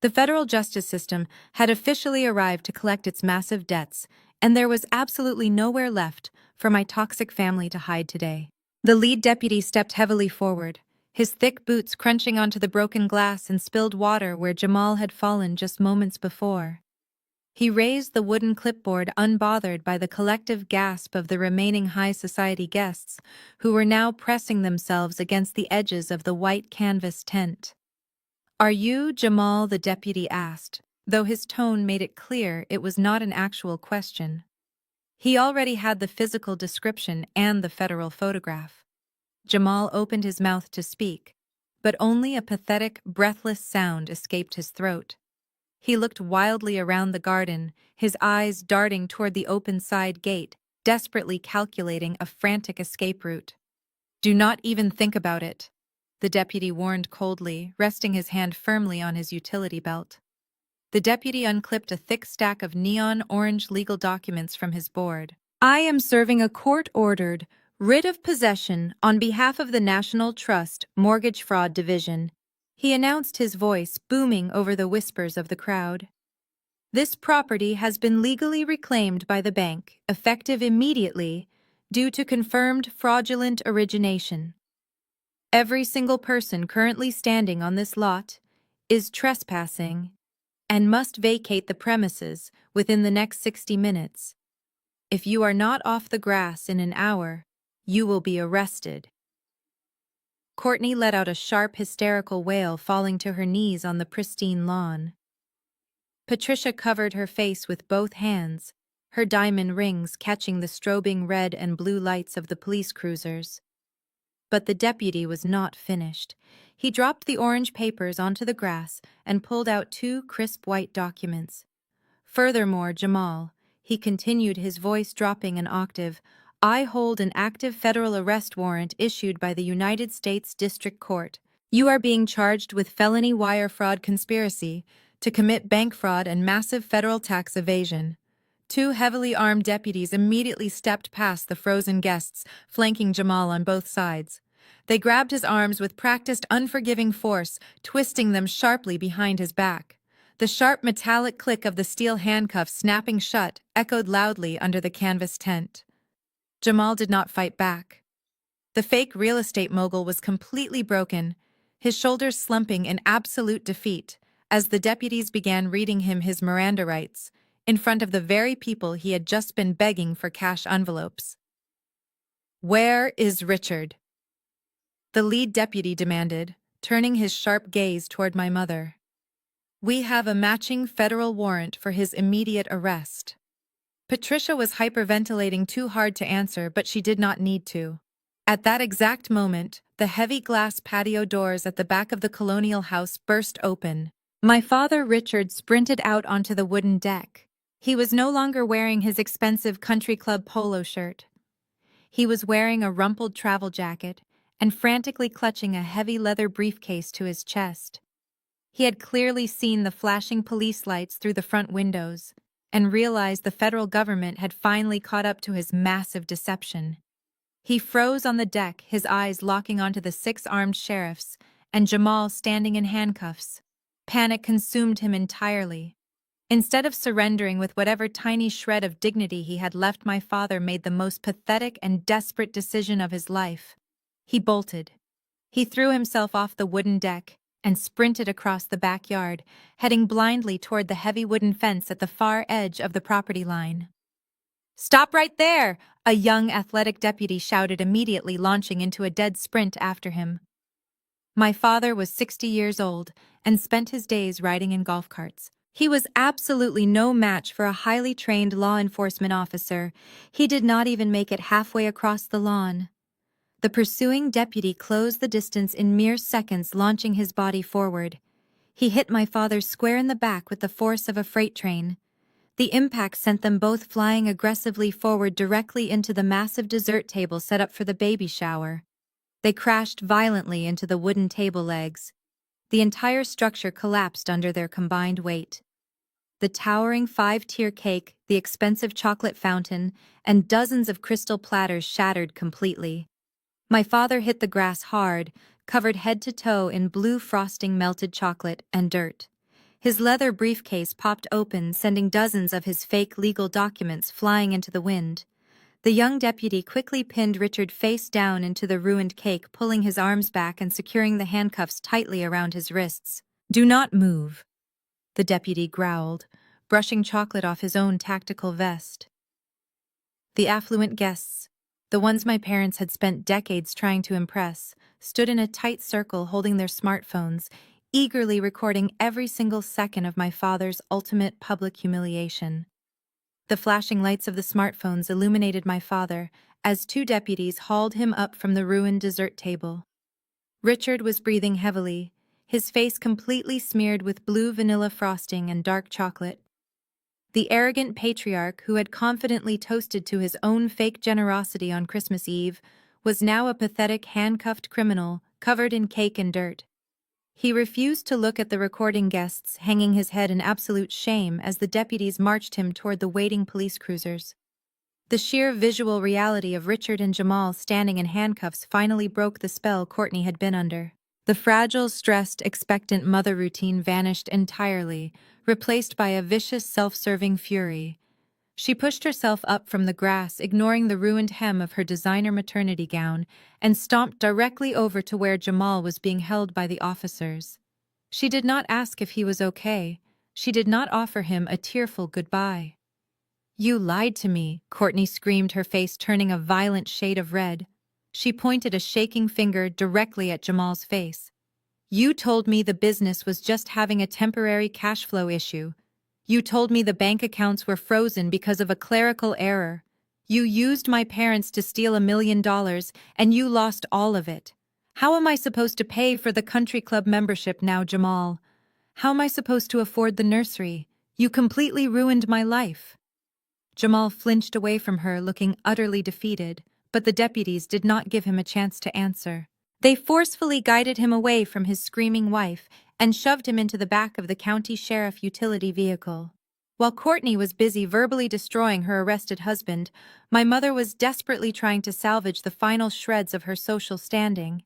Speaker 1: The federal justice system had officially arrived to collect its massive debts, and there was absolutely nowhere left for my toxic family to hide today. The lead deputy stepped heavily forward, his thick boots crunching onto the broken glass and spilled water where Jamal had fallen just moments before. He raised the wooden clipboard unbothered by the collective gasp of the remaining high society guests, who were now pressing themselves against the edges of the white canvas tent. "Are you Jamal?" the deputy asked, though his tone made it clear it was not an actual question. He already had the physical description and the federal photograph. Jamal opened his mouth to speak, but only a pathetic, breathless sound escaped his throat. He looked wildly around the garden, his eyes darting toward the open side gate, desperately calculating a frantic escape route. "Do not even think about it," the deputy warned coldly, resting his hand firmly on his utility belt. The deputy unclipped a thick stack of neon orange legal documents from his board. "I am serving a court-ordered writ of possession on behalf of the National Trust Mortgage Fraud Division," he announced, his voice booming over the whispers of the crowd. "This property has been legally reclaimed by the bank, effective immediately, due to confirmed fraudulent origination. Every single person currently standing on this lot is trespassing and must vacate the premises within the next 60 minutes. If you are not off the grass in an hour, you will be arrested." Courtney let out a sharp, hysterical wail, falling to her knees on the pristine lawn. Patricia covered her face with both hands, her diamond rings catching the strobing red and blue lights of the police cruisers. But the deputy was not finished. He dropped the orange papers onto the grass and pulled out 2 crisp white documents. "Furthermore, Jamal," he continued, his voice dropping an octave, "I hold an active federal arrest warrant issued by the United States District Court. You are being charged with felony wire fraud conspiracy to commit bank fraud and massive federal tax evasion." 2 heavily armed deputies immediately stepped past the frozen guests, flanking Jamal on both sides. They grabbed his arms with practiced, unforgiving force, twisting them sharply behind his back. The sharp metallic click of the steel handcuffs snapping shut echoed loudly under the canvas tent. Jamal did not fight back. The fake real estate mogul was completely broken, his shoulders slumping in absolute defeat, as the deputies began reading him his Miranda rights, in front of the very people he had just been begging for cash envelopes. "Where is Richard?" the lead deputy demanded, turning his sharp gaze toward my mother. "We have a matching federal warrant for his immediate arrest." Patricia was hyperventilating too hard to answer, but she did not need to. At that exact moment, the heavy glass patio doors at the back of the colonial house burst open. My father, Richard, sprinted out onto the wooden deck. He was no longer wearing his expensive country club polo shirt. He was wearing a rumpled travel jacket and frantically clutching a heavy leather briefcase to his chest. He had clearly seen the flashing police lights through the front windows and realized the federal government had finally caught up to his massive deception. He froze on the deck, his eyes locking onto the 6 armed sheriffs and Jamal standing in handcuffs. Panic consumed him entirely. Instead of surrendering with whatever tiny shred of dignity he had left, my father made the most pathetic and desperate decision of his life. He bolted. He threw himself off the wooden deck and sprinted across the backyard, heading blindly toward the heavy wooden fence at the far edge of the property line. "Stop right there!" a young athletic deputy shouted, immediately launching into a dead sprint after him. My father was 60 years old and spent his days riding in golf carts. He was absolutely no match for a highly trained law enforcement officer. He did not even make it halfway across the lawn. The pursuing deputy closed the distance in mere seconds, launching his body forward. He hit my father square in the back with the force of a freight train. The impact sent them both flying aggressively forward directly into the massive dessert table set up for the baby shower. They crashed violently into the wooden table legs. The entire structure collapsed under their combined weight. the towering five-tier cake, the expensive chocolate fountain, and dozens of crystal platters shattered completely. My father hit the grass hard, covered head to toe in blue frosting, melted chocolate, and dirt. His leather briefcase popped open, sending dozens of his fake legal documents flying into the wind. The young deputy quickly pinned Richard face down into the ruined cake, pulling his arms back and securing the handcuffs tightly around his wrists. "Do not move," the deputy growled, brushing chocolate off his own tactical vest. The affluent guests, the ones my parents had spent decades trying to impress, stood in a tight circle holding their smartphones, eagerly recording every single second of my father's ultimate public humiliation. The flashing lights of the smartphones illuminated my father as two deputies hauled him up from the ruined dessert table. Richard was breathing heavily, his face completely smeared with blue vanilla frosting and dark chocolate. The arrogant patriarch who had confidently toasted to his own fake generosity on Christmas Eve was now a pathetic handcuffed criminal covered in cake and dirt. He refused to look at the recording guests, hanging his head in absolute shame as the deputies marched him toward the waiting police cruisers. The sheer visual reality of Richard and Jamal standing in handcuffs finally broke the spell Courtney had been under. The fragile, stressed, expectant mother routine vanished entirely, replaced by a vicious, self-serving fury. She pushed herself up from the grass, ignoring the ruined hem of her designer maternity gown, and stomped directly over to where Jamal was being held by the officers. She did not ask if he was okay. She did not offer him a tearful goodbye. "You lied to me," Courtney screamed, her face turning a violent shade of red. She pointed a shaking finger directly at Jamal's face. "You told me the business was just having a temporary cash flow issue. You told me the bank accounts were frozen because of a clerical error. You used my parents to steal $1 million, and you lost all of it. How am I supposed to pay for the country club membership now, Jamal? How am I supposed to afford the nursery? You completely ruined my life." Jamal flinched away from her, looking utterly defeated, but the deputies did not give him a chance to answer. They forcefully guided him away from his screaming wife and shoved him into the back of the county sheriff utility vehicle. While Courtney was busy verbally destroying her arrested husband, my mother was desperately trying to salvage the final shreds of her social standing.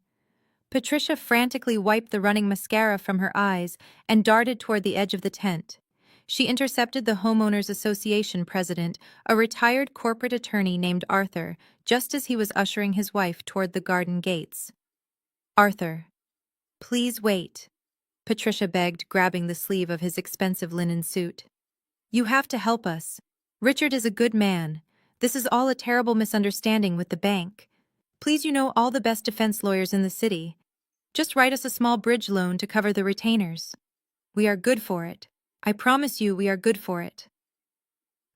Speaker 1: Patricia frantically wiped the running mascara from her eyes and darted toward the edge of the tent. She intercepted the Homeowners Association president, a retired corporate attorney named Arthur, just as he was ushering his wife toward the garden gates. "Arthur, please wait," Patricia begged, grabbing the sleeve of his expensive linen suit. "You have to help us. Richard is a good man. This is all a terrible misunderstanding with the bank. Please, you know all the best defense lawyers in the city. Just write us a small bridge loan to cover the retainers. We are good for it. I promise you we are good for it."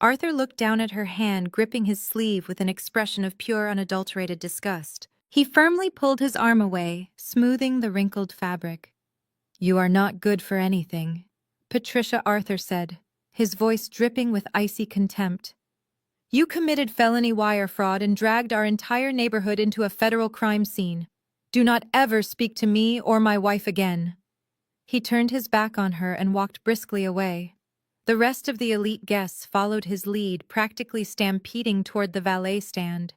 Speaker 1: Arthur looked down at her hand, gripping his sleeve with an expression of pure, unadulterated disgust. He firmly pulled his arm away, smoothing the wrinkled fabric. "You are not good for anything," Patricia, Arthur said, his voice dripping with icy contempt. "You committed felony wire fraud and dragged our entire neighborhood into a federal crime scene. Do not ever speak to me or my wife again." He turned his back on her and walked briskly away. The rest of the elite guests followed his lead, practically stampeding toward the valet stand.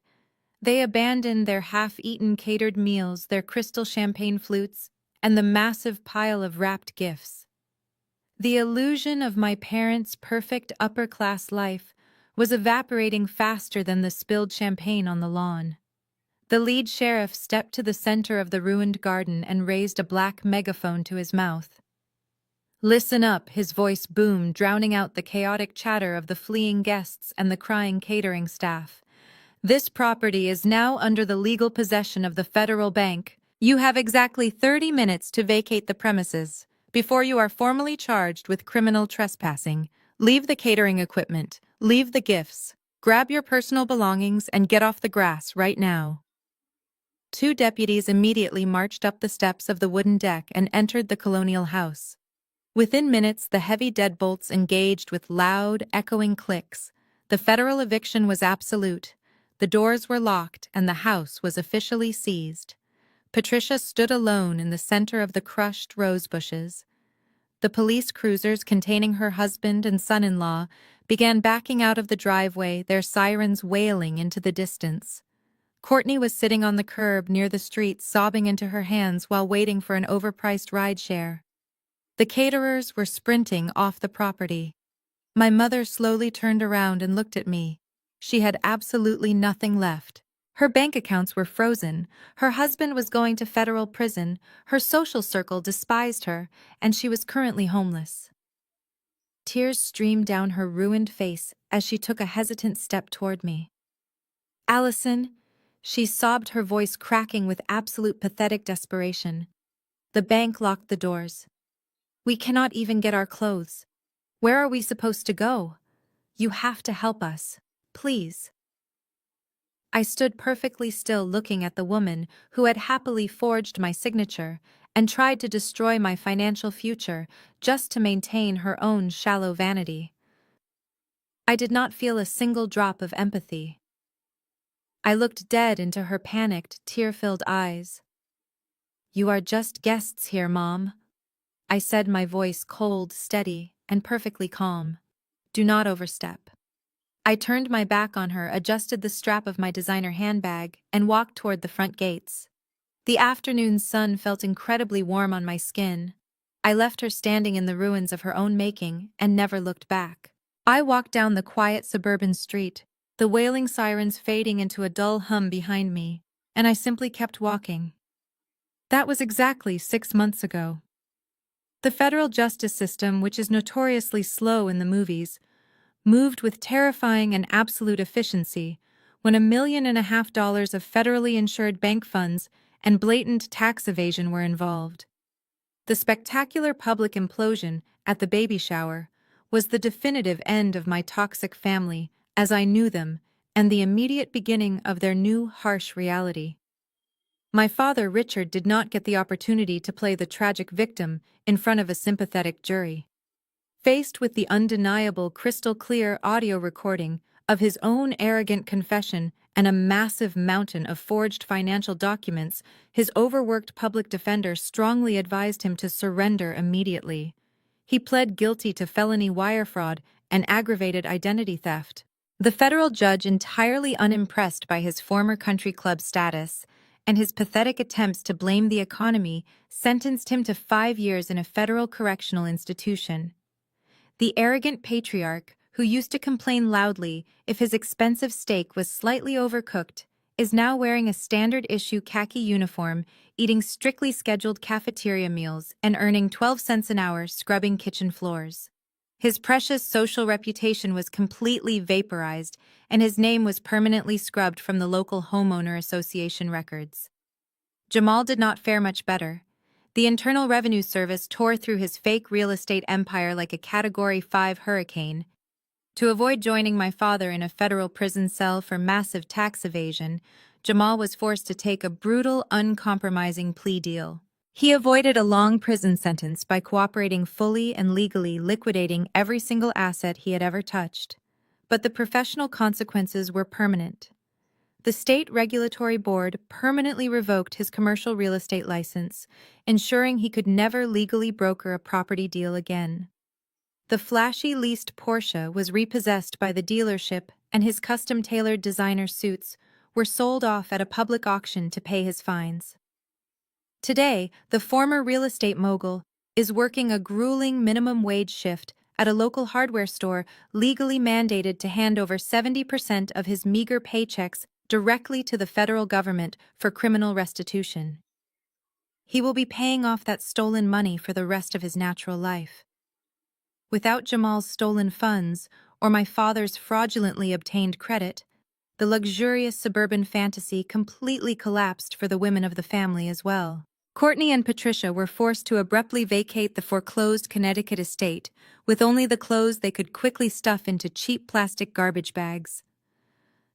Speaker 1: They abandoned their half-eaten catered meals, their crystal champagne flutes, and the massive pile of wrapped gifts. The illusion of my parents' perfect upper-class life was evaporating faster than the spilled champagne on the lawn. The lead sheriff stepped to the center of the ruined garden and raised a black megaphone to his mouth. "Listen up," his voice boomed, drowning out the chaotic chatter of the fleeing guests and the crying catering staff. "This property is now under the legal possession of the federal bank. You have exactly 30 minutes to vacate the premises before you are formally charged with criminal trespassing. Leave the catering equipment, leave the gifts, grab your personal belongings, and get off the grass right now." Two deputies immediately marched up the steps of the wooden deck and entered the colonial house. Within minutes, the heavy deadbolts engaged with loud, echoing clicks. The federal eviction was absolute. The doors were locked, and the house was officially seized. Patricia stood alone in the center of the crushed rose bushes. The police cruisers containing her husband and son-in-law began backing out of the driveway, their sirens wailing into the distance. Courtney was sitting on the curb near the street, sobbing into her hands while waiting for an overpriced rideshare. The caterers were sprinting off the property. My mother slowly turned around and looked at me. She had absolutely nothing left. Her bank accounts were frozen, her husband was going to federal prison, her social circle despised her, and she was currently homeless. Tears streamed down her ruined face as she took a hesitant step toward me. "Allison," she sobbed, her voice cracking with absolute pathetic desperation. "The bank locked the doors. We cannot even get our clothes. Where are we supposed to go? You have to help us, please." I stood perfectly still, looking at the woman who had happily forged my signature and tried to destroy my financial future just to maintain her own shallow vanity. I did not feel a single drop of empathy. I looked dead into her panicked, tear-filled eyes. "You are just guests here, Mom," I said, my voice cold, steady, and perfectly calm. "Do not overstep." I turned my back on her, adjusted the strap of my designer handbag, and walked toward the front gates. The afternoon sun felt incredibly warm on my skin. I left her standing in the ruins of her own making and never looked back. I walked down the quiet suburban street, the wailing sirens fading into a dull hum behind me, and I simply kept walking. That was exactly 6 months ago. The federal justice system, which is notoriously slow in the movies, moved with terrifying and absolute efficiency when $1.5 million of federally insured bank funds and blatant tax evasion were involved. The spectacular public implosion at the baby shower was the definitive end of my toxic family as I knew them and the immediate beginning of their new harsh reality. My father, Richard, did not get the opportunity to play the tragic victim in front of a sympathetic jury. Faced with the undeniable, crystal-clear audio recording of his own arrogant confession and a massive mountain of forged financial documents, his overworked public defender strongly advised him to surrender immediately. He pled guilty to felony wire fraud and aggravated identity theft. The federal judge, entirely unimpressed by his former country club status and his pathetic attempts to blame the economy, sentenced him to 5 years in a federal correctional institution. The arrogant patriarch, who used to complain loudly if his expensive steak was slightly overcooked, is now wearing a standard-issue khaki uniform, eating strictly scheduled cafeteria meals, and earning 12 cents an hour scrubbing kitchen floors. His precious social reputation was completely vaporized, and his name was permanently scrubbed from the local homeowner association records. Jamal did not fare much better. The Internal Revenue Service tore through his fake real estate empire like a Category 5 hurricane. To avoid joining my father in a federal prison cell for massive tax evasion, Jamal was forced to take a brutal, uncompromising plea deal. He avoided a long prison sentence by cooperating fully and legally, liquidating every single asset he had ever touched. But the professional consequences were permanent. The state regulatory board permanently revoked his commercial real estate license, ensuring he could never legally broker a property deal again. The flashy leased Porsche was repossessed by the dealership, and his custom-tailored designer suits were sold off at a public auction to pay his fines. Today, the former real estate mogul is working a grueling minimum wage shift at a local hardware store, legally mandated to hand over 70% of his meager paychecks directly to the federal government for criminal restitution. He will be paying off that stolen money for the rest of his natural life. Without Jamal's stolen funds or my father's fraudulently obtained credit, the luxurious suburban fantasy completely collapsed for the women of the family as well. Courtney and Patricia were forced to abruptly vacate the foreclosed Connecticut estate with only the clothes they could quickly stuff into cheap plastic garbage bags.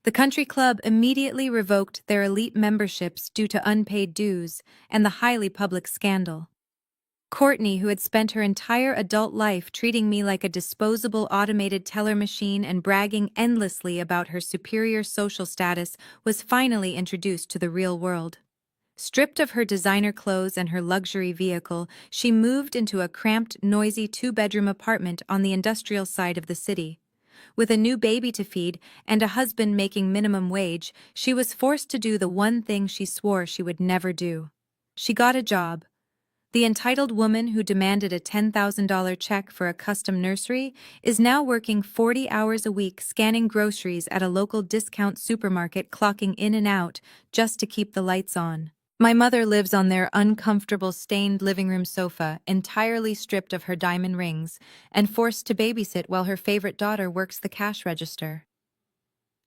Speaker 1: The country club immediately revoked their elite memberships due to unpaid dues and the highly public scandal. Courtney, who had spent her entire adult life treating me like a disposable automated teller machine and bragging endlessly about her superior social status, was finally introduced to the real world. Stripped of her designer clothes and her luxury vehicle, she moved into a cramped, noisy two-bedroom apartment on the industrial side of the city. With a new baby to feed and a husband making minimum wage, she was forced to do the one thing she swore she would never do. She got a job. The entitled woman who demanded a $10,000 check for a custom nursery is now working 40 hours a week scanning groceries at a local discount supermarket, clocking in and out just to keep the lights on. My mother lives on their uncomfortable stained living room sofa, entirely stripped of her diamond rings, and forced to babysit while her favorite daughter works the cash register.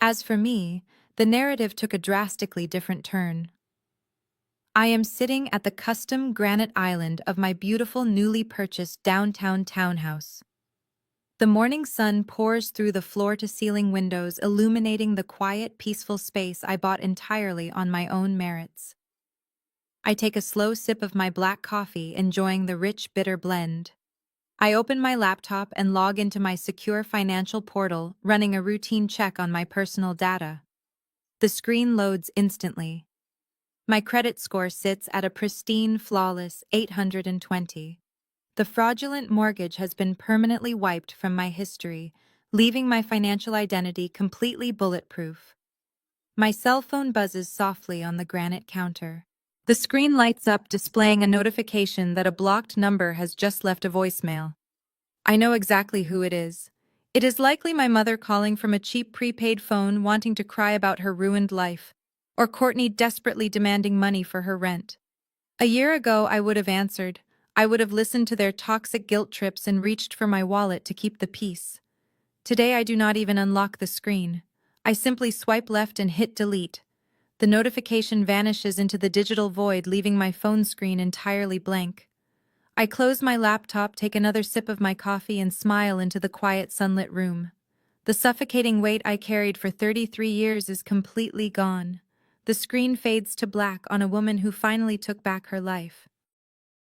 Speaker 1: As for me, the narrative took a drastically different turn. I am sitting at the custom granite island of my beautiful newly purchased downtown townhouse. The morning sun pours through the floor-to-ceiling windows, illuminating the quiet, peaceful space I bought entirely on my own merits. I take a slow sip of my black coffee, enjoying the rich, bitter blend. I open my laptop and log into my secure financial portal, running a routine check on my personal data. The screen loads instantly. My credit score sits at a pristine, flawless 820. The fraudulent mortgage has been permanently wiped from my history, leaving my financial identity completely bulletproof. My cell phone buzzes softly on the granite counter. The screen lights up, displaying a notification that a blocked number has just left a voicemail. I know exactly who it is. It is likely my mother calling from a cheap prepaid phone, wanting to cry about her ruined life, or Courtney desperately demanding money for her rent. A year ago, I would have answered. I would have listened to their toxic guilt trips and reached for my wallet to keep the peace. Today, I do not even unlock the screen. I simply swipe left and hit delete. The notification vanishes into the digital void, leaving my phone screen entirely blank. I close my laptop, take another sip of my coffee, and smile into the quiet, sunlit room. The suffocating weight I carried for 33 years is completely gone. The screen fades to black on a woman who finally took back her life.